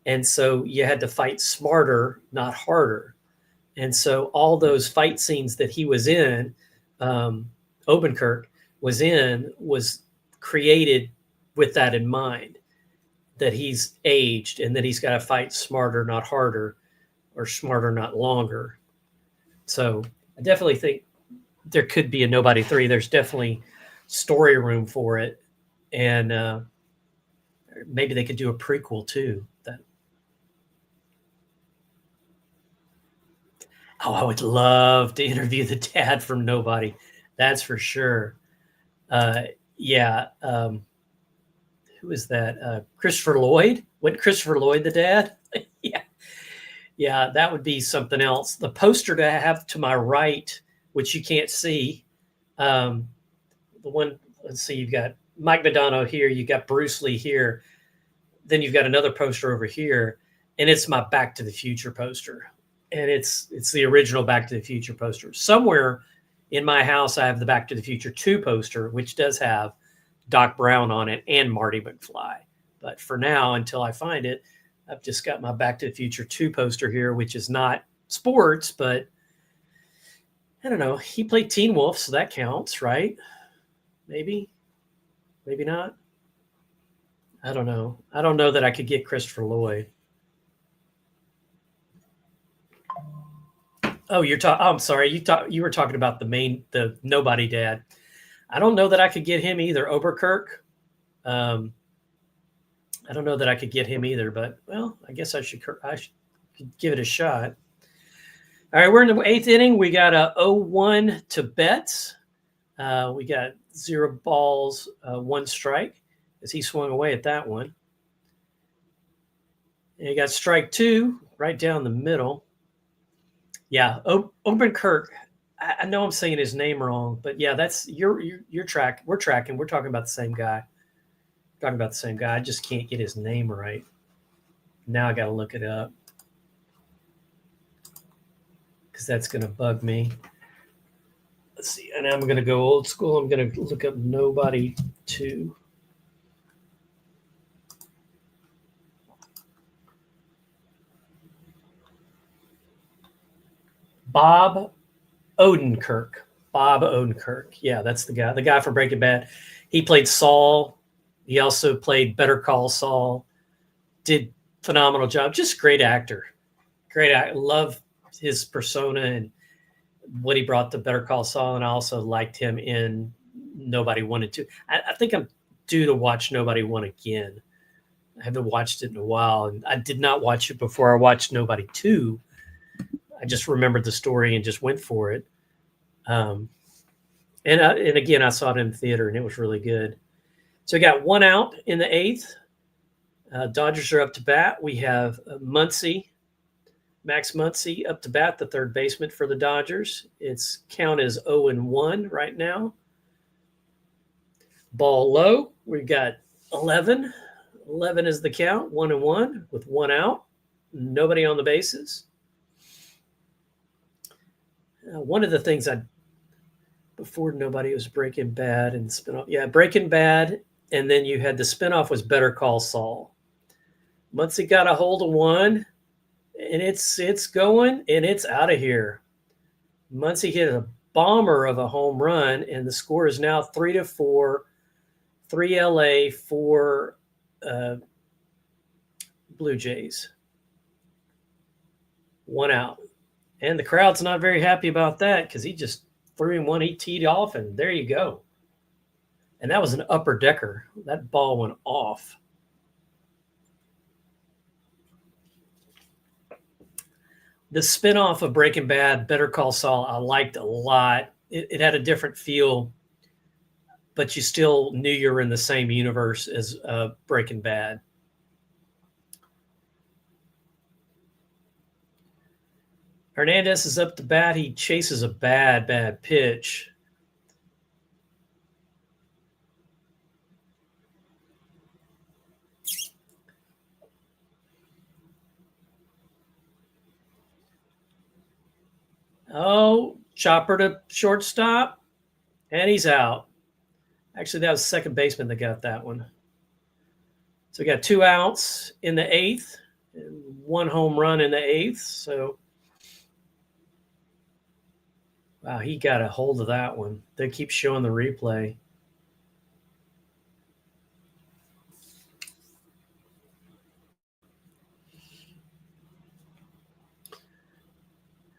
And so you had to fight smarter, not harder. And so all those fight scenes that he was in, Odenkirk was created with that in mind, that he's aged and that he's got to fight smarter, not harder, or smarter, not longer. So I definitely think there could be a Nobody 3. There's definitely story room for it. And maybe they could do a prequel too. I would love to interview the dad from Nobody. That's for sure. Who is that? Christopher Lloyd? Wasn't Christopher Lloyd the dad? Yeah, that would be something else. The poster to have to my right, which you can't see, the one, let's see, you've got Mike Madonna here, you got Bruce Lee here, then you've got another poster over here, and it's my Back to the Future poster. And it's the original Back to the Future poster. Somewhere in my house, I have the Back to the Future 2 poster, which does have Doc Brown on it and Marty McFly. But for now, until I find it, I've just got my Back to the Future 2 poster here, which is not sports, but I don't know. He played Teen Wolf, so that counts, right? Maybe not. I don't know. I don't know that I could get Christopher Lloyd. Oh, I'm sorry. You were talking about the Nobody dad. I don't know that I could get him either. Oberkirk. I don't know that I could get him either, but well, I guess I should give it a shot. All right, we're in the 8th inning. We got a 0-1 to Betts. We got 0 balls, 1 strike as he swung away at that one. And you got strike 2 right down the middle. Yeah, Odenkirk. I know I'm saying his name wrong, but yeah, that's your track. We're tracking. We're talking about the same guy. I just can't get his name right. Now I got to look it up. because that's going to bug me. Let's see. And I'm going to go old school. I'm going to look up Nobody 2. Bob Odenkirk. Bob Odenkirk. Yeah, that's the guy. The guy from Breaking Bad. He played Saul. He also played Better Call Saul. Did phenomenal job. Just great actor. Great actor. Love his persona and what he brought to Better Call Saul. And I also liked him in Nobody 1 and 2. I think I'm due to watch Nobody 1 again. I haven't watched it in a while. And I did not watch it before I watched Nobody 2. I just remembered the story and just went for it. And again, I saw it in the theater and it was really good. So we got 1 out in the 8th. Dodgers are up to bat. We have Muncy, Max Muncy up to bat, the third baseman for the Dodgers. Its count is 0-1 right now. Ball low. We've got 11. 11 is the count, 1-1 with 1 out. Nobody on the bases. One of the things before Nobody was Breaking Bad and spinoff. Yeah, Breaking Bad. And then you had the spinoff was Better Call Saul. Muncy got a hold of 1, and it's going, and it's out of here. Muncy hit a bomber of a home run, and the score is now 3-4, 3 LA, 4 Blue Jays. 1 out. And the crowd's not very happy about that because he just threw him 1. He teed off, and there you go. And that was an upper decker. That ball went off. The spinoff of Breaking Bad, Better Call Saul, I liked a lot. It had a different feel, but you still knew you were in the same universe as Breaking Bad. Hernandez is up to bat. He chases a bad pitch. Oh, chopper to shortstop, and he's out. Actually, that was the second baseman that got that one. So we got 2 outs in the 8th, and 1 home run in the 8th. So, wow, he got a hold of that one. They keep showing the replay.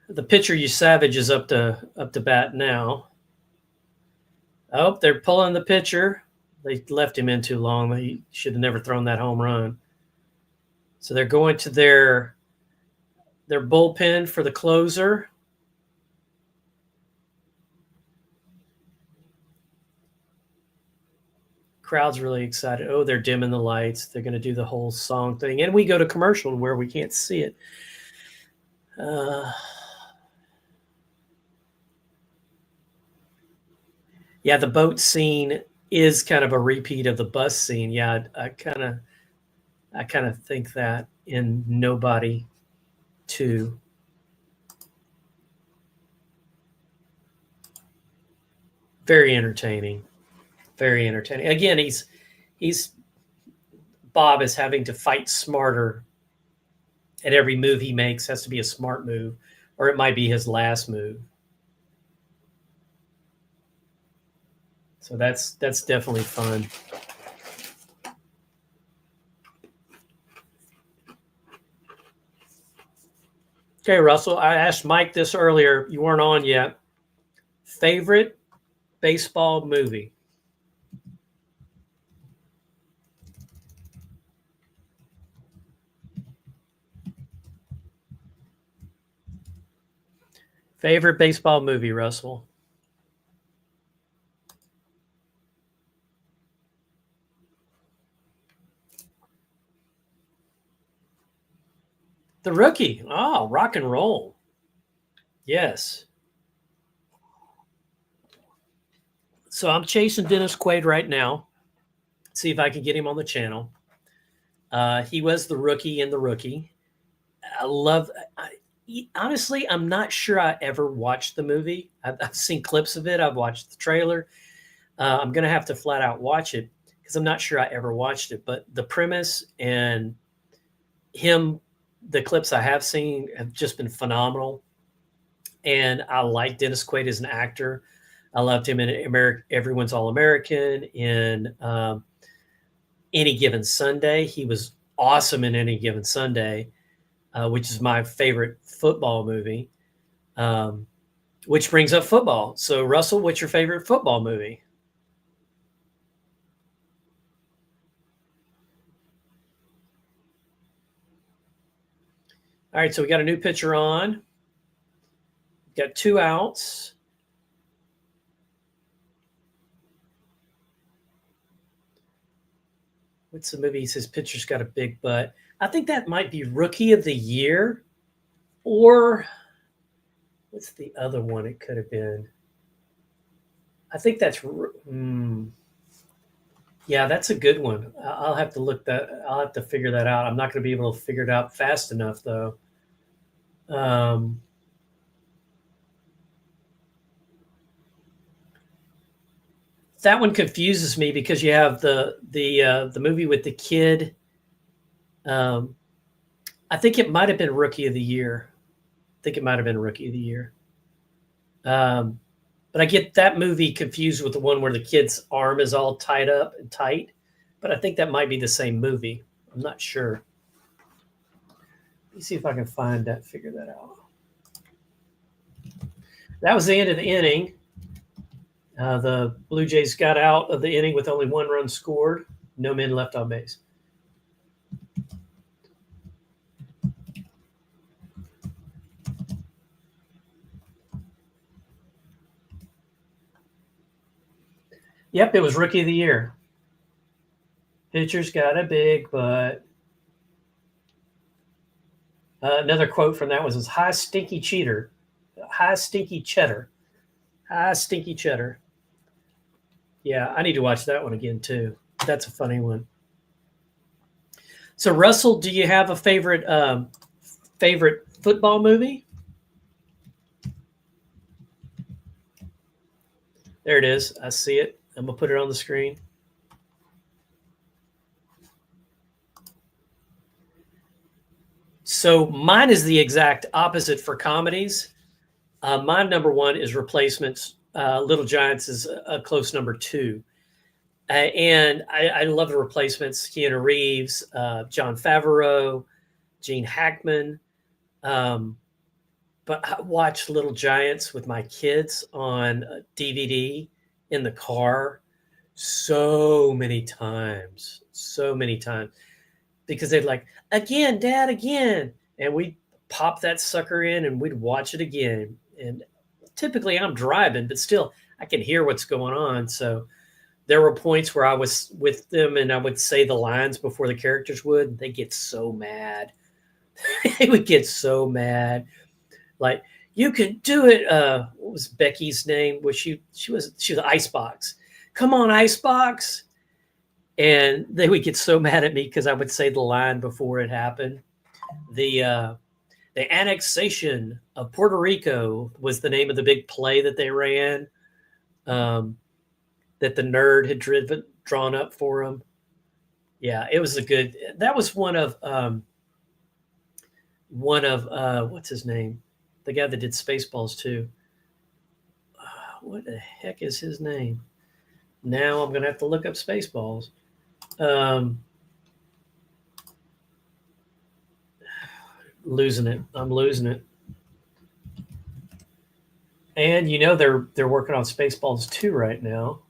The pitcher, Savage, is up to bat now. Oh, they're pulling the pitcher. They left him in too long. He should have never thrown that home run. So they're going to their bullpen for the closer. Crowd's really excited. Oh, they're dimming the lights. They're going to do the whole song thing. And we go to commercial where we can't see it. Yeah, the boat scene is kind of a repeat of the bus scene. Yeah, I kind of think that in Nobody 2. Very entertaining. Very entertaining. Again, he's Bob is having to fight smarter at every move he makes. Has to be a smart move, or it might be his last move. So that's definitely fun. Okay, Russell, I asked Mike this earlier. You weren't on yet. Favorite baseball movie? Favorite baseball movie, Russell? The Rookie. Oh, rock and roll. Yes. So I'm chasing Dennis Quaid right now. See if I can get him on the channel. He was the Rookie in The Rookie. Honestly, I'm not sure I ever watched the movie. I've seen clips of it. I've watched the trailer. I'm going to have to flat out watch it because I'm not sure I ever watched it. But the premise and him, the clips I have seen have just been phenomenal. And I like Dennis Quaid as an actor. I loved him in Everyone's All American, in Any Given Sunday. He was awesome in Any Given Sunday, which is my favorite football movie. Which brings up football. So, Russell, what's your favorite football movie? All right, so we got a new pitcher on. Got 2 outs. What's the movie? He says pitcher's got a big butt. I think that might be Rookie of the Year, or what's the other one it could have been? I think that's yeah, that's a good one. I'll have to look that. I'll have to figure that out. I'm not going to be able to figure it out fast enough, though. That one confuses me because you have the movie with the kid. I think it might have been Rookie of the Year. But I get that movie confused with the one where the kid's arm is all tied up and tight. But I think that might be the same movie. I'm not sure. Let me see if I can figure that out. That was the end of the inning. The Blue Jays got out of the inning with only 1 run scored, no men left on base. Yep, it was Rookie of the Year. Pitcher's got a big butt. Another quote from that was "High stinky cheater, high stinky cheddar, high stinky cheddar." Yeah, I need to watch that one again too. That's a funny one. So, Russell, do you have a favorite football movie? There it is. I see it. I'm gonna put it on the screen. So mine is the exact opposite for comedies. My number 1 is Replacements. Little Giants is a close number 2. And I love the Replacements. Keanu Reeves, Jon Favreau, Gene Hackman. But I watched Little Giants with my kids on DVD in the car so many times, because they'd like, "Again, Dad, again." And we'd pop that sucker in and we'd watch it again. And typically I'm driving, but still I can hear what's going on. So there were points where I was with them and I would say the lines before the characters would. They get so mad. They would get so mad. Like, "You can do it." What was Becky's name? She was Icebox. "Come on, Icebox." And they would get so mad at me because I would say the line before it happened. The annexation of Puerto Rico was the name of the big play that they ran, that the nerd had drawn up for them. Yeah, it was that was one of what's his name? The guy that did Spaceballs too. What the heck is his name? Now I'm going to have to look up Spaceballs. Losing it. I'm losing it. And they're working on Spaceballs 2 right now.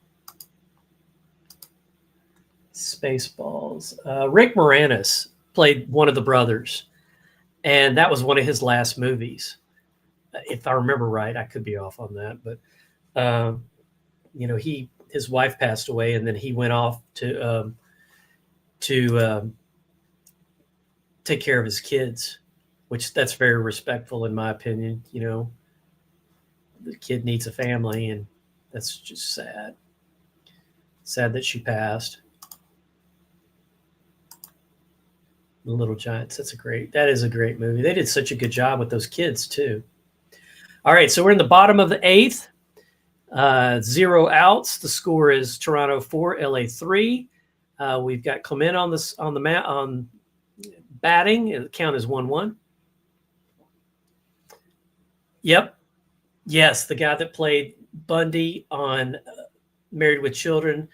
Spaceballs. Rick Moranis played one of the brothers, and that was one of his last movies. If I remember right, I could be off on that, but his wife passed away, and then he went off to take care of his kids, which that's very respectful in my opinion. The kid needs a family, and that's just sad. Sad that she passed. The Little Giants. That is a great movie. They did such a good job with those kids too. All right, so we're in the bottom of the 8th. 0 outs. The score is Toronto 4, LA 3. We've got Clement on batting. The count is 1-1. Yep. Yes, the guy that played Bundy on Married with Children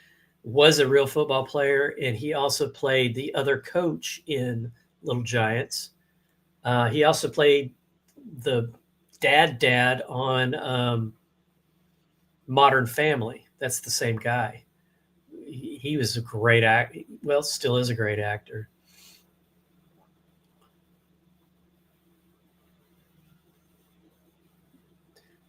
was a real football player, and he also played the other coach in Little Giants. He also played the dad on Modern Family. That's the same guy. He was a great actor. Well, still is a great actor.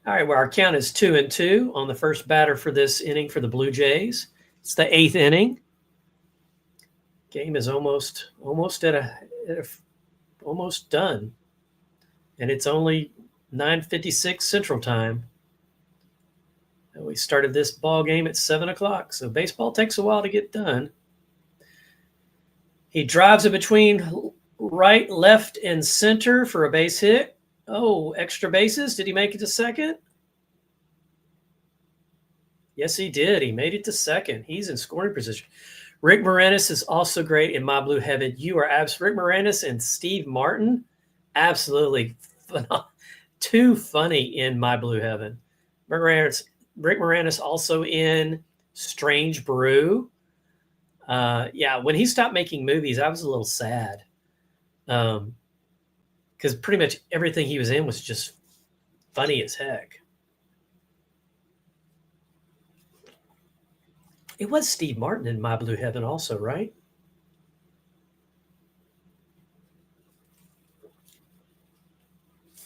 All right, well, our count is 2-2 on the first batter for this inning for the Blue Jays. It's the 8th inning. Game is almost done, and it's only 9:56 Central Time. And we started this ball game at 7 o'clock, so baseball takes a while to get done. He drives it between right, left, and center for a base hit. Oh, extra bases. Did he make it to second? Yes, he did. He made it to second. He's in scoring position. Rick Moranis is also great in My Blue Heaven. You are Rick Moranis and Steve Martin, absolutely too funny in My Blue Heaven. Rick Moranis also in Strange Brew. When he stopped making movies, I was a little sad. Because pretty much everything he was in was just funny as heck. It was Steve Martin in My Blue Heaven also, right?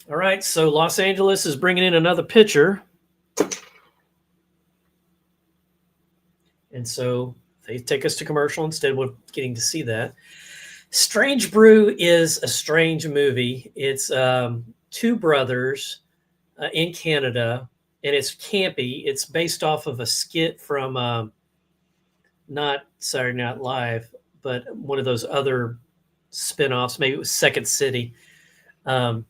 All right, so Los Angeles is bringing in another pitcher. And so they take us to commercial instead of getting to see that. Strange Brew is a strange movie. It's two brothers in Canada, and it's campy. It's based off of a skit from not Saturday Night Live, but one of those other spinoffs. Maybe it was Second City. The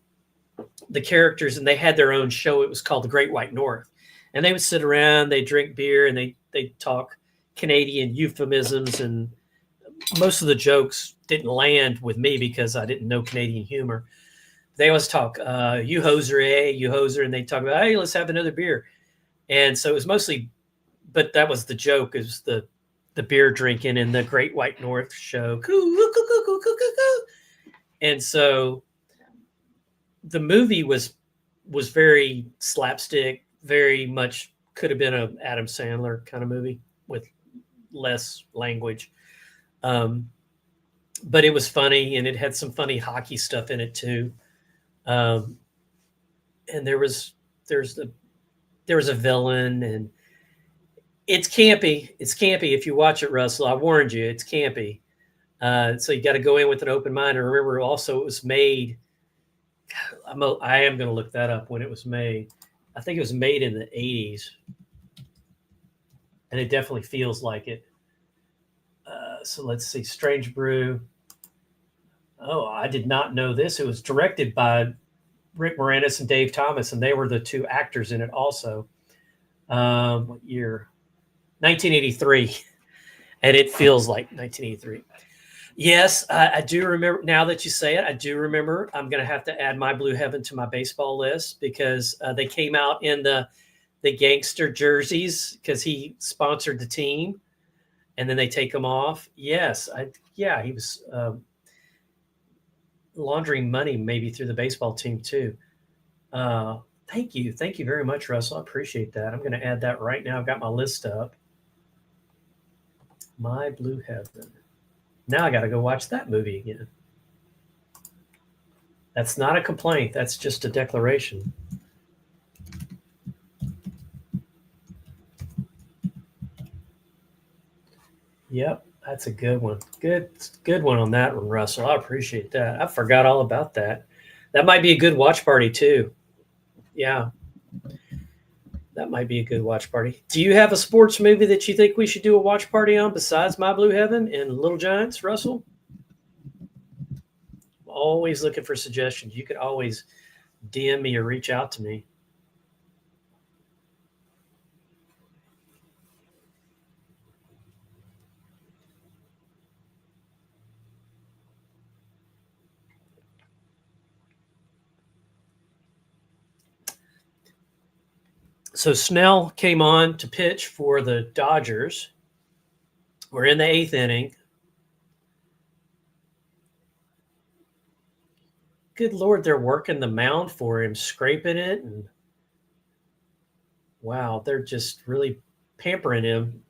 characters, and they had their own show. It was called The Great White North. And they would sit around, they drink beer, and they talk Canadian euphemisms, and most of the jokes didn't land with me because I didn't know Canadian humor. They always talk, you hoser, eh? You hoser. And they talk about, hey, let's have another beer. And so it was mostly, but that was the joke, is the beer drinking in the Great White North show. And so the movie was very slapstick, very much could have been an Adam Sandler kind of movie with less language. But it was funny, and it had some funny hockey stuff in it too. And there was a villain, and it's campy. It's campy if you watch it, Russell. I warned you, it's campy. So you got to go in with an open mind. And remember, also, it was made. I am going to look that up when it was made. I think it was made in the 80s, and it definitely feels like it. So let's see, Strange Brew. Oh, I did not know this. It was directed by Rick Moranis and Dave Thomas, and they were the two actors in it also. What year? 1983. And it feels like 1983. Yes, I do remember. Now that you say it, I do remember. I'm going to have to add My Blue Heaven to my baseball list because they came out in the gangster jerseys because he sponsored the team, and then they take them off. Yes, he was laundering money maybe through the baseball team too. Thank you very much, Russell. I appreciate that. I'm going to add that right now. I've got my list up. My Blue Heaven. Now I got to go watch that movie again. That's not a complaint. That's just a declaration. Yep, that's a good one. Good one on that one, Russell. I appreciate that. I forgot all about that. That might be a good watch party too. Yeah. That might be a good watch party. Do you have a sports movie that you think we should do a watch party on besides My Blue Heaven and Little Giants, Russell? always looking for suggestions. You could always DM me or reach out to me. So Snell came on to pitch for the Dodgers. We're in the 8th inning. Good Lord, they're working the mound for him, scraping it. And wow, they're just really pampering him.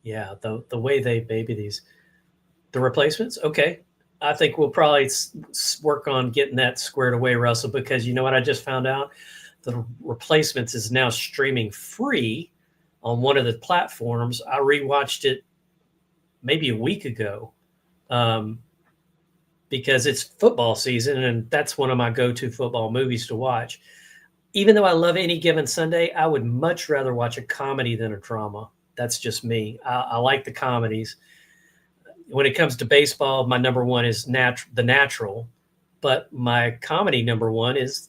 Yeah, the way they baby these. The replacements? Okay. I think we'll probably work on getting that squared away, Russell, because you know what I just found out? The replacements is now streaming free on one of the platforms. I rewatched it maybe a week ago because it's football season, and that's one of my go-to football movies to watch. Even though I love Any Given Sunday, I would much rather watch a comedy than a drama. That's just me. I like the comedies. When it comes to baseball, my number one is The Natural, but my comedy number one is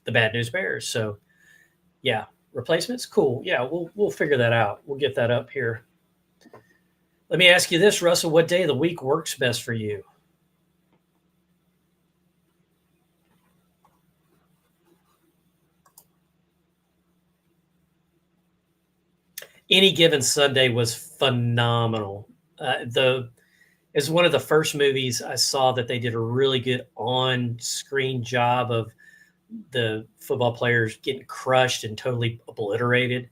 The Bad News Bears. So, yeah, replacements, cool. Yeah, we'll figure that out. We'll get that up here. Let me ask you this, Russell. What day of the week works best for you? Any Given Sunday was phenomenal. It's one of the first movies I saw that they did a really good on-screen job of the football players getting crushed and totally obliterated.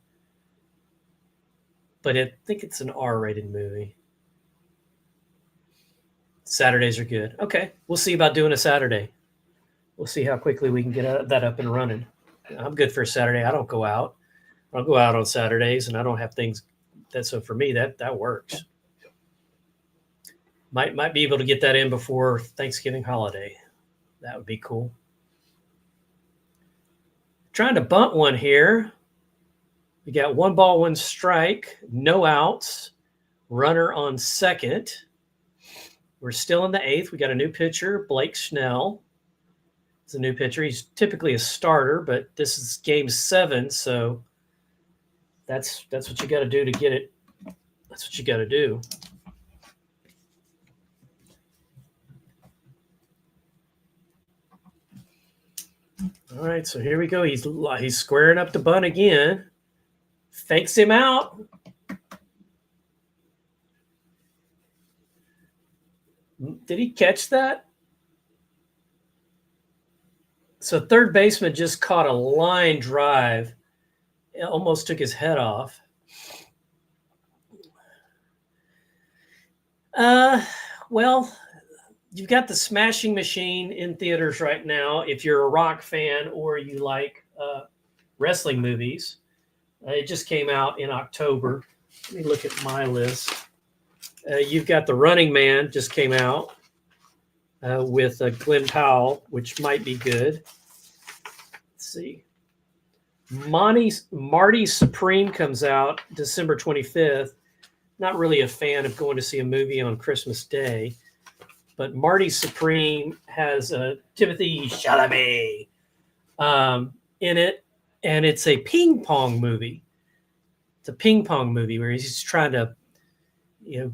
But I think it's an R-rated movie. Saturdays are good. Okay, we'll see about doing a Saturday. We'll see how quickly we can get that up and running. I'm good for a Saturday. I don't go out. I'll go out on Saturdays, and I don't have things so for me that works. Might be able to get that in before Thanksgiving holiday. That would be cool. Trying to bunt one here. We got 1 ball, 1 strike, no outs, runner on second. We're still in the 8th. We got a new pitcher, Blake Snell. It's a new pitcher. He's typically a starter, but this is game 7, so that's what you got to do to get it. That's what you got to do. All right, so here we go. He's squaring up the bunt again. Fakes him out. Did he catch that? So third baseman just caught a line drive. It almost took his head off. Well, you've got The Smashing Machine in theaters right now. If you're a rock fan or you like wrestling movies, it just came out in October. Let me look at my list. You've got The Running Man just came out with Glenn Powell, which might be good. Let's see. Marty Supreme comes out December 25th. Not really a fan of going to see a movie on Christmas Day, but Marty Supreme has Timothy Chalamet in it, and it's a ping pong movie. It's a ping pong movie where he's trying to,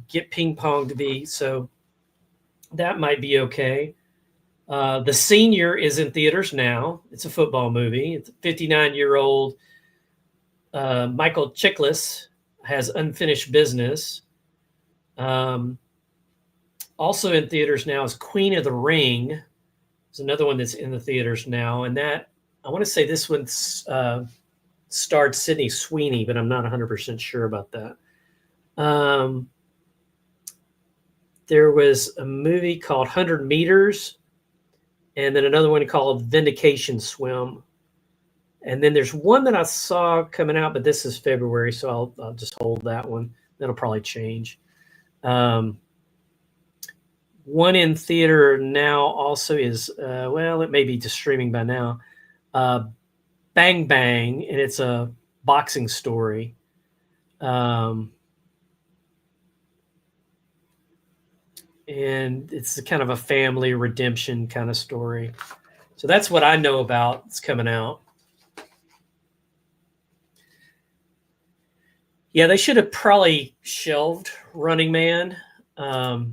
get ping pong to be, so that might be okay. The Senior is in theaters now. It's a football movie. It's a 59-year-old Michael Chiklis has Unfinished Business. Also in theaters now is Queen of the Ring. There's another one that's in the theaters now, and that I want to say this one starred Sydney Sweeney, but I'm not 100% sure about that. There was a movie called 100 Meters, and then another one called Vindication Swim. And then there's one that I saw coming out, but this is February, so I'll just hold that one. That'll probably change. One in theater now also is, it may be just streaming by now, Bang Bang, and it's a boxing story. And it's kind of a family redemption kind of story. So that's what I know about. It's coming out. Yeah, they should have probably shelved Running Man, but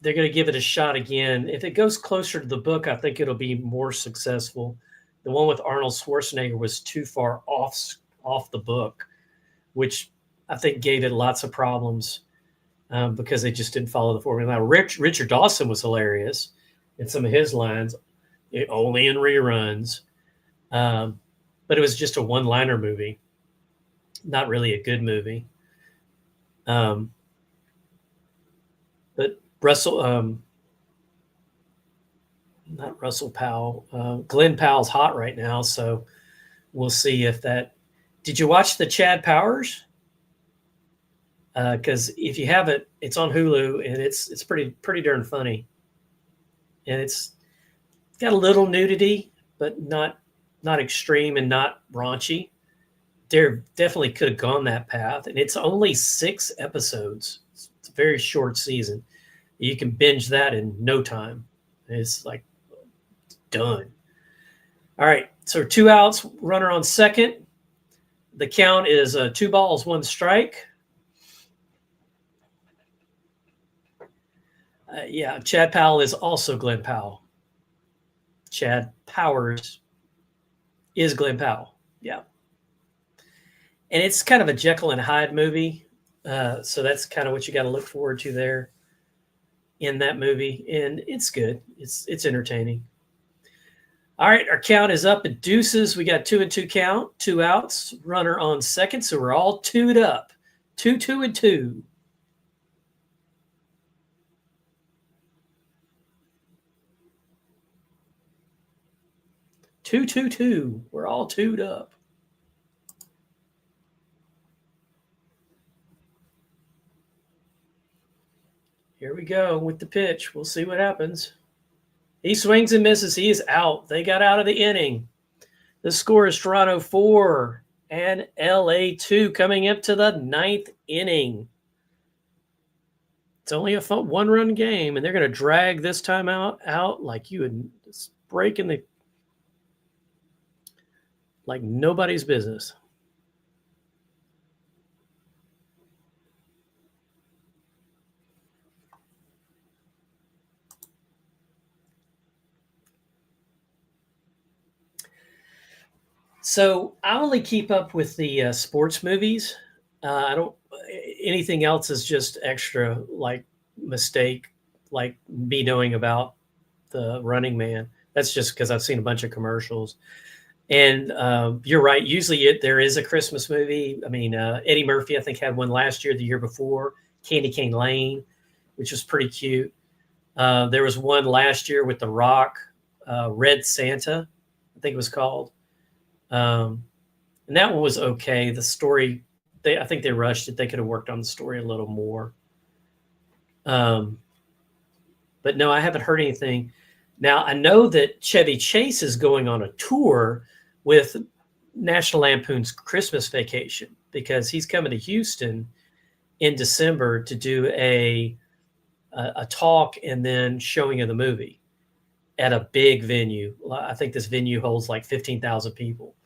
they're going to give it a shot again. If it goes closer to the book, I think it'll be more successful. The one with Arnold Schwarzenegger was too far off the book, which I think gave it lots of problems because they just didn't follow the formula. Now, Richard Dawson was hilarious in some of his lines, only in reruns, but it was just a one-liner movie. Not really a good movie. But Russell, not Russell Powell, Glenn Powell's hot right now. So we'll see if that. Did you watch the Chad Powers? Because if you haven't, it's on Hulu and it's pretty darn funny. And it's got a little nudity, but not extreme and not raunchy. There definitely could have gone that path, and it's only 6 episodes. It's a very short season. You can binge that in no time. It's like done. All right, so 2 outs, runner on second. The count is 2 balls, 1 strike. Yeah, Chad Powell is also Glenn Powell. Chad Powers is Glenn Powell. Yeah. And it's kind of a Jekyll and Hyde movie. So that's kind of what you got to look forward to there in that movie. And it's good. It's entertaining. All right, our count is up at deuces. We got 2-2 count, 2 outs, runner on second. So we're all 2'd up. 2-2-2. We're all 2'd up. Here we go with the pitch. We'll see what happens. He swings and misses. He is out. They got out of the inning. The score is Toronto 4 and LA 2 coming up to the 9th inning. It's only a 1-run game, and they're going to drag this time out like you would break in the like nobody's business. So I only keep up with the sports movies. I don't. Anything else is just extra, like mistake, like me knowing about the Running Man. That's just because I've seen a bunch of commercials. And you're right. Usually there is a Christmas movie. I mean, Eddie Murphy, I think, had one last year, the year before, Candy Cane Lane, which was pretty cute. There was one last year with The Rock, Red Santa, I think it was called. And that one was okay. The story, I think they rushed it. They could have worked on the story a little more. But no, I haven't heard anything. Now, I know that Chevy Chase is going on a tour with National Lampoon's Christmas Vacation because he's coming to Houston in December to do a talk and then showing of the movie at a big venue. I think this venue holds like 15,000 people.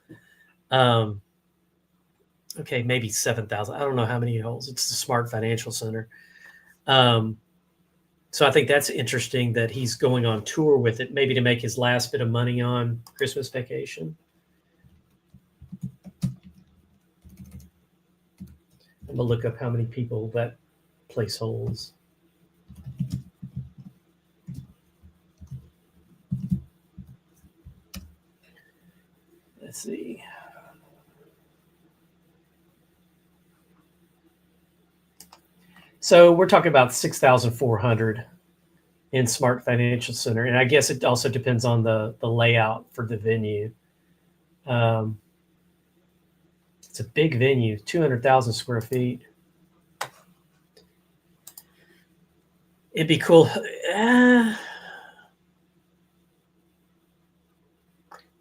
Okay, maybe 7,000. I don't know how many it holds. It's the Smart Financial Center. So I think that's interesting that he's going on tour with it, maybe to make his last bit of money on Christmas Vacation. I'm going to look up how many people that place holds. Let's see. So we're talking about 6,400 in Smart Financial Center. And I guess it also depends on the layout for the venue. It's a big venue, 200,000 square feet. It'd be cool.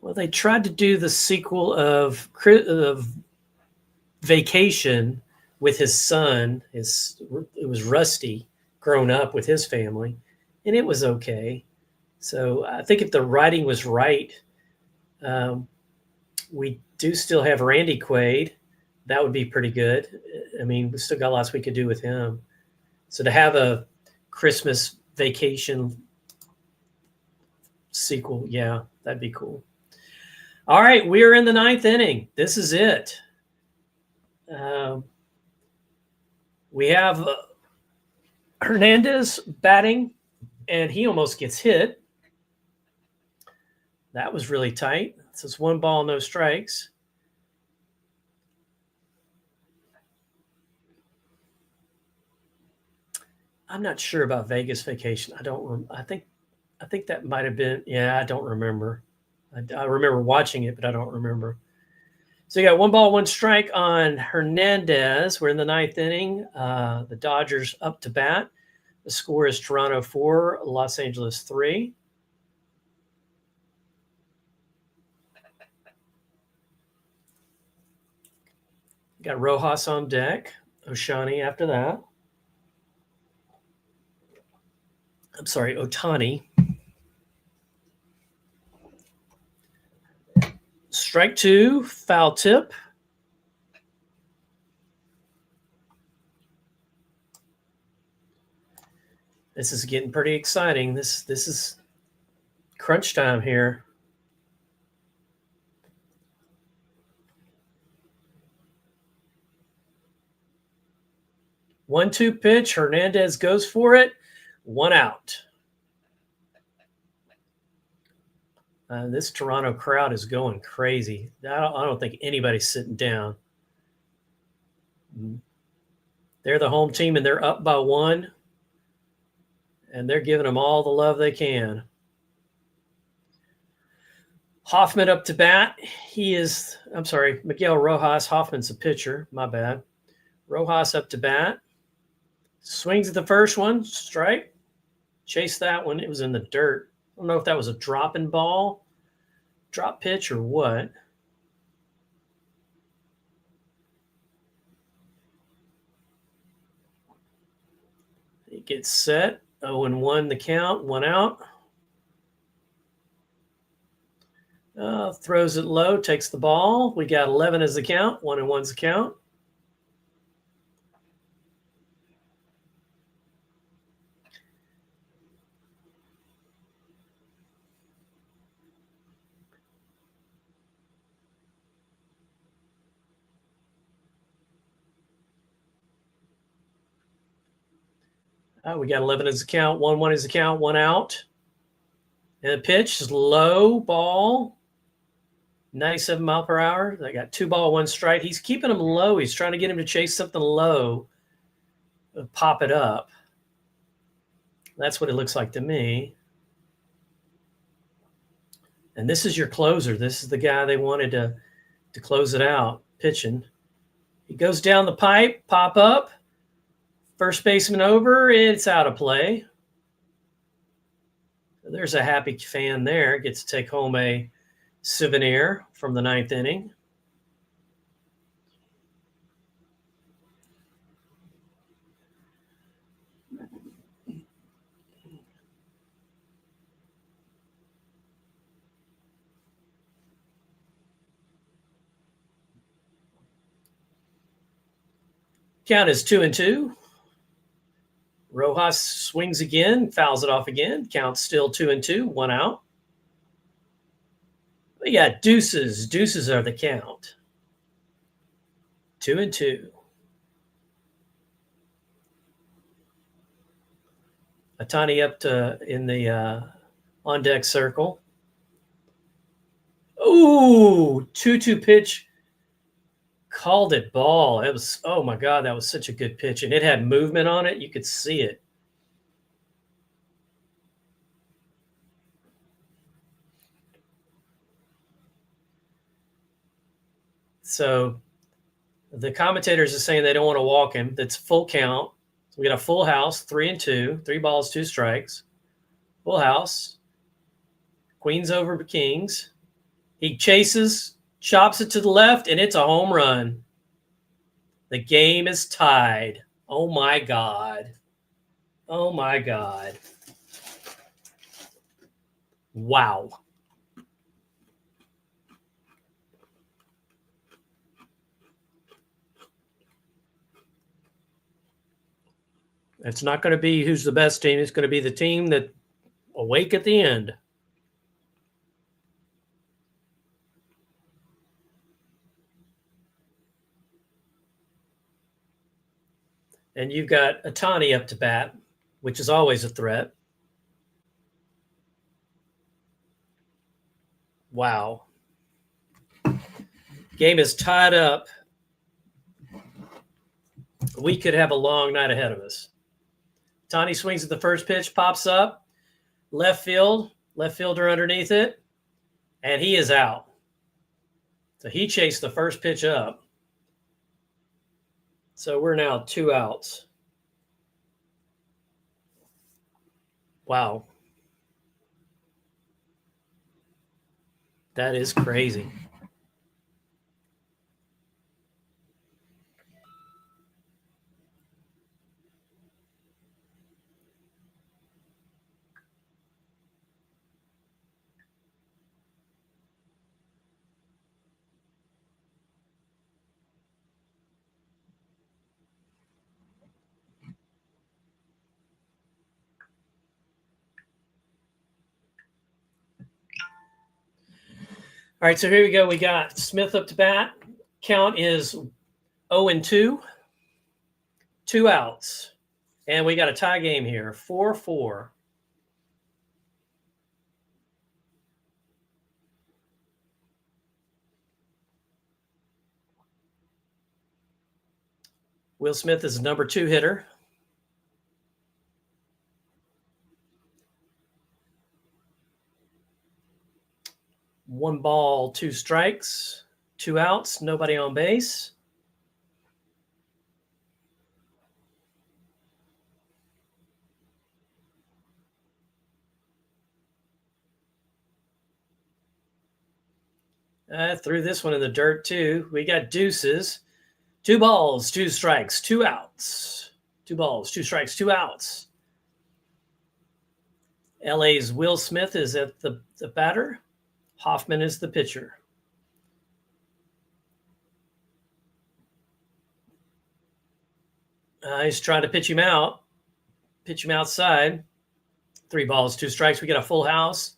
Well, they tried to do the sequel of Vacation with his son. It was Rusty grown up with his family, and it was okay. So I think if the writing was right, we do still have Randy Quaid. That would be pretty good. I mean, we still got lots we could do with him. So to have a Christmas Vacation sequel, yeah, that'd be cool. All right, we're in the 9th inning. This is it. We have Hernandez batting, and he almost gets hit. That was really tight. This is 1 ball, no strikes. I'm not sure about Vegas Vacation. I think that might have been. Yeah, I don't remember. I remember watching it, but I don't remember. So you got 1 ball, 1 strike on Hernandez. We're in the 9th inning. The Dodgers up to bat. The score is Toronto 4, Los Angeles 3. Got Rojas on deck. Oshani after that. I'm sorry, Otani. Strike 2, foul tip. This is getting pretty exciting. This is crunch time here. One-two pitch. Hernandez goes for it. 1 out. This Toronto crowd is going crazy. I don't think anybody's sitting down. They're the home team, and they're up by 1. And they're giving them all the love they can. Hoffman up to bat. Miguel Rojas. Hoffman's the pitcher. My bad. Rojas up to bat. Swings at the first one. Strike. Chase that one. It was in the dirt. I don't know if that was a dropping ball, drop pitch, or what. He gets set. 0-1 the count. 1 out. Throws it low. Takes the ball. We got 11 as the count. 1-1's the count. We got 11 as the count. 1-1 is the count. 1 out. And the pitch is low ball. 97 mile per hour. I got 2 ball, 1 strike. He's keeping him low. He's trying to get him to chase something low. Pop it up. That's what it looks like to me. And this is your closer. This is the guy they wanted to close it out, pitching. He goes down the pipe, pop up. First baseman over, it's out of play. There's a happy fan there. Gets to take home a souvenir from the 9th inning. Count is 2-2. Rojas swings again, fouls it off again. Count still 2-2, 1 out. We got deuces. Deuces are the count. 2-2. Otani up to in the on deck circle. Ooh, 2-2 pitch. Called it ball. It was, oh my God, that was such a good pitch. And it had movement on it. You could see it. So the commentators are saying they don't want to walk him. That's full count. So we got a full house, 3-2, 3 balls, 2 strikes. Full house. Queens over Kings. He chases, chops it to the left, and it's a home run. The game is tied. Oh, my God. Oh, my God. Wow. It's not going to be who's the best team. It's going to be the team that awake at the end. And you've got Ohtani up to bat, which is always a threat. Wow. Game is tied up. We could have a long night ahead of us. Ohtani swings at the first pitch, pops up, left field, left fielder underneath it, and he is out. So he chased the first pitch up. So we're now 2 outs. Wow. That is crazy. All right, so here we go. We got Smith up to bat. Count is 0-2. 2 outs. And we got a tie game here, 4-4. Will Smith is the number 2 hitter. One ball, 2 strikes, 2 outs, nobody on base. Threw this one in the dirt too. We got deuces. 2 balls, 2 strikes, 2 outs. 2 balls, 2 strikes, 2 outs. LA's Will Smith is at the batter. Hoffman is the pitcher. He's trying to pitch him out. Pitch him outside. 3 balls, 2 strikes. We got a full house.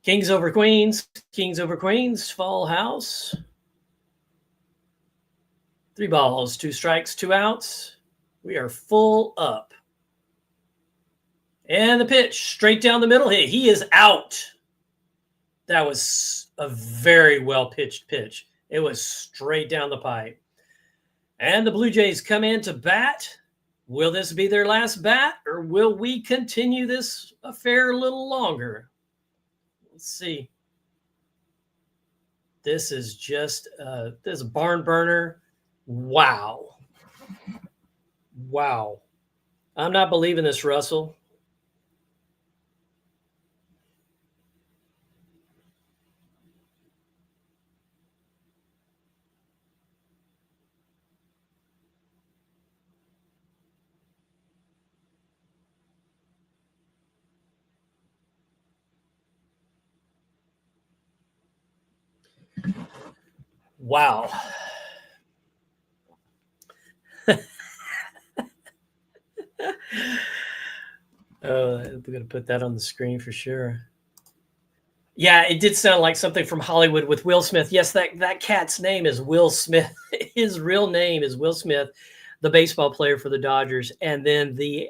Kings over Queens. Kings over Queens. Full house. 3 balls, 2 strikes, 2 outs. We are full up. And the pitch straight down the middle. He is out. That was a very well-pitched pitch. It was straight down the pipe. And the Blue Jays come in to bat. Will this be their last bat, or will we continue this affair a little longer? Let's see. This is just this barn burner. Wow. Wow. I'm not believing this, Russell. Wow. We're going to put that on the screen for sure. Yeah, it did sound like something from Hollywood with Will Smith. Yes, that cat's name is Will Smith. His real name is Will Smith, the baseball player for the Dodgers. And then the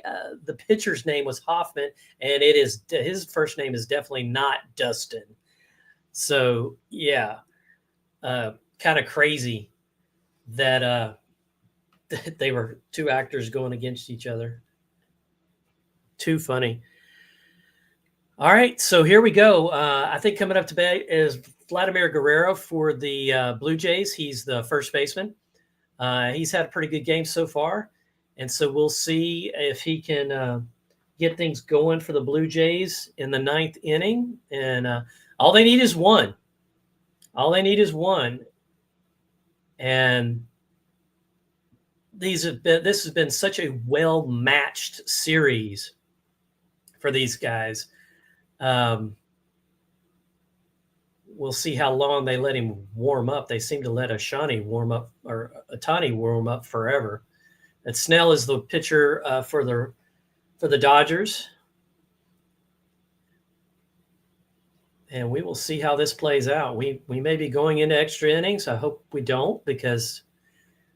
pitcher's name was Hoffman, and it is his first name is definitely not Dustin. So, yeah, kind of crazy that they were 2 actors going against each other. Too funny. All right, so here we go. I think coming up today is Vladimir Guerrero for the Blue Jays. He's the first baseman. He's had a pretty good game so far, and so we'll see if he can get things going for the Blue Jays in the 9th inning. And all they need is 1. All they need is one. And this has been such a well-matched series for these guys. We'll see how long they let him warm up. They seem to let Ohtani warm up forever. And Snell is the pitcher for the Dodgers. And we will see how this plays out. We may be going into extra innings. I hope we don't, because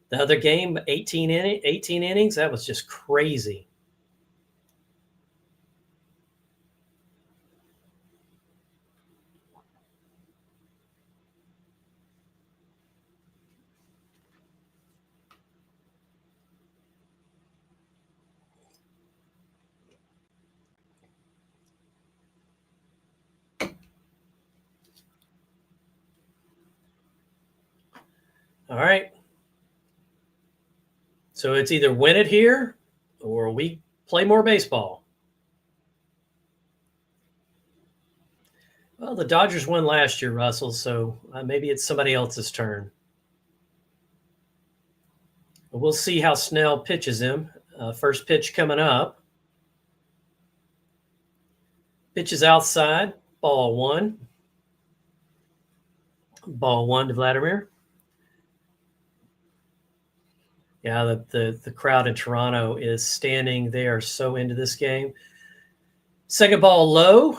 the other game, 18 innings, that was just crazy. All right. So it's either win it here or we play more baseball. Well, the Dodgers won last year, Russell, so maybe it's somebody else's turn. But we'll see how Snell pitches him. First pitch coming up. Pitches outside. Ball one. Ball one to Vladimir. Yeah, the crowd in Toronto is standing. They are so into this game. Second ball low.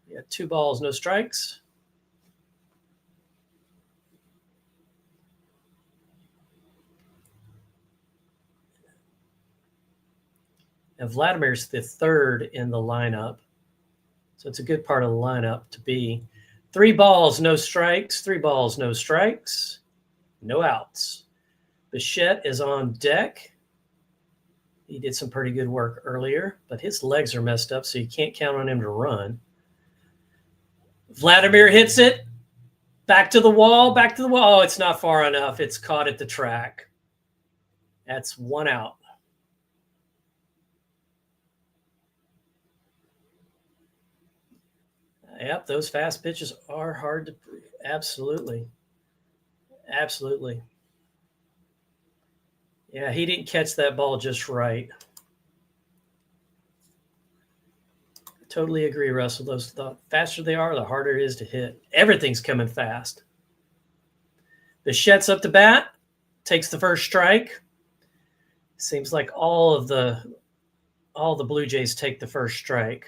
Yeah, 2 balls, no strikes. And Vladimir's the third in the lineup. So it's a good part of the lineup to be. 3 balls, no strikes. 3 balls, no strikes. No outs. Bichette is on deck. He did some pretty good work earlier, but his legs are messed up, so you can't count on him to run. Vladimir hits it. Back to the wall, back to the wall. Oh, it's not far enough. It's caught at the track. That's 1 out. Yep, those fast pitches are hard to – absolutely. Absolutely. Yeah, he didn't catch that ball just right. Totally agree, Russell. The faster they are, the harder it is to hit. Everything's coming fast. Bichette's up to bat, takes the first strike. Seems like all the Blue Jays take the first strike.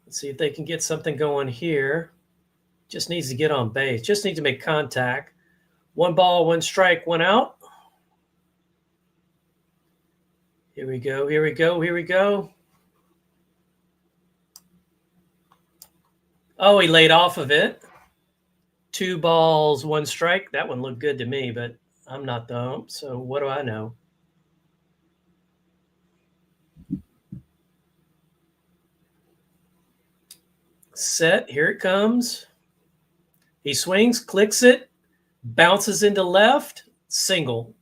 Let's see if they can get something going here. Just needs to get on base. Just need to make contact. 1 ball, 1 strike, 1 out. Here we go, here we go, here we go. Oh, he laid off of it. 2 balls, 1 strike. That one looked good to me, but I'm not the ump, so what do I know? Set, here it comes. He swings, clicks it, bounces into left, single.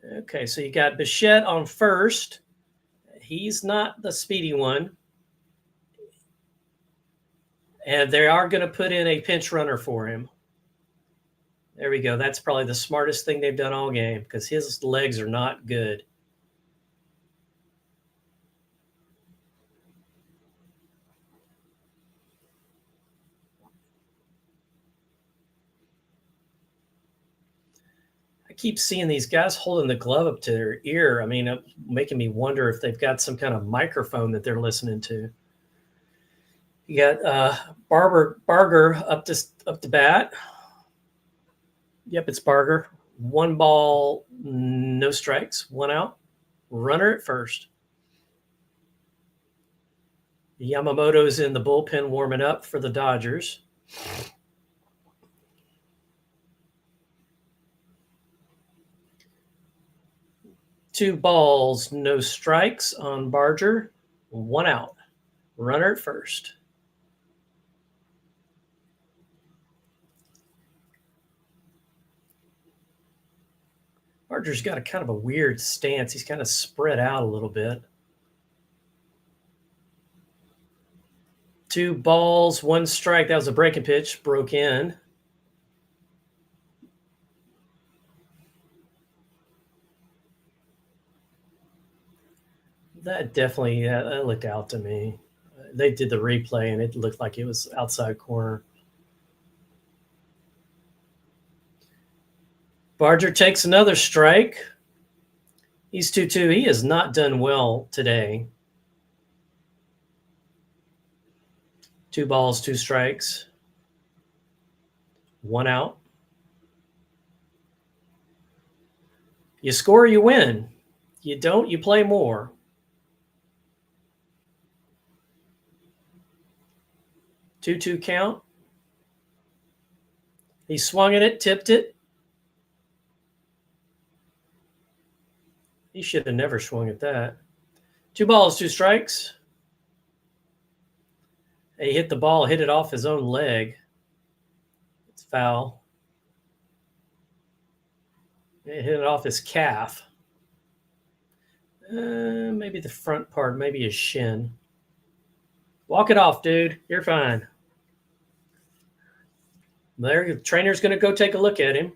Okay, so you got Bichette on first. He's not the speedy one. And they are going to put in a pinch runner for him. There we go. That's probably the smartest thing they've done all game, because his legs are not good. Keep seeing these guys holding the glove up to their ear. I mean, making me wonder if they've got some kind of microphone that they're listening to. You got Barger up to bat. Yep, it's Barger. 1 ball, no strikes, 1 out. Runner at first. Yamamoto's in the bullpen warming up for the Dodgers. Two balls, no strikes on Barger. 1 out. Runner at first. Barger's got a kind of a weird stance. He's kind of spread out a little bit. 2 balls, 1 strike. That was a breaking pitch. Broke in. That definitely that looked out to me. They did the replay, and it looked like it was outside corner. Barger takes another strike. He's 2-2. He has not done well today. 2 balls, 2 strikes. 1 out. You score, you win. You don't, you play more. Two count. He swung at it, tipped it. He should have never swung at that. 2 balls, 2 strikes. He hit the ball, hit it off his own leg. It's foul. He hit it off his calf. Maybe the front part, maybe his shin. Walk it off, dude. You're fine. There, the trainer's going to go take a look at him.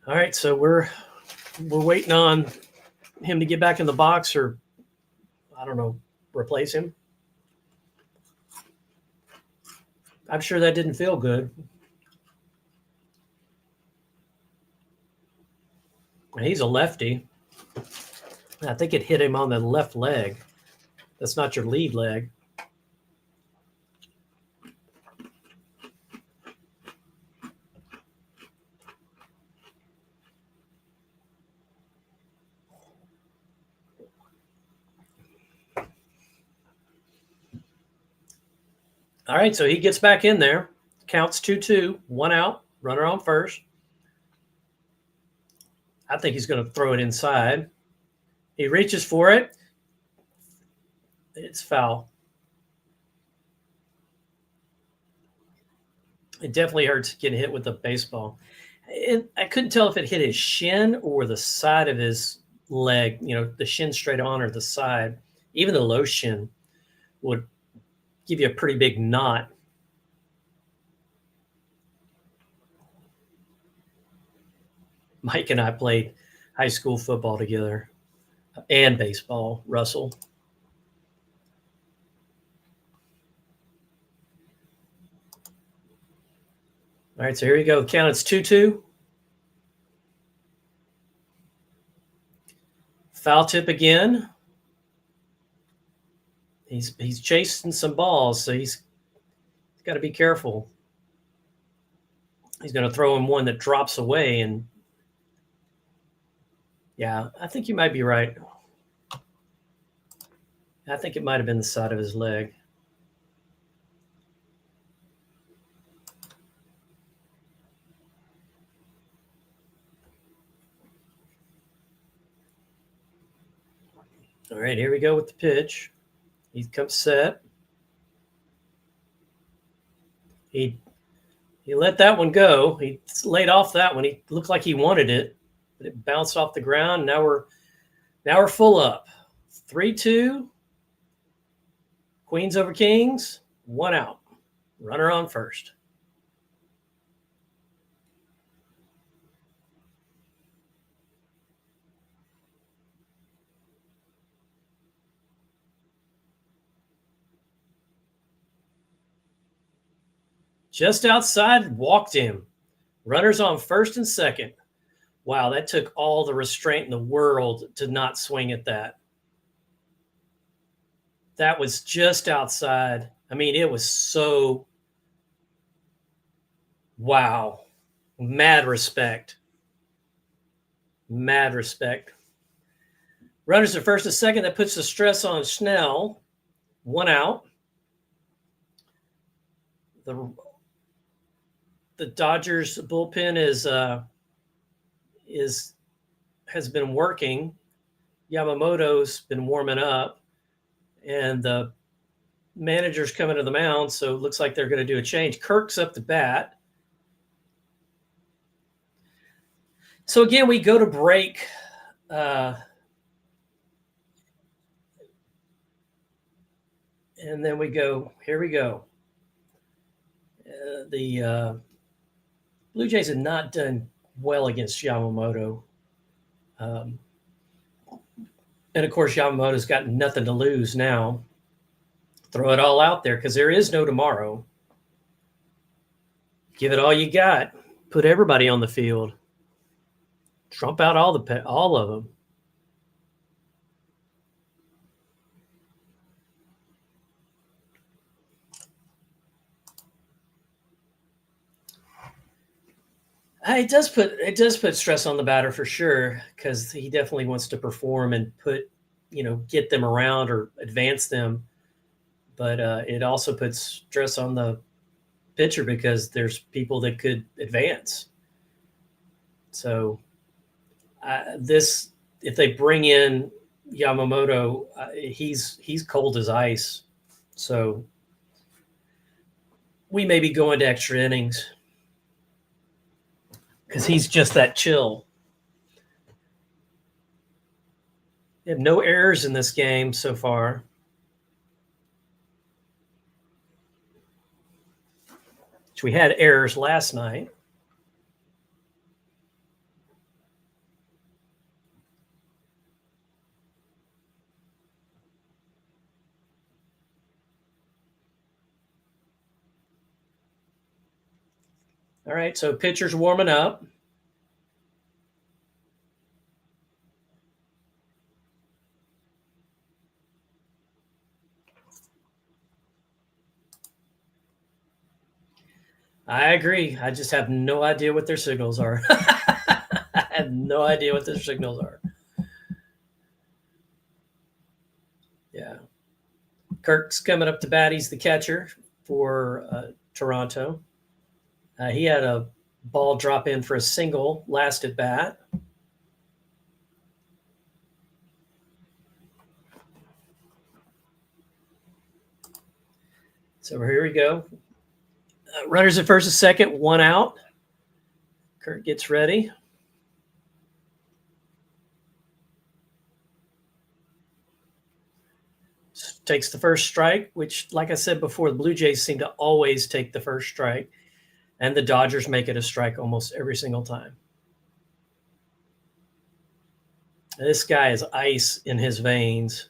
All right, so we're waiting on him to get back in the box, or I don't know, replace him. I'm sure that didn't feel good. He's a lefty. I think it hit him on the left leg. That's not your lead leg. All right, so he gets back in there. Counts 2-2, 1 out, runner on first. I think he's going to throw it inside. He reaches for it. It's foul. It definitely hurts getting hit with a baseball. I couldn't tell if it hit his shin or the side of his leg, you know, the shin straight on or the side. Even the low shin would give you a pretty big knot. Mike and I played high school football together and baseball, Russell. All right, so here you go. The count is 2-2. Foul tip again. He's chasing some balls, so he's got to be careful. He's going to throw him one that drops away, and yeah, I think you might be right. I think it might have been the side of his leg. All right, here we go with the pitch. He comes set. He let that one go. He laid off that one. He looked like he wanted it, but it bounced off the ground. Now we're full up. 3-2. Queens over Kings. 1 out. Runner on first. Just outside, walked him. Runners on first and second. Wow, that took all the restraint in the world to not swing at that. That was just outside. I mean, it was so, wow. Mad respect. Mad respect. Runners at first and second. That puts the stress on Snell. 1 out. The Dodgers bullpen has been working. Yamamoto's been warming up, and the manager's coming to the mound, so it looks like they're going to do a change. Kirk's up to bat. So again, we go to break. And then we go, here we go. The Blue Jays had not done well against Yamamoto. And of course, Yamamoto's got nothing to lose now. Throw it all out there because there is no tomorrow. Give it all you got. Put everybody on the field. Trump out all of them. It does put stress on the batter for sure, because he definitely wants to perform and get them around or advance them. But it also puts stress on the pitcher because there's people that could advance. So if they bring in Yamamoto, he's cold as ice. So we may be going to extra innings because he's just that chill. They have no errors in this game so far. Which we had errors last night. All right, so pitcher's warming up. I agree. I just have no idea what their signals are. I have no idea what their signals are. Yeah. Kirk's coming up to bat. He's the catcher for Toronto. He had a ball drop in for a single last at bat. So here we go. Runners at first and second, 1 out. Kirk gets ready. Takes the first strike, which, like I said before, the Blue Jays seem to always take the first strike, and the Dodgers make it a strike almost every single time. This guy is ice in his veins.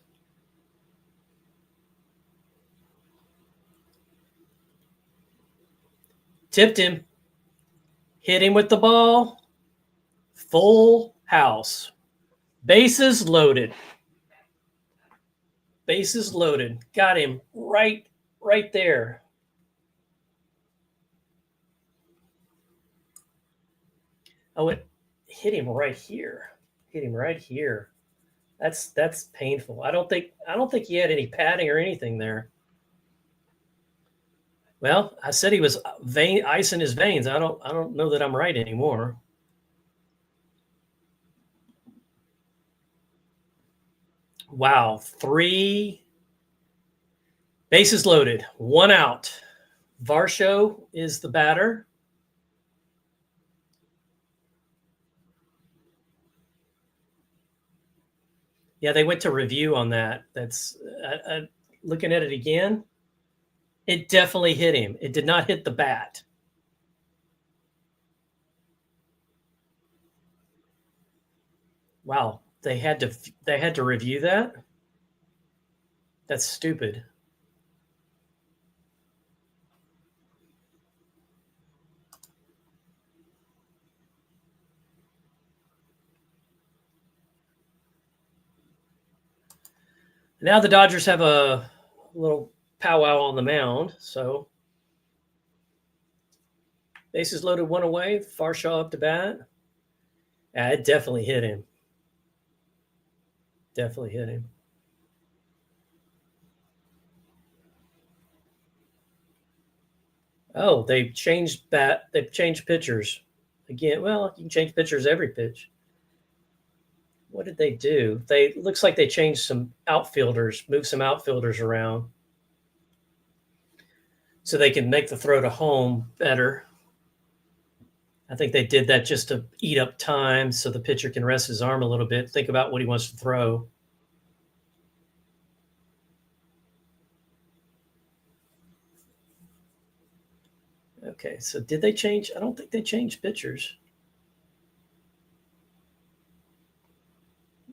Tipped him. Hit him with the ball. Full house. Bases loaded. Bases loaded. Got him right there. Oh, it hit him right here. Hit him right here. That's painful. I don't think he had any padding or anything there. Well, I said he was ice in his veins. I don't know that I'm right anymore. Wow, 3 bases loaded, 1 out. Varsho is the batter. Yeah, they went to review on that. That's looking at it again. It definitely hit him. It did not hit the bat. Wow, they had to review that. That's stupid. Now the Dodgers have a little powwow on the mound. So bases loaded, 1 away. Varsho up to bat. It definitely hit him. Definitely hit him. Oh, they've changed bat. They've changed pitchers again. Well, you can change pitchers every pitch. What did they do? Looks like they changed some outfielders, moved some outfielders around so they can make the throw to home better. I think they did that just to eat up time so the pitcher can rest his arm a little bit, think about what he wants to throw. Okay, so did they change? I don't think they changed pitchers.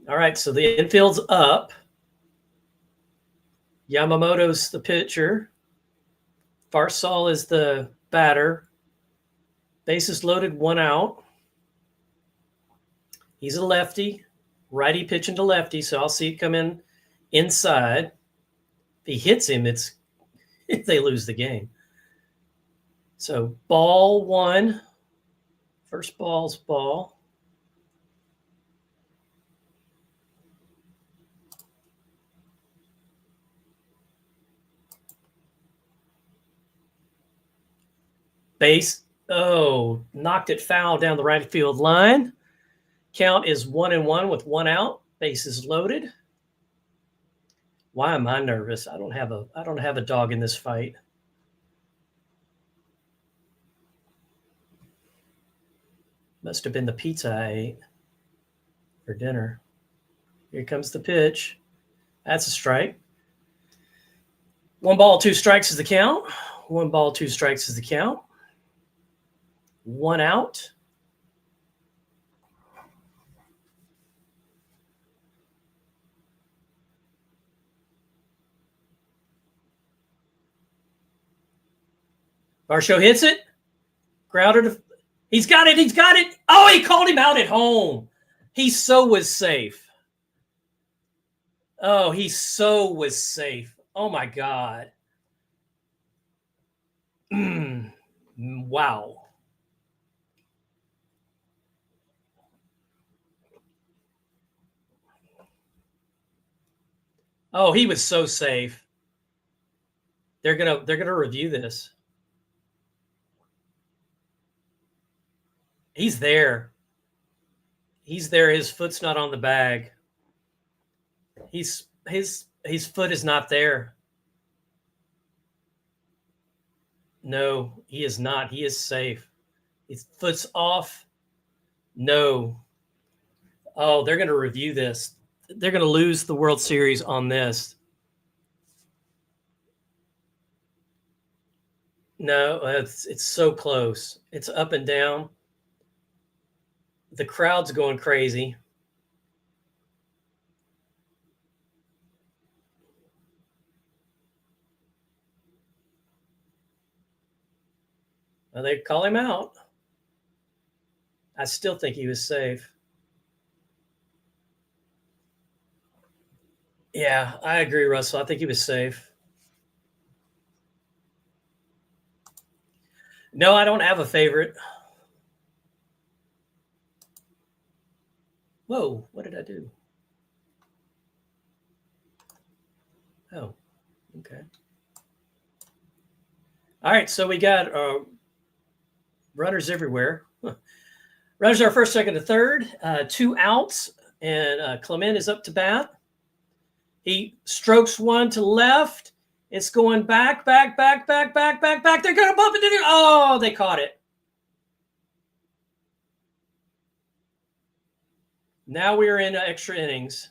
All right, so the infield's up. Yamamoto's the pitcher. Farsal is the batter. Bases loaded, 1 out. He's a lefty. Righty pitching to lefty, so I'll see it come in inside. If he hits him, it's if they lose the game. So ball 1. First ball's ball. Base. Oh, knocked it foul down the right field line. Count is 1-1 with 1 out. Bases loaded. Why am I nervous? I don't have a dog in this fight. Must have been the pizza I ate for dinner. Here comes the pitch. That's a strike. 1 ball, 2 strikes is the count. 1 ball, 2 strikes is the count. 1 out. Varsho hits it. Grounder to, he's got it. He's got it. Oh, he called him out at home. He so was safe. Oh, he so was safe. Oh my God. Wow. Oh, he was so safe. They're gonna review this. He's there. He's there. His foot's not on the bag. His foot is not there. No, he is not. He is safe. His foot's off. No. Oh, they're going to review this. They're going to lose the World Series on this. No, it's so close. It's up and down. The crowd's going crazy. Well, they call him out. I still think he was safe. Yeah, I agree, Russell. I think he was safe. No, I don't have a favorite. Whoa, what did I do? Oh, okay. All right, so we got runners everywhere. Runners are first, second, to third. 2 outs, and Clement is up to bat. He strokes 1 to left. It's going back. They're going to bump it. Oh, they caught it. Now we're in extra innings.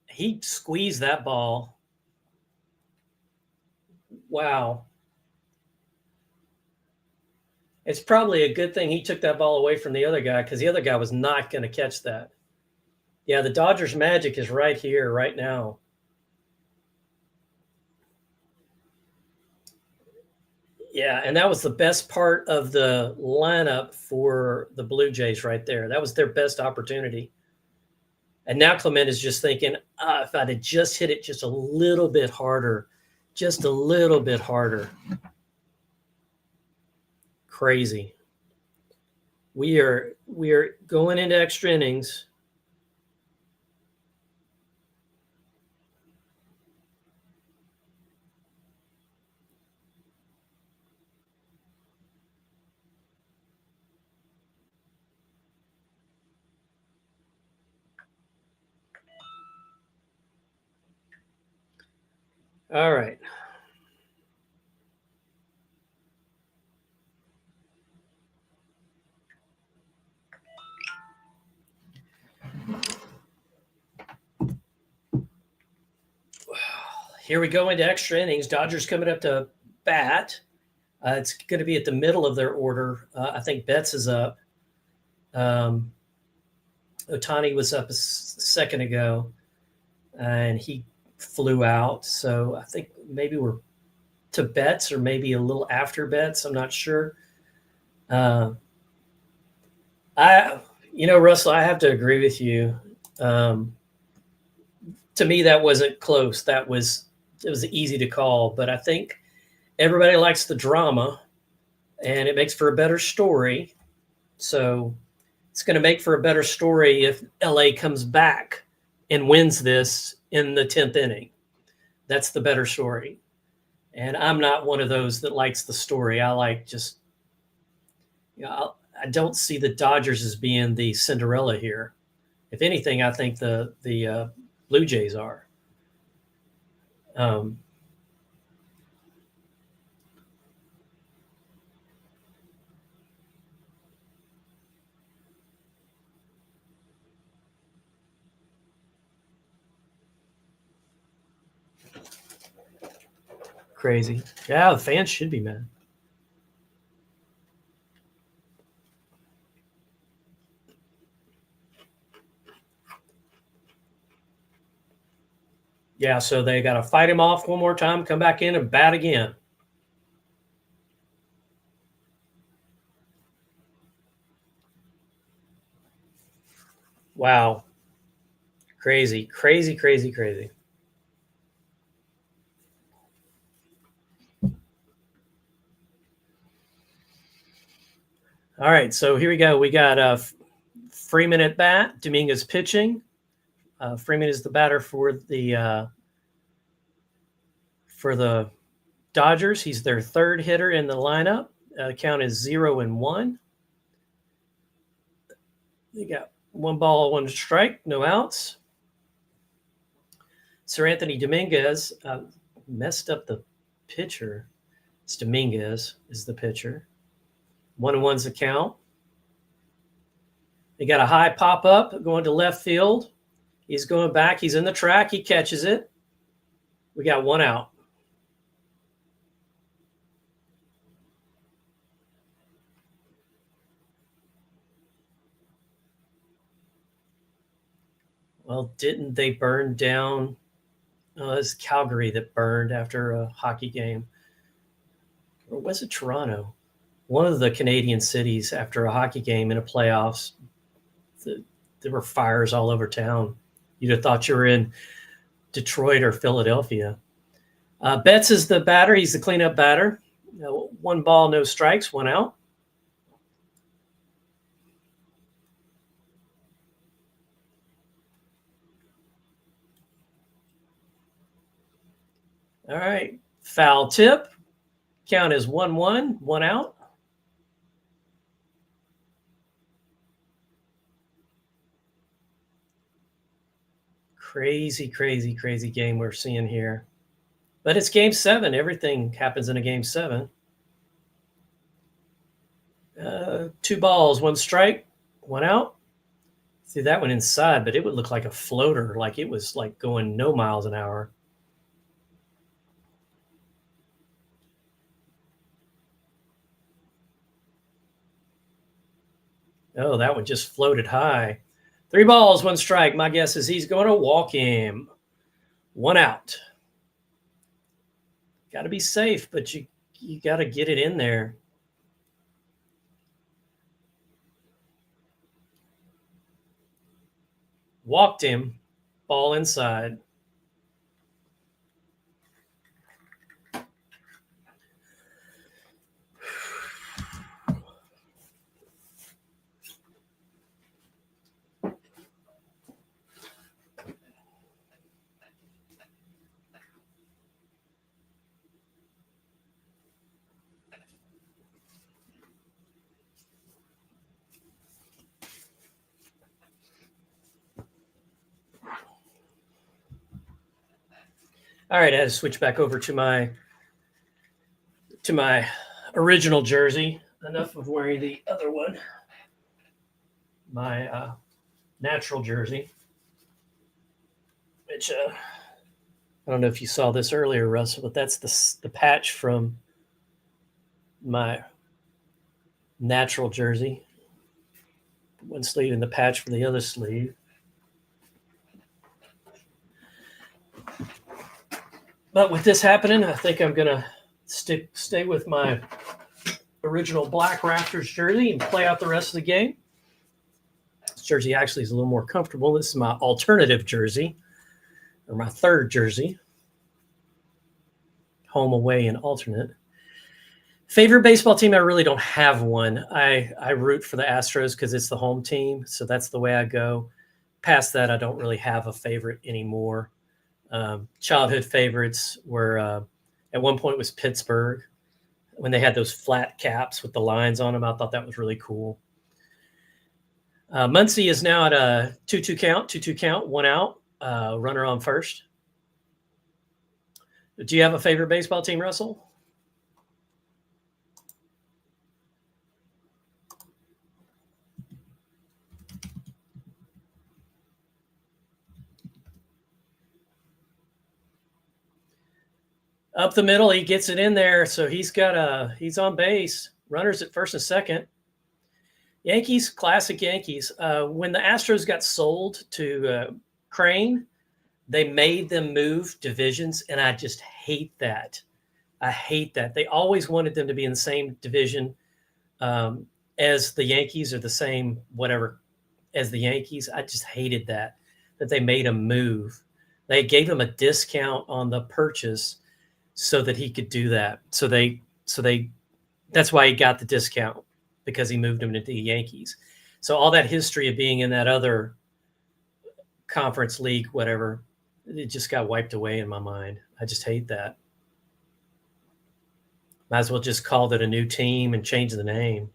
He squeezed that ball. Wow. It's probably a good thing he took that ball away from the other guy, because the other guy was not going to catch that. Yeah, the Dodgers magic is right here, right now. Yeah, and that was the best part of the lineup for the Blue Jays right there. That was their best opportunity. And now Clement is just thinking, if I'd have just hit it just a little bit harder, Crazy. We are going into extra innings. All right. here we go into extra innings. Dodgers coming up to bat. It's going to be at the middle of their order. I think Betts is up. Otani was up a second ago, and he flew out. So I think maybe we're to Betts or maybe a little after Betts. I'm not sure. Russell, I have to agree with you. To me, that wasn't close. It was easy to call, but I think everybody likes the drama, and it makes for a better story. So it's going to make for a better story if LA comes back and wins this in the 10th inning. That's the better story. And I'm not one of those that likes the story. I like just, I don't see the Dodgers as being the Cinderella here. If anything, I think the Blue Jays are. Crazy. Yeah, the fans should be mad. Yeah, so they got to fight him off one more time, come back in and bat again. Wow. Crazy, crazy, crazy, crazy. All right, so here we go. We got Freeman at bat. Dominguez pitching. Freeman is the batter for the Dodgers. He's their third hitter in the lineup. Count is 0-1. They got 1 ball, 1 strike, no outs. Sir Anthony Dominguez messed up the pitcher. It's Dominguez is the pitcher. 1-1's the count. They got a high pop up going to left field. He's going back. He's in the track. He catches it. We got 1 out. Well, didn't they burn down? It was Calgary that burned after a hockey game. Or was it Toronto? One of the Canadian cities after a hockey game in a playoffs. There were fires all over town. You'd have thought you were in Detroit or Philadelphia. Betts is the batter. He's the cleanup batter. 1 ball, no strikes, 1 out. All right. Foul tip. Count is 1-1, 1 out. Crazy, crazy, crazy game we're seeing here. But it's game 7. Everything happens in a game 7. 2 balls, 1 strike, 1 out. See that one inside, but it would look like a floater, like it was like going no miles an hour. Oh, that one just floated high. 3 balls, 1 strike. My guess is he's going to walk him. 1 out. Got to be safe, but you got to get it in there. Walked him. Ball inside. All right, I had to switch back over to my original jersey. Enough of wearing the other one. My natural jersey, which I don't know if you saw this earlier, Russell, but that's the patch from my natural jersey. One sleeve and the patch for the other sleeve. But with this happening, I think I'm going to stay with my original black Rafters jersey and play out the rest of the game. This jersey actually is a little more comfortable. This is my alternative jersey, or my third jersey. Home, away, and alternate. Favorite baseball team? I really don't have one. I root for the Astros because it's the home team, so that's the way I go. Past that, I don't really have a favorite anymore. Childhood favorites were at one point was Pittsburgh when they had those flat caps with the lines on them. I thought that was really cool. Muncie is now at a 2-2 count, 1 out, runner on first. Do you have a favorite baseball team, Russell? Up the middle, he gets it in there, so he's on base. Runners at first and second. Yankees, classic Yankees. When the Astros got sold to Crane, they made them move divisions, and I just hate that. I hate that. They always wanted them to be in the same division as the Yankees, or the same whatever as the Yankees. I just hated that they made him move. They gave him a discount on the purchase so that he could do that. So that's why he got the discount, because he moved him to the Yankees. So all that history of being in that other conference league, whatever, it just got wiped away in my mind. I just hate that. Might as well just call it a new team and change the name.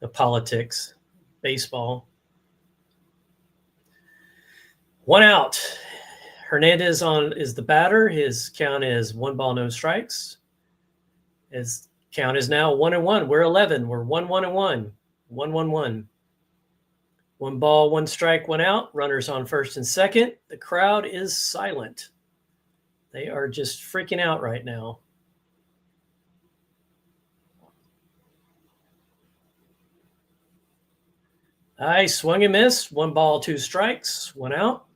The politics, baseball. 1 out. Hernandez is the batter. His count is 1 ball, no strikes. His count is now 1-1. We're 11. We're 1-1-1. 1-1-1. 1 ball, 1 strike, 1 out. Runners on first and second. The crowd is silent. They are just freaking out right now. I swung and missed. 1 ball, 2 strikes, 1 out.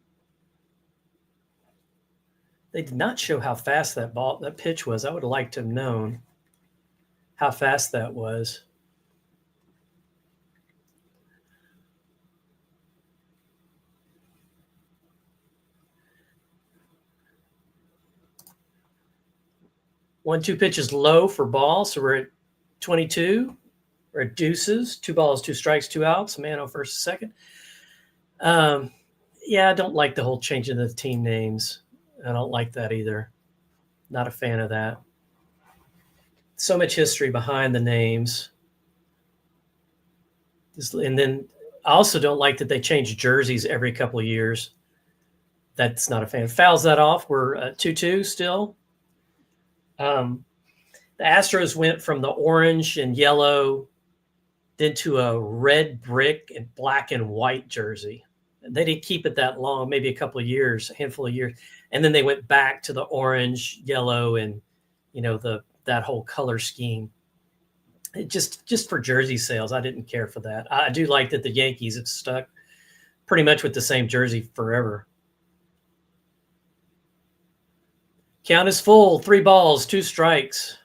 They did not show how fast that pitch was. I would have liked to have known how fast that was. One-two pitch is low for ball, so we're at 22. We're at deuces. 2 balls, 2 strikes, 2 outs. Man on first and second. Yeah, I don't like the whole changing of the team names. I don't like that either. Not a fan of that. So much history behind the names. And then I also don't like that they change jerseys every couple of years. That's not a fan. Fouls that off. We're 2-2 still. The Astros went from the orange and yellow then to a red brick and black and white jersey. They didn't keep it that long, maybe a couple of years, a handful of years. And then they went back to the orange, yellow, and, that whole color scheme. It just for jersey sales, I didn't care for that. I do like that the Yankees have stuck pretty much with the same jersey forever. Count is full. 3 balls, 2 strikes.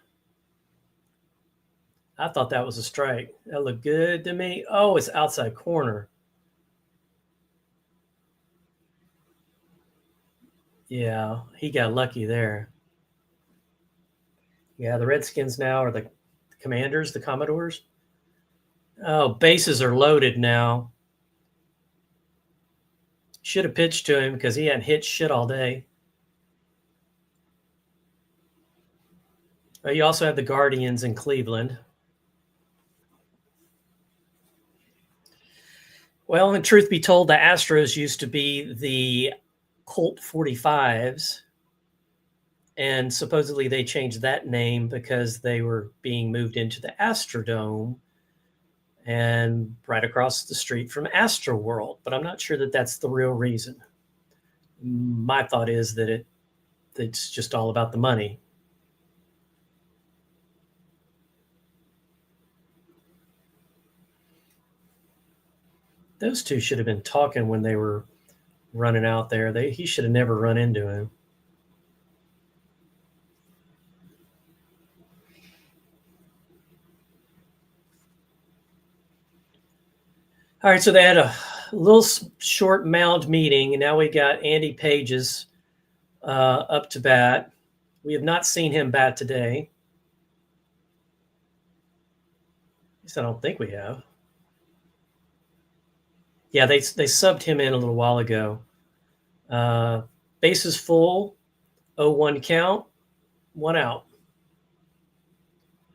I thought that was a strike. That looked good to me. Oh, it's outside corner. Yeah, he got lucky there. Yeah, the Redskins now are the Commanders, the Commodores. Oh, bases are loaded now. Should have pitched to him because he hadn't hit shit all day. You also have the Guardians in Cleveland. Well, and truth be told, the Astros used to be the Colt 45s. And supposedly they changed that name because they were being moved into the Astrodome and right across the street from Astroworld. But I'm not sure that that's the real reason. My thought is that it's just all about the money. Those two should have been talking when they were running out there. He should have never run into him. All right, so they had a little short mound meeting, and now we got Andy Pages up to bat. We have not seen him bat today. At least I don't think we have. Yeah, they subbed him in a little while ago. Bases full, 0-1 count, 1 out.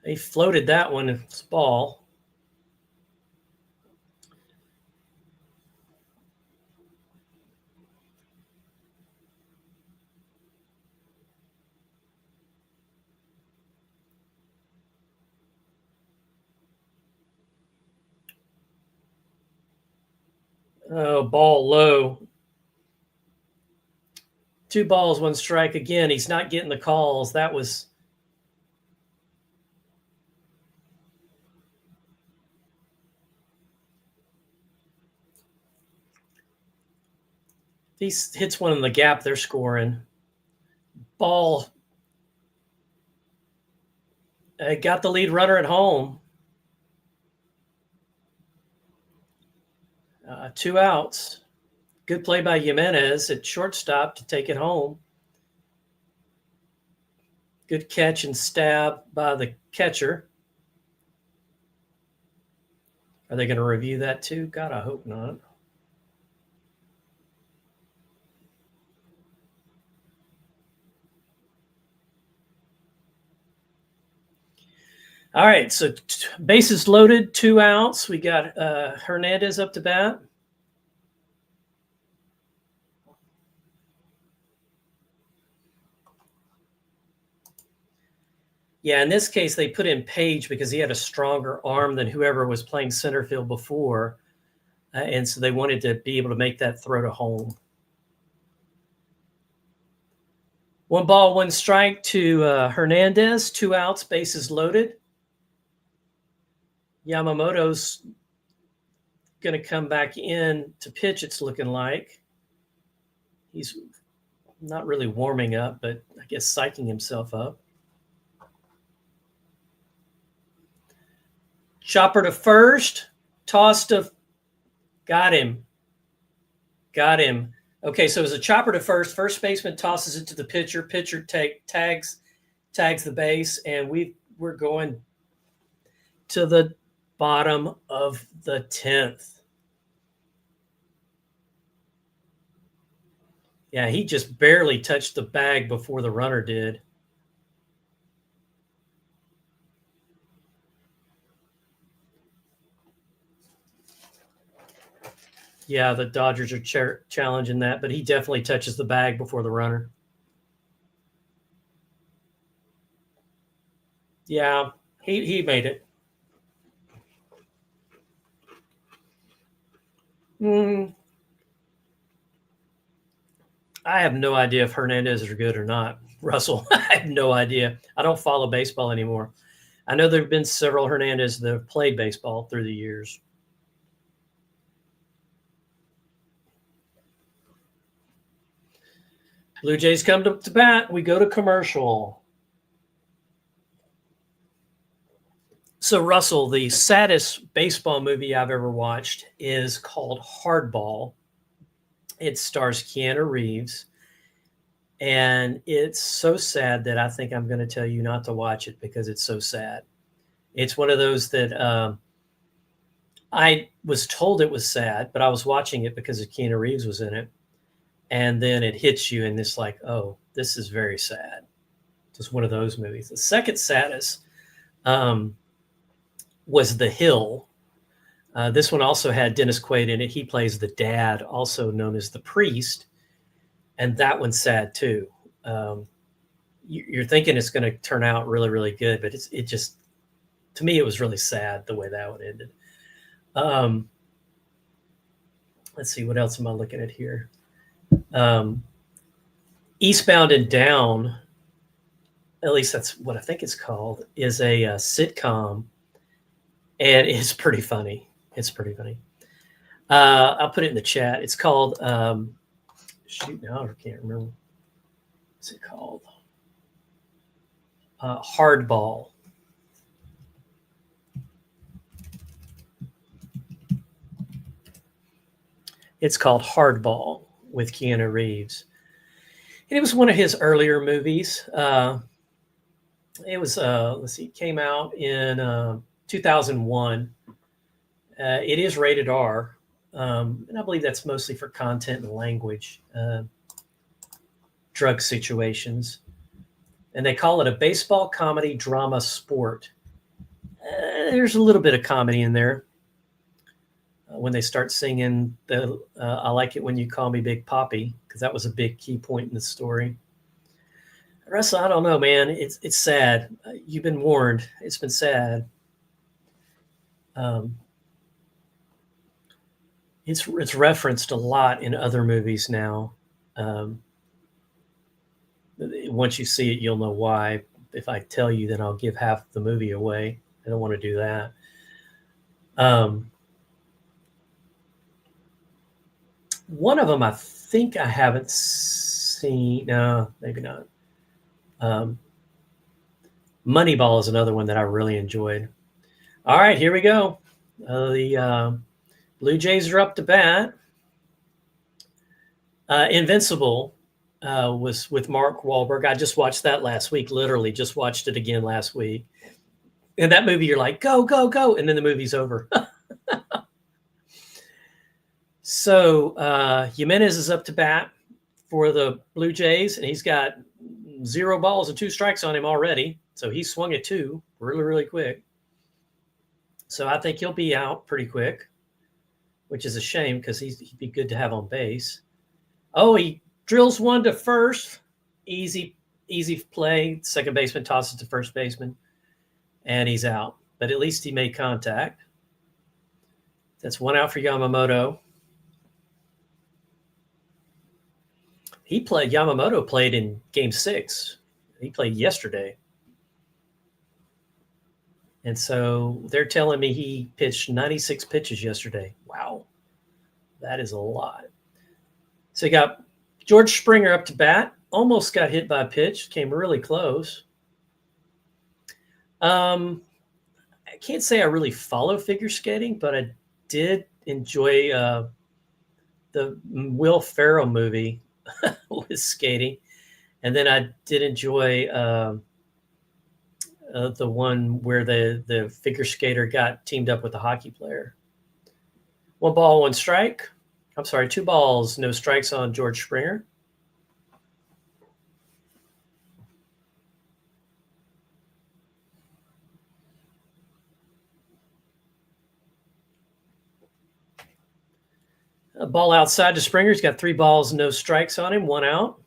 They floated that one. It's ball. Oh, ball low. 2 balls, 1 strike. Again, he's not getting the calls. That was... If he hits one in the gap, they're scoring. Ball. Got the lead runner at home. 2 outs. Good play by Jimenez at shortstop to take it home. Good catch and stab by the catcher. Are they going to review that too? God, I hope not. All right, so bases loaded, 2 outs. We got Hernandez up to bat. Yeah, in this case, they put in Page because he had a stronger arm than whoever was playing center field before. And so they wanted to be able to make that throw to home. 1 ball, 1 strike to Hernandez, 2 outs, bases loaded. Yamamoto's going to come back in to pitch, it's looking like. He's not really warming up, but I guess psyching himself up. Chopper to first, toss to... Got him. Got him. Okay, so it was a chopper to first. First baseman tosses it to the pitcher. Pitcher tags the base, and we're going to the bottom of the 10th. Yeah, he just barely touched the bag before the runner did. Yeah, the Dodgers are challenging that, but he definitely touches the bag before the runner. Yeah, he made it. I have no idea if Hernandez is good or not. Russell, I have no idea. I don't follow baseball anymore. I know there have been several Hernandez that have played baseball through the years. Blue Jays come to bat. We go to commercial. So, Russell, the saddest baseball movie I've ever watched is called Hardball. It stars Keanu Reeves. And it's so sad that I think I'm going to tell you not to watch it because it's so sad. It's one of those that I was told it was sad, but I was watching it because Keanu Reeves was in it. And then it hits you and it's like, oh, this is very sad. It's one of those movies. The second saddest was The Hill. This one also had Dennis Quaid in it. He plays the dad, also known as the priest. And that one's sad too. You're thinking it's going to turn out really, really good, but it just, to me, it was really sad the way that one ended. Let's see, what else am I looking at here? Eastbound and Down, at least that's what I think it's called, is a sitcom, and it's pretty funny. It's pretty funny. I'll put it in the chat. It's called, shoot, now I can't remember. What's it called? Hardball. It's called Hardball with Keanu Reeves. And it was one of his earlier movies. It was, let's see, it came out in 2001. It is rated R. And I believe that's mostly for content and language, drug situations. And they call it a baseball comedy drama sport. There's a little bit of comedy in there. When they start singing the I Like It When You Call Me Big Papi, because that was a big key point in the story. Russell, I don't know, man. It's sad. You've been warned. It's been sad. It's referenced a lot in other movies now. Once you see it, you'll know why. If I tell you, then I'll give half the movie away. I don't want to do that. One of them I think I haven't seen. No, maybe not. Moneyball is another one that I really enjoyed. All right, here we go. The Blue Jays are up to bat. Invincible was with Mark Wahlberg. I just watched that last week, literally just watched it again last week. And that movie, you're like, go, go, go. And then the movie's over. So Jimenez is up to bat for the Blue Jays, and he's got 0 balls and 2 strikes on him already. So he swung at 2 really, really quick. So I think he'll be out pretty quick, which is a shame because he'd be good to have on base. Oh, he drills one to first. Easy play. Second baseman tosses to first baseman, and he's out. But at least he made contact. That's 1 out for Yamamoto. Yamamoto played in Game 6. He played yesterday. And so they're telling me he pitched 96 pitches yesterday. Wow. That is a lot. So you got George Springer up to bat. Almost got hit by a pitch. Came really close. I can't say I really follow figure skating, but I did enjoy the Will Ferrell movie with skating. And then I did enjoy the one where the figure skater got teamed up with a hockey player. 1 ball, 1 strike. I'm sorry, 2 balls, no strikes on George Springer. A ball outside to Springer. He's got 3 balls, no strikes on him, 1 out.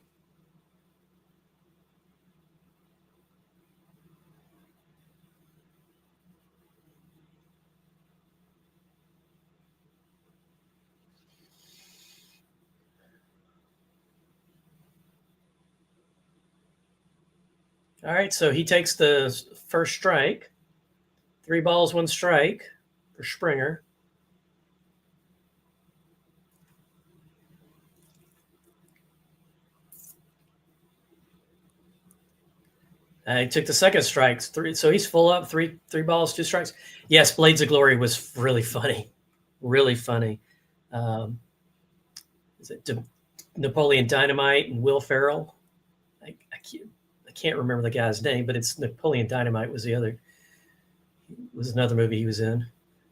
All right, so he takes the first strike. 3 balls, 1 strike for Springer. He took the second strike. 3, so he's full up. 3 balls, 2 strikes. Yes, Blades of Glory was really funny. Really funny. Is it Napoleon Dynamite and Will Ferrell? I can't remember the guy's name, but it's Napoleon Dynamite was another movie he was in.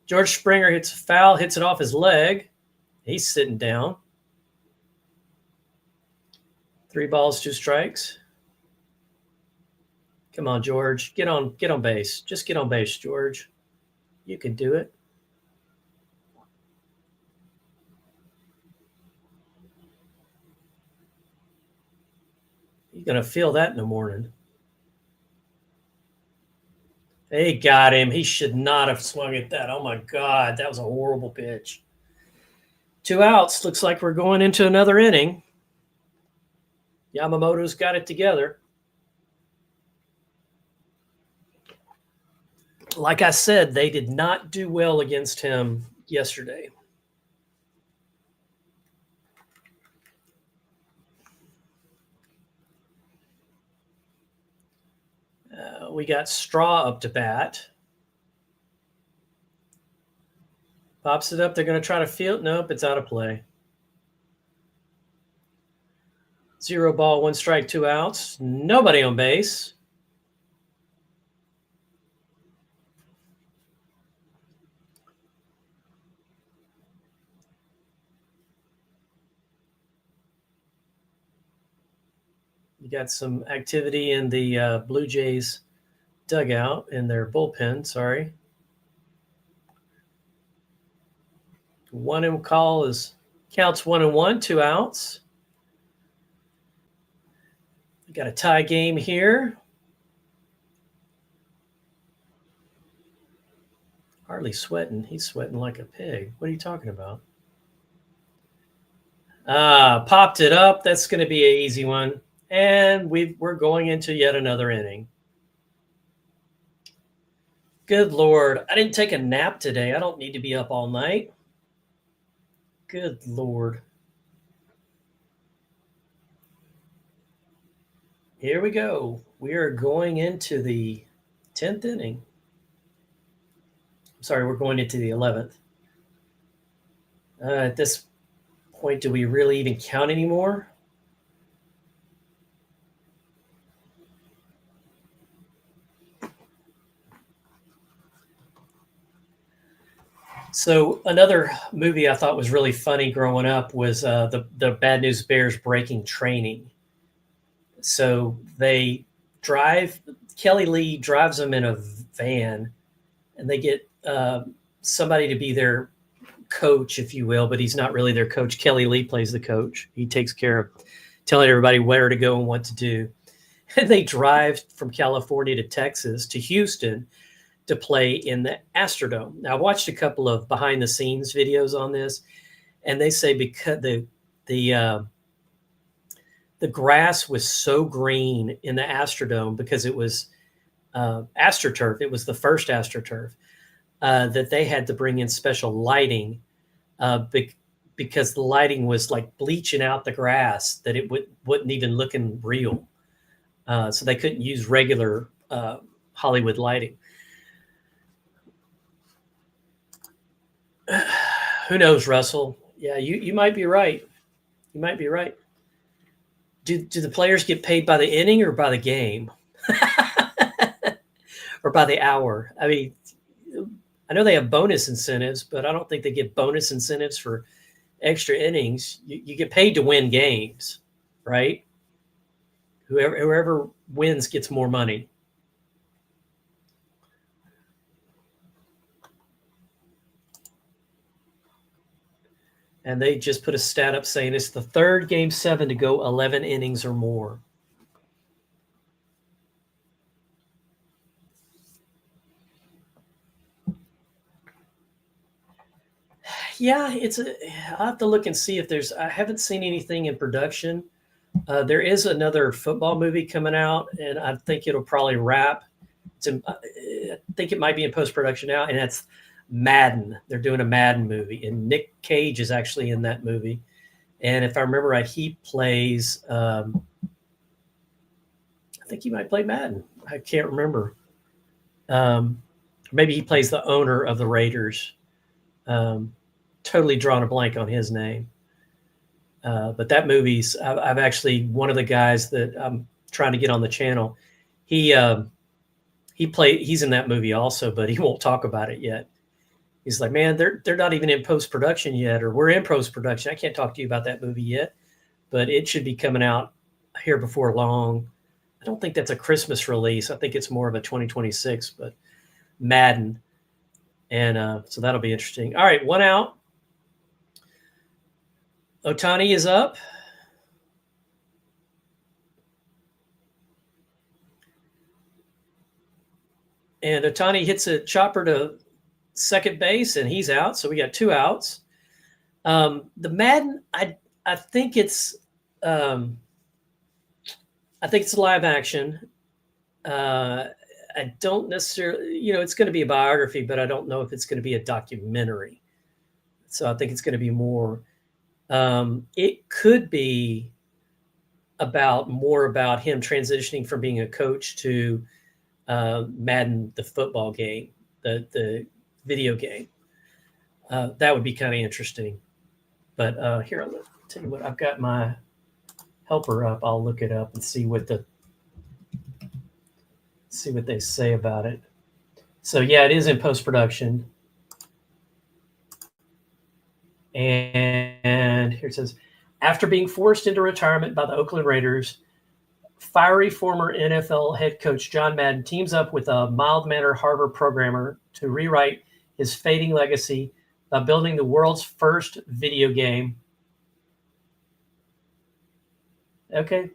George Springer hits a foul, hits it off his leg. He's sitting down. 3 balls, 2 strikes. Come on, George. Get on base. Just get on base, George. You can do it. You're going to feel that in the morning. They got him. He should not have swung at that. Oh, my God. That was a horrible pitch. 2 outs. Looks like we're going into another inning. Yamamoto's got it together. Like I said, they did not do well against him yesterday. We got Straw up to bat. Pops it up. They're going to try to field. Nope, it's out of play. 0 ball, 1 strike, 2 outs. Nobody on base. You got some activity in the Blue Jays dugout, in their bullpen, sorry. 1 and call is counts 1-1, 2 outs. We got a tie game here. Hardly sweating. He's sweating like a pig. What are you talking about? Popped it up. That's going to be an easy one. And we're going into yet another inning. Good Lord. I didn't take a nap today. I don't need to be up all night. Good Lord. Here we go. We are going into the 10th inning. I'm sorry, we're going into the 11th. At this point, do we really even count anymore? So another movie I thought was really funny growing up was the Bad News Bears breaking training. So they drive, Kelly Lee drives them in a van, and they get somebody to be their coach, if you will, but he's not really their coach. Kelly Lee plays the coach. He takes care of telling everybody where to go and what to do. And they drive from California to Texas to Houston to play in the Astrodome. Now, I watched a couple of behind the scenes videos on this, and they say because the grass was so green in the Astrodome because it was AstroTurf. It was the first AstroTurf that they had to bring in special lighting because the lighting was like bleaching out the grass, that it wasn't even looking real. So they couldn't use regular Hollywood lighting. Who knows, Russell? Yeah, you might be right. You might be right. Do the players get paid by the inning or by the game? Or by the hour? I mean, I know they have bonus incentives, but I don't think they get bonus incentives for extra innings. You get paid to win games, right? Whoever wins gets more money. And they just put a stat up saying it's the third Game 7 to go 11 innings or more. Yeah, I'll have to look and see if I haven't seen anything in production. There is another football movie coming out, and I think it'll probably wrap. I think it might be in post-production now, and that's Madden. They're doing a Madden movie, and Nick Cage is actually in that movie. And if I remember right, he plays, I think he might play Madden. I can't remember. Maybe he plays the owner of the Raiders. Totally drawn a blank on his name. But that movie's, I've actually, one of the guys that I'm trying to get on the channel, he's in that movie also, but he won't talk about it yet. He's like, man, they're not even in post-production yet, or we're in post-production. I can't talk to you about that movie yet, but it should be coming out here before long. I don't think that's a Christmas release. I think it's more of a 2026, but Madden. And so that'll be interesting. All right, 1 out. Ohtani is up. And Ohtani hits a chopper to second base, and he's out. So we got 2 outs. The Madden, I think it's I think it's live action. I don't necessarily, it's going to be a biography, but I don't know if it's going to be a documentary. So I think it's going to be more. It could be more about him transitioning from being a coach to Madden, the football game, the video game. That would be kind of interesting. But here, I'll tell you what, I've got my helper up. I'll look it up and see what they say about it. So yeah, it is in post-production. And here it says, after being forced into retirement by the Oakland Raiders, fiery former NFL head coach John Madden teams up with a mild-mannered Harvard programmer to rewrite his fading legacy by building the world's first video game. Okay.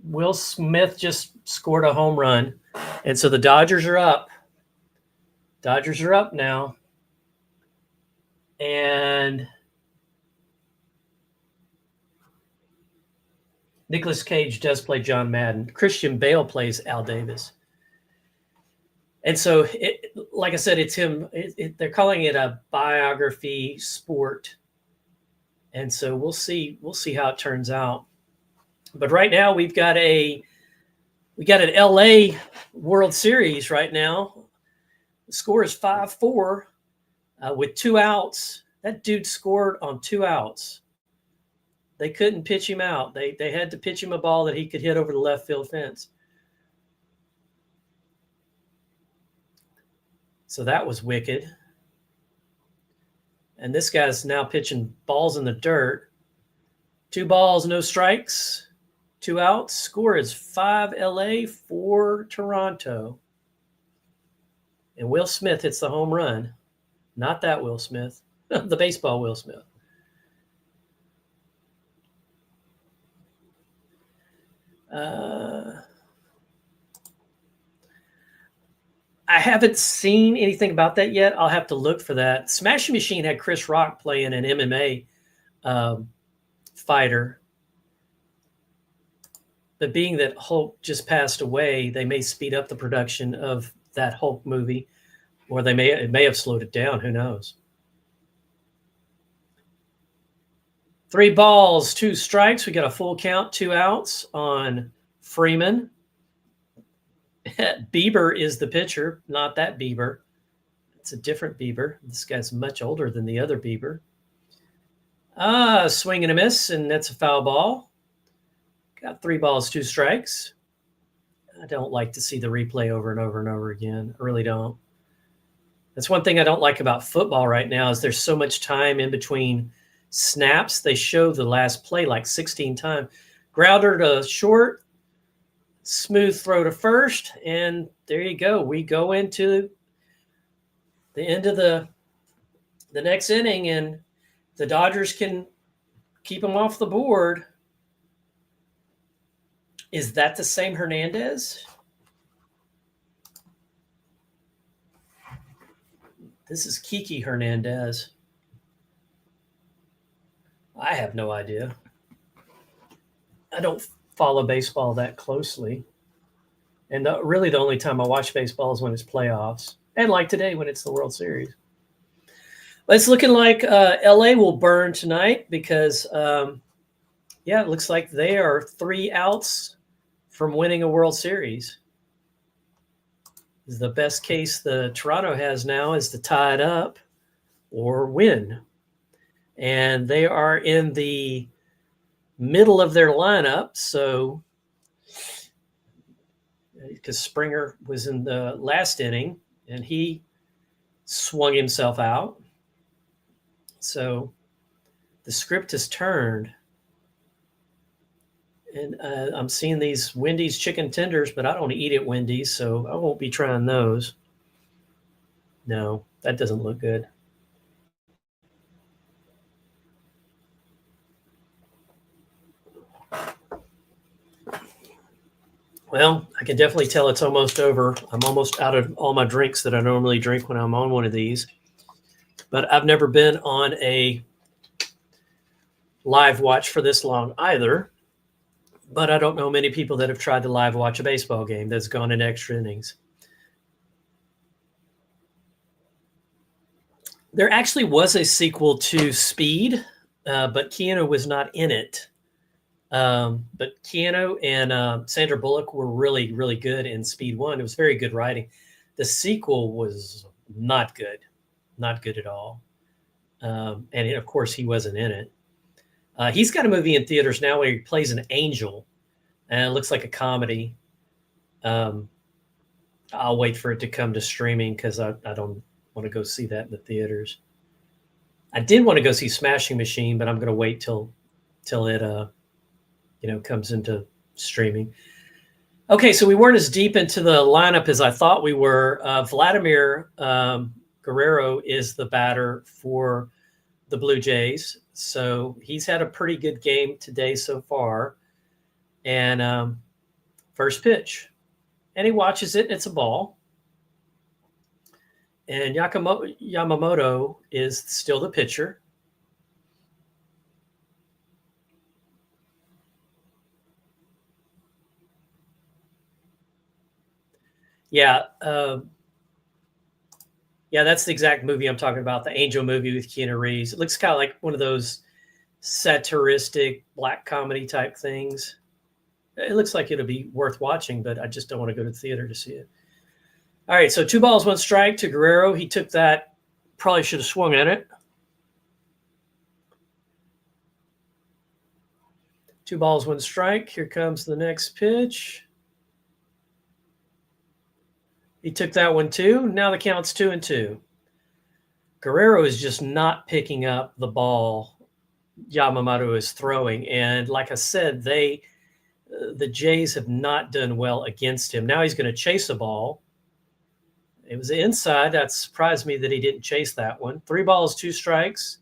Will Smith just scored a home run. And so the Dodgers are up. Dodgers are up now. And Nicolas Cage does play John Madden. Christian Bale plays Al Davis. And so, like I said, it's him. They're calling it a biography sport. And so we'll see how it turns out. But right now we got an LA World Series right now. The score is 5-4 with 2 outs. That dude scored on 2 outs. They couldn't pitch him out. They had to pitch him a ball that he could hit over the left field fence. So that was wicked. And this guy's now pitching balls in the dirt. 2 balls, no strikes, 2 outs. Score is 5 LA, 4 Toronto. And Will Smith hits the home run. Not that Will Smith, the baseball Will Smith. I haven't seen anything about that yet. I'll have to look for that. Smashing Machine had Chris Rock playing an MMA fighter. But being that Hulk just passed away, they may speed up the production of that Hulk movie, or it may have slowed it down. Who knows? 3 balls, 2 strikes. We got a full count, 2 outs on Freeman. Bieber is the pitcher, not that Bieber. It's a different Bieber. This guy's much older than the other Bieber. Swing and a miss, and that's a foul ball. Got 3 balls, 2 strikes. I don't like to see the replay over and over and over again. I really don't. That's one thing I don't like about football right now is there's so much time in between snaps. They show the last play like 16 times. Grounder to short, smooth throw to first, and there you go. We go into the end of the next inning, and the Dodgers can keep them off the board. Is that the same Hernandez? This is Kiki Hernandez. I have no idea. I don't follow baseball that closely. And really the only time I watch baseball is when it's playoffs. And like today when it's the World Series. But it's looking like LA will burn tonight because, it looks like they are 3 outs from winning a World Series. The best case the Toronto has now is to tie it up or win. And they are in the middle of their lineup. So, because Springer was in the last inning and he swung himself out. So the script has turned. And I'm seeing these Wendy's chicken tenders, but I don't eat at Wendy's, so I won't be trying those. No, that doesn't look good. Well, I can definitely tell it's almost over. I'm almost out of all my drinks that I normally drink when I'm on one of these. But I've never been on a live watch for this long either. But I don't know many people that have tried to live watch a baseball game that's gone in extra innings. There actually was a sequel to Speed, but Keanu was not in it. But Keanu and Sandra Bullock were really, really good in Speed 1. It was very good writing. The sequel was not good at all. And of course, he wasn't in it. He's got a movie in theaters now where he plays an angel, and it looks like a comedy. I'll wait for it to come to streaming because I don't want to go see that in the theaters. I did want to go see Smashing Machine, but I'm going to wait till it comes into streaming. Okay, so we weren't as deep into the lineup as I thought we were. Vladimir Guerrero is the batter for the Blue Jays. So he's had a pretty good game today so far. And first pitch. And he watches it. It's a ball. And Yamamoto is still the pitcher. Yeah. Yeah, that's the exact movie I'm talking about, the Angel movie with Keanu Reeves. It looks kind of like one of those satiristic black comedy type things. It looks like it'll be worth watching, but I just don't want to go to the theater to see it. All right, so 2 balls, 1 strike to Guerrero. He took that, probably should have swung at it. 2 balls, 1 strike. Here comes the next pitch. He took that one too. Now the count's 2-2. Guerrero is just not picking up the ball Yamamoto is throwing. And like I said, the Jays have not done well against him. Now he's going to chase a ball. It was inside. That surprised me that he didn't chase that one. 3 balls, 2 strikes.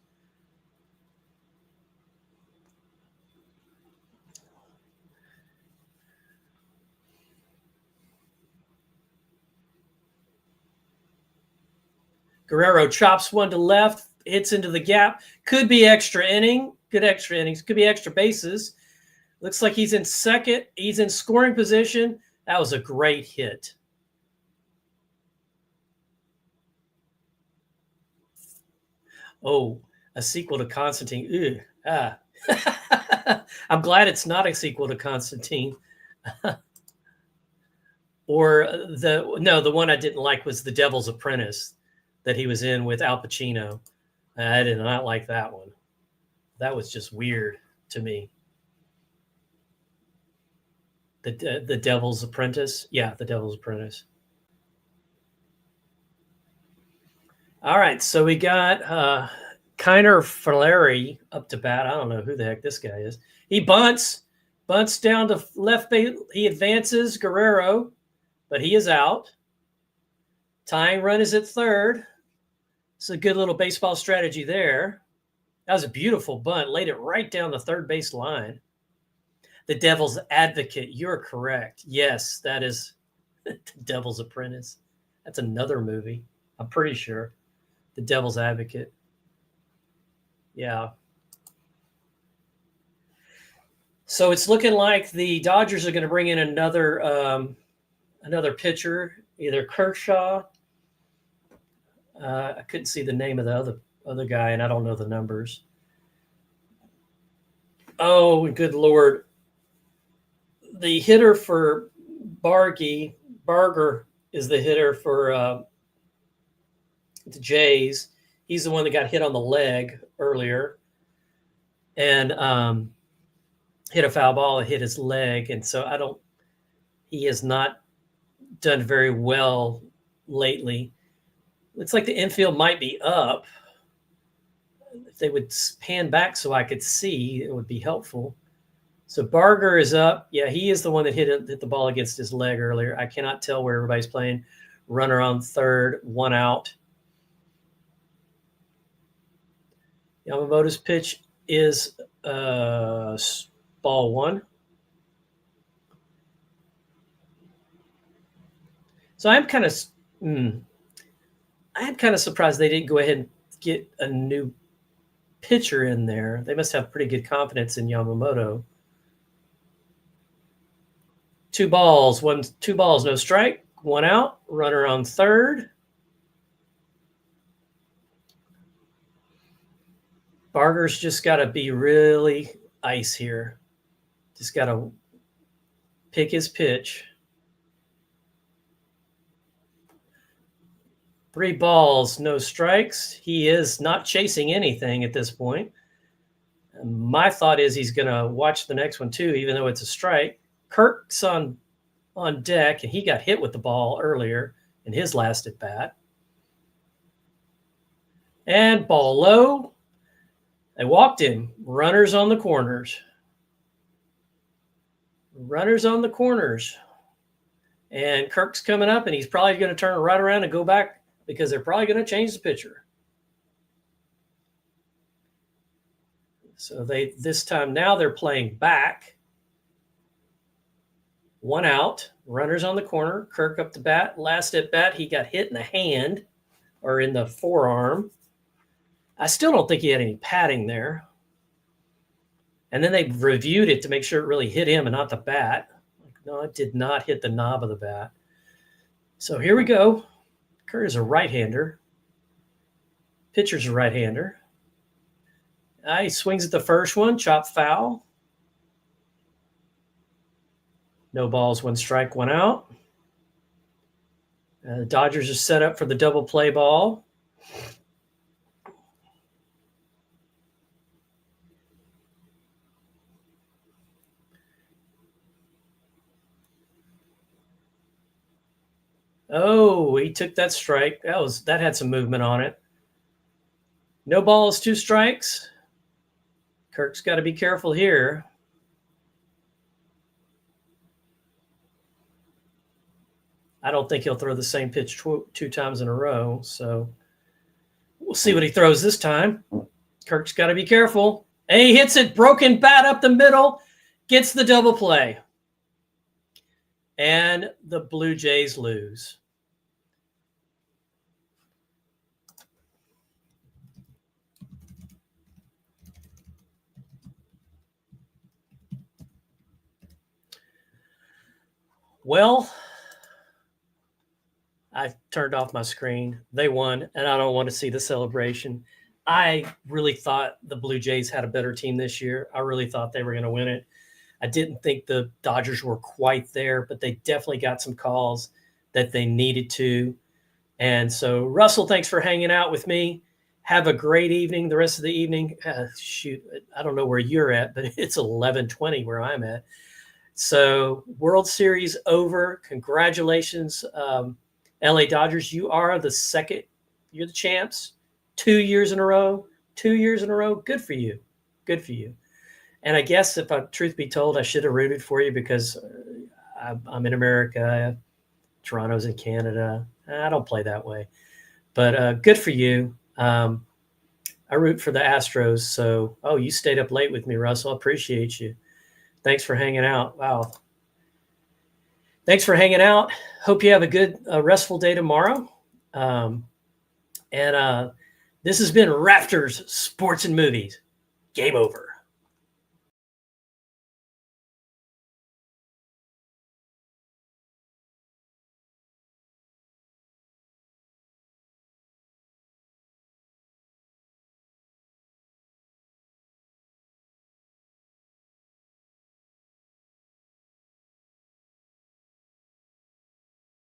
Guerrero chops one to left, hits into the gap. Could be extra inning. Good extra innings. Could be extra bases. Looks like he's in second. He's in scoring position. That was a great hit. Oh, a sequel to Constantine. I'm glad it's not a sequel to Constantine. Or the one I didn't like was The Devil's Apprentice that he was in with Al Pacino. I did not like that one. That was just weird to me. The Devil's Apprentice? Yeah, The Devil's Apprentice. All right, so we got Kiner Flaherty up to bat. I don't know who the heck this guy is. He bunts down to left base. He advances Guerrero, but he is out. Tying run is at third. It's a good little baseball strategy there. That was a beautiful bunt. Laid it right down the third base line. The Devil's Advocate. You're correct. Yes, that is The Devil's Apprentice. That's another movie, I'm pretty sure. The Devil's Advocate. Yeah. So it's looking like the Dodgers are going to bring in another pitcher, either Kershaw. I couldn't see the name of the other guy, and I don't know the numbers. Oh, good Lord. The hitter for Barger is the hitter for the Jays. He's the one that got hit on the leg earlier and hit a foul ball and hit his leg. And so he has not done very well lately. Looks like the infield might be up. If they would pan back so I could see, it would be helpful. So Barger is up. Yeah, he is the one that hit the ball against his leg earlier. I cannot tell where everybody's playing. Runner on third, 1 out. Yamamoto's pitch is ball 1. So I'm kind of surprised they didn't go ahead and get a new pitcher in there. They must have pretty good confidence in Yamamoto. Two balls, no strike, one out, runner on third. Barger's just got to be really ice here. Just got to pick his pitch. 3 balls, no strikes. He is not chasing anything at this point. And my thought is he's going to watch the next one too, even though it's a strike. Kirk's on deck, and he got hit with the ball earlier in his last at bat. And ball low. They walked him. Runners on the corners. Runners on the corners. And Kirk's coming up, and he's probably going to turn right around and go back because they're probably going to change the pitcher. So this time now they're playing back. 1 out, runners on the corner, Kirk up the bat. Last at bat, he got hit in the hand or in the forearm. I still don't think he had any padding there. And then they reviewed it to make sure it really hit him and not the bat. No, it did not hit the knob of the bat. So here we go. Kirk is a right-hander. Pitcher's a right-hander. He swings at the first one, chop foul. No balls, 1 strike, 1 out. The Dodgers are set up for the double play ball. Oh, he took that strike. That had some movement on it. No balls, 2 strikes. Kirk's got to be careful here. I don't think he'll throw the same pitch 2 times in a row. So we'll see what he throws this time. Kirk's got to be careful. And he hits it, broken bat up the middle, gets the double play. And the Blue Jays lose. Well, I turned off my screen. They won, and I don't want to see the celebration. I really thought the Blue Jays had a better team this year. I really thought they were going to win it. I didn't think the Dodgers were quite there, but they definitely got some calls that they needed to. And so, Russell, thanks for hanging out with me. Have a great evening, the rest of the evening. Shoot, I don't know where you're at, but it's 11:20 where I'm at. So, World Series over. Congratulations, LA Dodgers. You are the second. You're the champs. 2 years in a row. 2 years in a row. Good for you. Good for you. And I guess if truth be told, I should have rooted for you because I'm in America. Toronto's in Canada. I don't play that way. But good for you. I root for the Astros. So, you stayed up late with me, Russell. I appreciate you. Thanks for hanging out. Wow. Thanks for hanging out. Hope you have a good, restful day tomorrow. This has been Rafters, Sports and Movies. Game over.